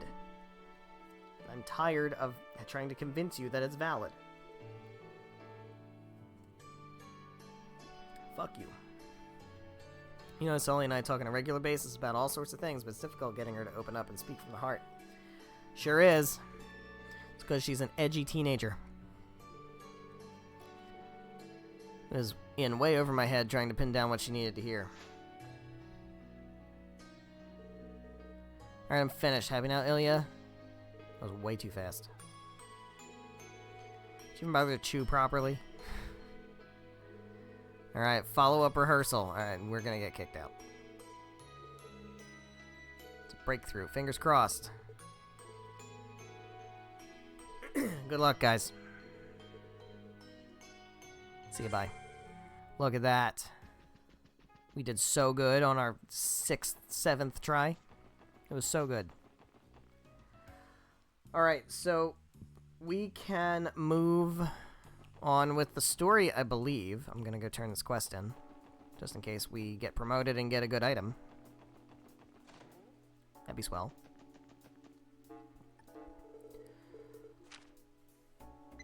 I'm tired of trying to convince you that it's valid. Fuck you. You know, Sully and I talk on a regular basis about all sorts of things, but it's difficult getting her to open up and speak from the heart. Sure is. It's because she's an edgy teenager. I was in way over my head trying to pin down what she needed to hear. Alright, I'm finished. Happy now, Ilya? That was way too fast. Did you even bother to chew properly? Alright, follow-up rehearsal. Alright, we're gonna get kicked out. It's a breakthrough. Fingers crossed. Good luck, guys. See you, bye. Look at that. We did so good on our 6th, 7th try. It was so good. Alright, so we can move on with the story, I believe. I'm gonna go turn this quest in, just in case we get promoted and get a good item. That'd be swell.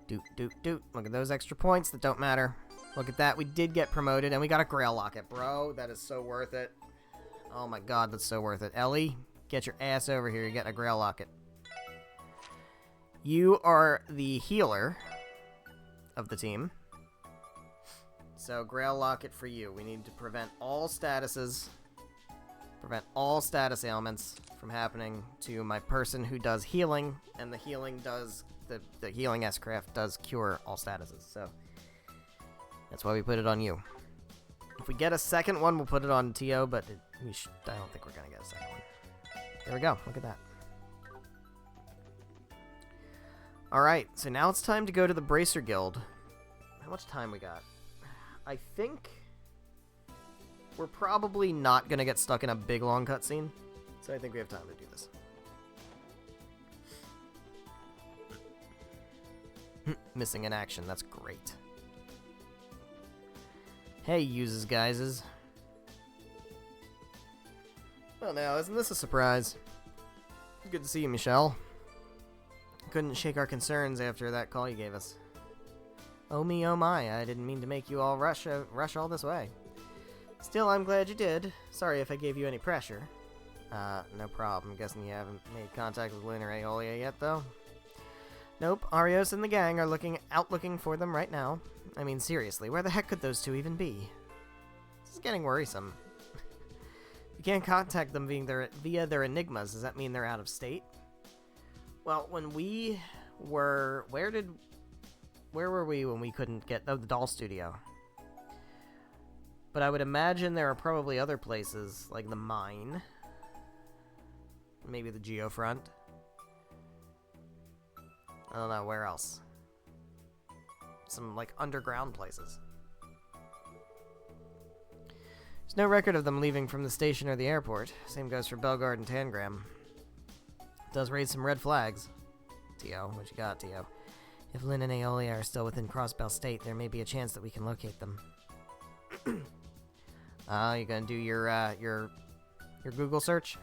Doot, doot, doot. Look at those extra points that don't matter. Look at that. We did get promoted, and we got a Grail Locket, bro. That is so worth it. Oh my god, that's so worth it. Ellie, get your ass over here. You're getting a Grail Locket. You are the healer of the team. So, Grail Locket for you. We need to prevent all statuses, prevent all status ailments from happening to my person who does healing, and the healing does... The healing S-Craft does cure all statuses, so that's why we put it on you. If we get a second one, we'll put it on T.O., but I don't think we're going to get a second one. There we go. Look at that. Alright, so now it's time to go to the Bracer Guild. How much time we got? I think we're probably not gonna get stuck in a big long cutscene, so I think we have time to do this. Missing in action, that's great. Hey, uses guyses. Well now, isn't this a surprise? Good to see you, Michelle. Couldn't shake our concerns after that call you gave us. Oh me, oh my, I didn't mean to make you all rush all this way. Still, I'm glad you did. Sorry if I gave you any pressure. No problem. I'm guessing you haven't made contact with Lynn or Aeolia yet, though? Nope, Arios and the gang are looking for them right now. I mean, seriously, where the heck could those two even be? This is getting worrisome. You can't contact them via their enigmas. Does that mean they're out of state? Well, when we were... Where were we when we couldn't get... Oh, the doll studio. But I would imagine there are probably other places, like the mine. Maybe the geofront. I don't know, where else? Some, like, underground places. There's no record of them leaving from the station or the airport. Same goes for Belgard and Tangram. It does raise some red flags. Tio, what you got, Tio? If Lynn and Aeolia are still within Crossbell State, there may be a chance that we can locate them. You gonna do your Google search?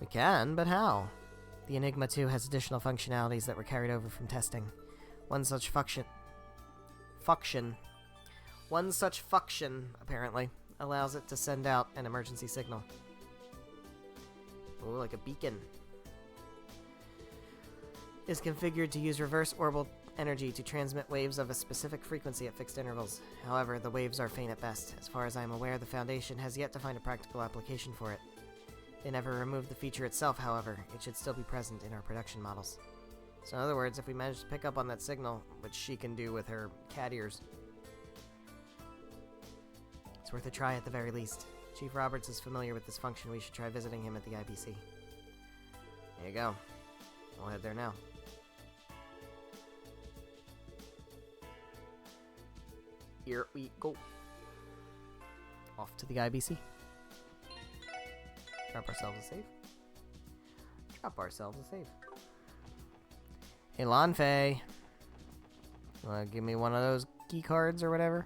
We can, but how? The Enigma 2 has additional functionalities that were carried over from testing. One such function, apparently, allows it to send out an emergency signal. Ooh, like a beacon. Is configured to use reverse orbital energy to transmit waves of a specific frequency at fixed intervals. However, the waves are faint at best. As far as I am aware, the Foundation has yet to find a practical application for it. They never removed the feature itself, however. It should still be present in our production models. So in other words, if we manage to pick up on that signal, which she can do with her cat ears, it's worth a try at the very least. Chief Roberts is familiar with this function. We should try visiting him at the IBC. There you go. We'll head there now. Here we go. Off to the IBC. Drop ourselves a save. Drop ourselves a save. Hey, Lanfei. You wanna give me one of those key cards or whatever?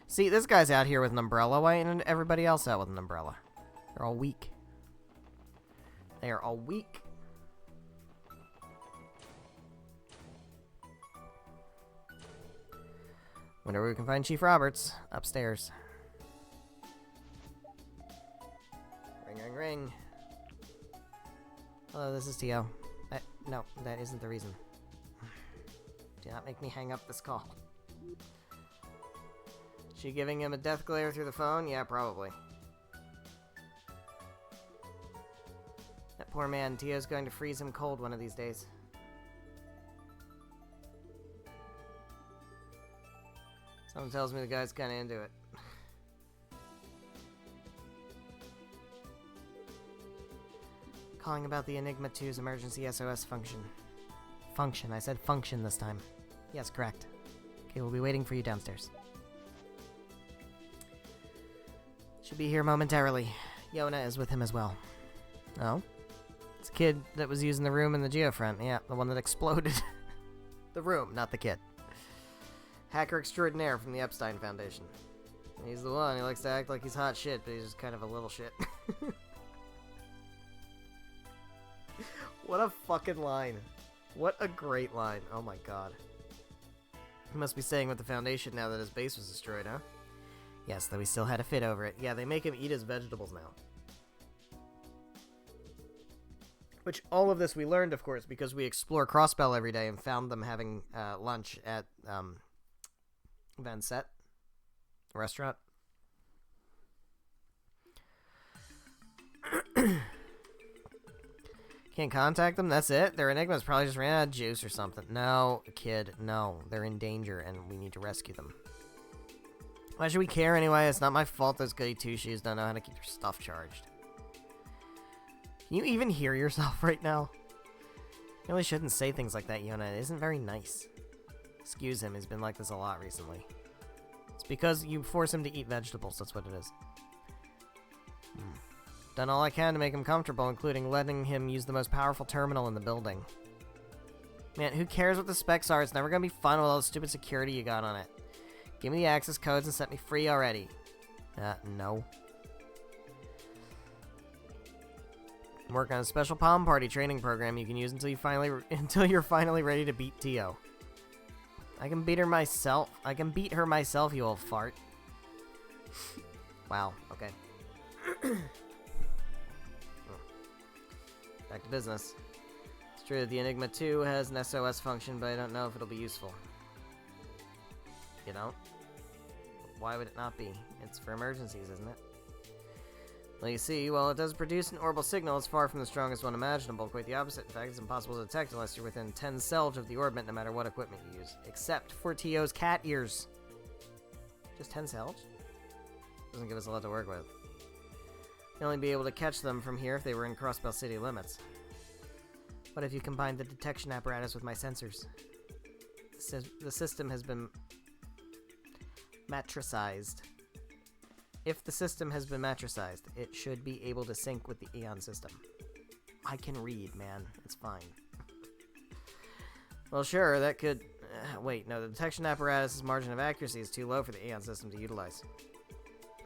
See, this guy's out here with an umbrella. Why ain't everybody else out with an umbrella? They're all weak. They are all weak. Wonder where we can find Chief Roberts. Upstairs. Ring, ring, ring. Hello, this is Tio. No, that isn't the reason. Do not make me hang up this call. She giving him a death glare through the phone? Yeah, probably. That poor man. Tio's going to freeze him cold one of these days. Someone tells me the guy's kind of into it. Calling about the Enigma 2's emergency SOS function. Function. I said function this time. Yes, correct. Okay, we'll be waiting for you downstairs. Should be here momentarily. Yona is with him as well. Oh? It's a kid that was using the room in the geofront. Yeah, the one that exploded. The room, not the kid. Hacker extraordinaire from the Epstein Foundation. He's the one. He likes to act like he's hot shit, but he's just kind of a little shit. What a fucking line. What a great line. Oh my god. He must be staying with the Foundation now that his base was destroyed, huh? Yes, though he still had a fit over it. Yeah, they make him eat his vegetables now. Which, all of this we learned, of course, because we explore Crossbell every day and found them having lunch at Van Set restaurant. Can't contact them? That's it? Their Enigmas probably just ran out of juice or something. No, kid, no. They're in danger, and we need to rescue them. Why should we care anyway? It's not my fault those goody two-shoes don't know how to keep their stuff charged. Can you even hear yourself right now? You really shouldn't say things like that, Yona. It isn't very nice. Excuse him, he's been like this a lot recently. It's Because you force him to eat vegetables, that's what it is. Done all I can to make him comfortable, including letting him use the most powerful terminal in the building. Man, who cares what the specs are? It's never gonna be fun with all the stupid security you got on it. Give me the access codes and set me free already. No. I'm working on a special Palm Party training program you can use until you're finally ready to beat Tio. I can beat her myself. You old fart. Wow, okay. Back to business. It's true that the Enigma 2 has an SOS function, but I don't know if it'll be useful. You don't? Why would it not be? It's for emergencies, isn't it? Well, you see, while it does produce an orbital signal, it's far from the strongest one imaginable. Quite the opposite. In fact, it's impossible to detect unless you're within 10 selvage of the orbit, no matter what equipment you use. Except for Tio's cat ears. Just 10 selvage? Doesn't give us a lot to work with. You'd only be able to catch them from here if they were in Crossbell City limits. What if you combined the detection apparatus with my sensors? The system has been matricized. If the system has been matricized, it should be able to sync with the Aeon system. I can read, man. It's fine. Well, sure, that could... wait, no, the detection apparatus' margin of accuracy is too low for the Aeon system to utilize.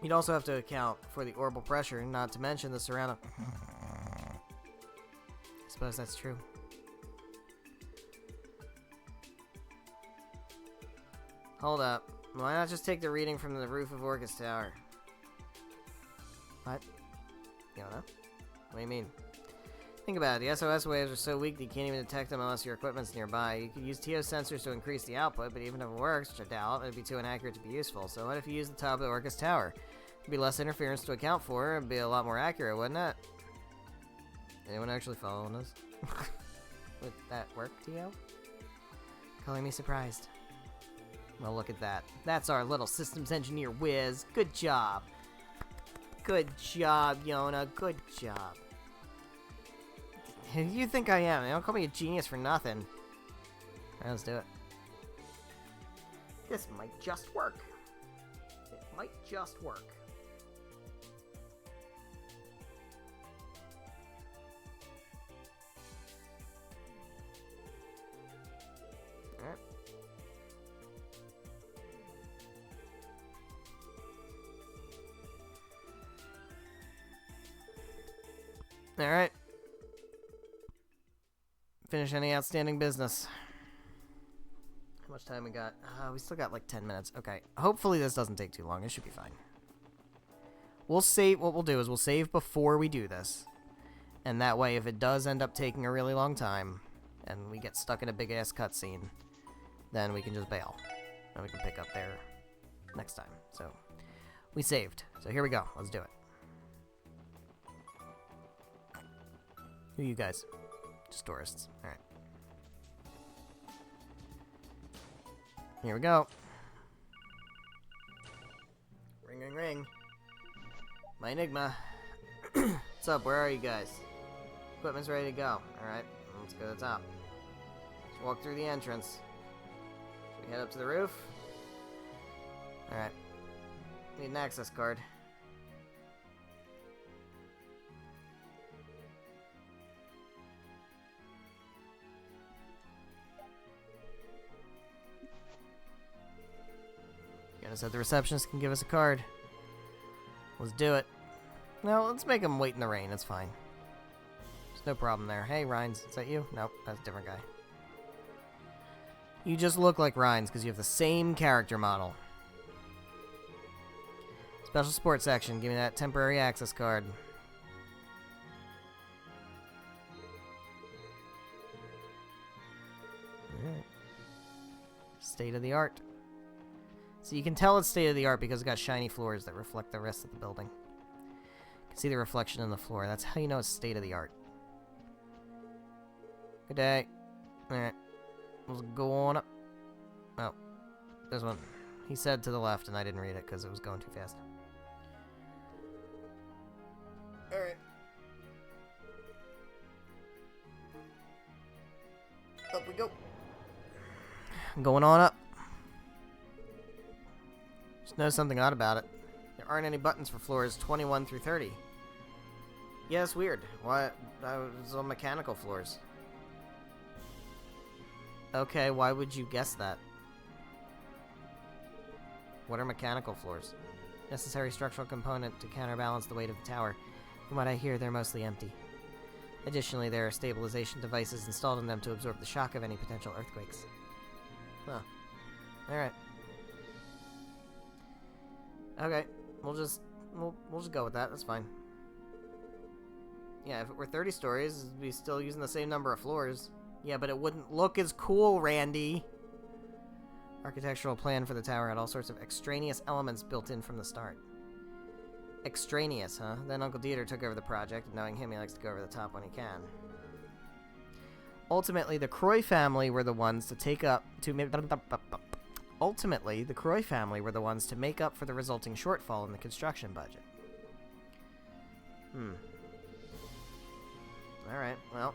You'd also have to account for the orbital pressure, not to mention the surrounding... I suppose that's true. Hold up. Why not just take the reading from the roof of Orcus Tower? What? You don't know? What do you mean? Think about it. The SOS waves are so weak that you can't even detect them unless your equipment's nearby. You could use TO sensors to increase the output, but even if it works, which I doubt, it'd be too inaccurate to be useful. So what if you use the top of the Orcus Tower? It'd be less interference to account for. It'd be a lot more accurate, wouldn't it? Anyone actually following us? Would that work, TO? Calling me surprised. Well, look at that. That's our little systems engineer whiz. Good job. Good job, Yona. Good job. Who do you think I am? They don't call me a genius for nothing. Alright, let's do it. This might just work. It might just work. Alright. Alright. Finish any outstanding business. How much time we got? We still got like 10 minutes. Okay. Hopefully this doesn't take too long. It should be fine. We'll save. What we'll do is we'll save before we do this. And that way, if it does end up taking a really long time, and we get stuck in a big-ass cutscene, then we can just bail. And we can pick up there next time. So, we saved. So here we go. Let's do it. Who are you guys? Just tourists. Alright. Here we go. Ring, ring, ring. My Enigma. What's up? Where are you guys? Equipment's ready to go. Alright, let's go to the top. Let's walk through the entrance. Should we head up to the roof? Alright. Need an access card. Gotta said the receptionist can give us a card. Let's do it. No, let's make him wait in the rain. It's fine. There's no problem there. Hey, Rhines. Is that you? Nope, that's a different guy. You just look like Rhines because you have the same character model. Special sports section. Give me that temporary access card. Alright. State of the art. So you can tell it's state of the art because it's got shiny floors that reflect the rest of the building. You can see the reflection in the floor. That's how you know it's state of the art. Good day. Alright. Let's go on up. Oh. There's one. He said to the left and I didn't read it because it was going too fast. Alright. Up we go. Going on up. Just noticed something odd about it. There aren't any buttons for floors 21 through 30. Yeah, it's weird. Why? That was on mechanical floors. Okay, why would you guess that? What are mechanical floors? Necessary structural component to counterbalance the weight of the tower. From what I hear, they're mostly empty. Additionally, there are stabilization devices installed in them to absorb the shock of any potential earthquakes. Huh. Alright. Okay, we'll just go with that, that's fine. Yeah, if it were 30 stories, we'd be still using the same number of floors. Yeah, but it wouldn't look as cool, Randy. Architectural plan for the tower had all sorts of extraneous elements built in from the start. Extraneous, huh? Then Uncle Dieter took over the project, and knowing him, he likes to go over the top when he can. Ultimately, the Croy family were the ones to take up to... Ultimately, the Croy family were the ones to make up for the resulting shortfall in the construction budget. Alright, well...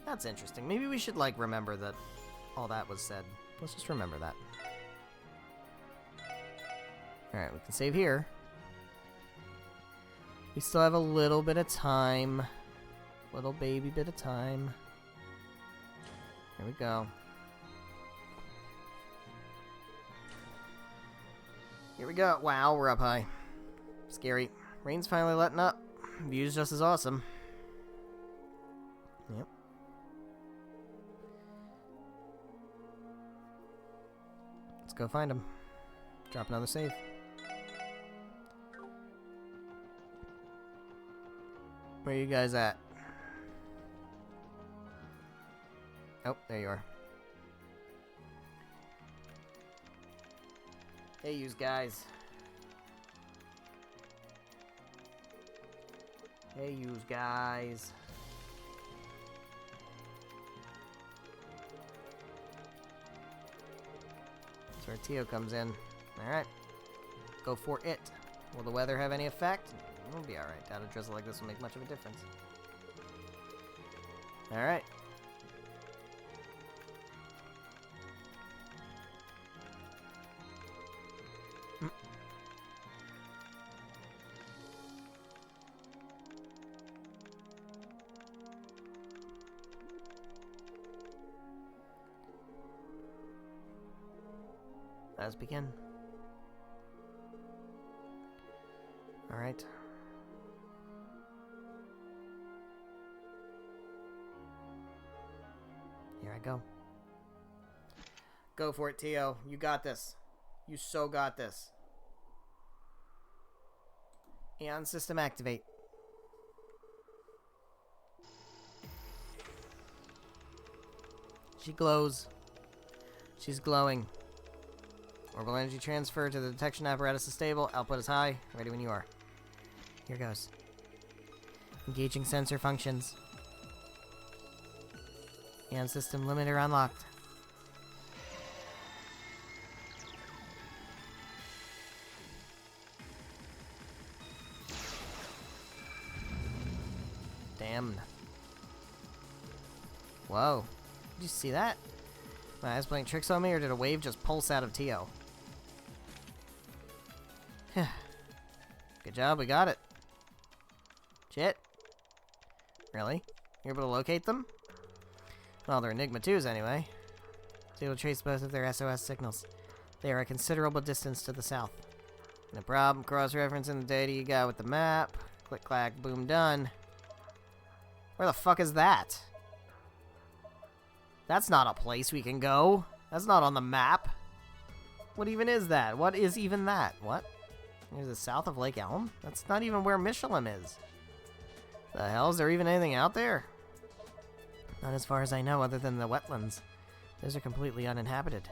That's interesting. Maybe we should, like, remember that all that was said. Let's just remember that. Alright, we can save here. We still have a little bit of time. Little baby bit of time. Here we go. Here we go. Wow, we're up high. Scary. Rain's finally letting up. View's just as awesome. Yep. Let's go find him. Drop another save. Where are you guys at? Oh, there you are. Hey, yous guys. Hey, yous guys. That's where Tio comes in. Alright. Go for it. Will the weather have any effect? We'll be alright. Doubt a drizzle like this will make much of a difference. Alright. Let's begin. Alright. Here I go. Go for it, Tio. You got this. You so got this. Eon system activate. She glows. She's glowing. Orbital energy transfer to the detection apparatus is stable. Output is high. Ready when you are. Here goes. Engaging sensor functions. Eon system limiter unlocked. Damn. Whoa. Did you see that? My eyes playing tricks on me, or did a wave just pulse out of Tio? Good job, we got it. Shit. Really? You're able to locate them? Well, they're Enigma 2s anyway. So you'll trace both of their SOS signals. They are a considerable distance to the south. No problem. Cross-referencing the data you got with the map. Click, clack, boom, done. Where the fuck is that? That's not a place we can go. That's not on the map. What even is that? What is even that? What? Is it south of Lake Elm? That's not even where Michelin is. The hell? Is there even anything out there? Not as far as I know, other than the wetlands. Those are completely uninhabited.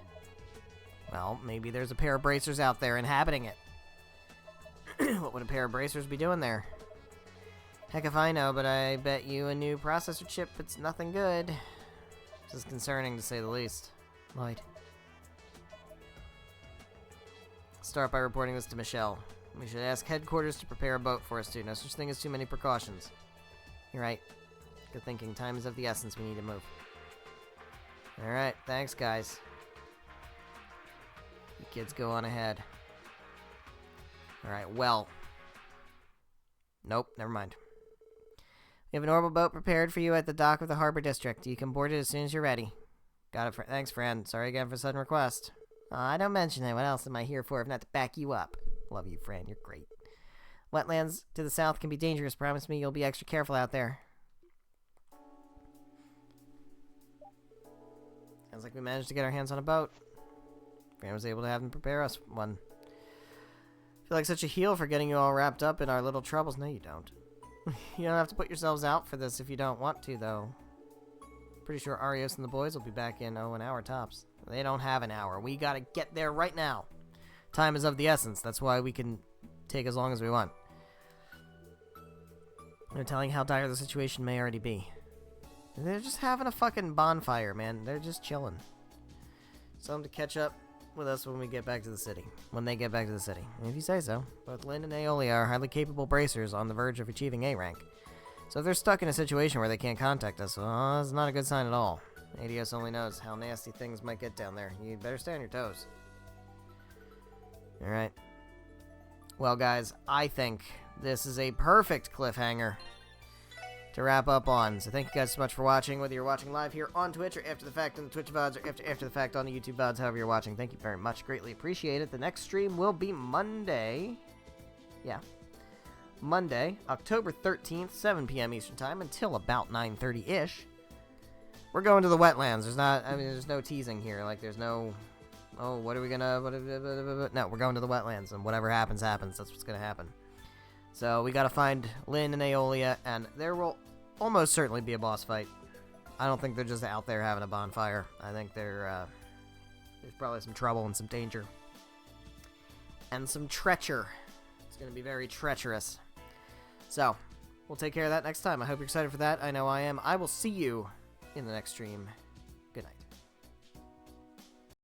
Well, maybe there's a pair of bracers out there inhabiting it. What would a pair of bracers be doing there? Heck if I know, but I bet you a new processor chip, it's nothing good. This is concerning, to say the least. Lloyd. Start by reporting this to Michelle. We should ask headquarters to prepare a boat for us too. No such thing as too many precautions. You're right. Good thinking. Time is of the essence. We need to move. Alright, thanks guys. Kids, go on ahead. Alright, well. Nope, never mind. We have an orbital boat prepared for you at the dock of the Harbor District. You can board it as soon as you're ready. Got it. Thanks, friend. Sorry again for the sudden request. I don't mention it. What else am I here for if not to back you up? Love you, friend. You're great. Wetlands to the south can be dangerous. Promise me you'll be extra careful out there. Sounds like we managed to get our hands on a boat. Fran was able to have them prepare us one. I feel like such a heel for getting you all wrapped up in our little troubles. No, you don't. You don't have to put yourselves out for this if you don't want to, though. Pretty sure Arios and the boys will be back in, an hour tops. They don't have an hour. We gotta get there right now. Time is of the essence. That's why we can take as long as we want. They're telling how dire the situation may already be. They're just having a fucking bonfire, man. They're just chilling. Tell them to catch up with us when we get back to the city. When they get back to the city. If you say so. Both Lynn and Aeolia are highly capable bracers on the verge of achieving A rank. So if they're stuck in a situation where they can't contact us, well, that's not a good sign at all. ADS only knows how nasty things might get down there. You'd better stay on your toes. Alright. Well, guys, I think this is a perfect cliffhanger to wrap up on. So thank you guys so much for watching, whether you're watching live here on Twitch or after the fact on the Twitch VODs or after the fact on the YouTube VODs, however you're watching. Thank you very much. Greatly appreciate it. The next stream will be Monday. Yeah. Monday, October 13th, 7 p.m. Eastern Time until about 9:30-ish. We're going to the wetlands. There's no teasing here. Like, there's no, oh, what are we gonna, no, we're going to the wetlands, and whatever happens, happens. That's what's gonna happen. So, we gotta find Lynn and Aeolia, and there will almost certainly be a boss fight. I don't think they're just out there having a bonfire. I think there's probably some trouble and some danger. And some treacher. It's gonna be very treacherous. So, we'll take care of that next time. I hope you're excited for that. I know I am. I will see you in the next stream.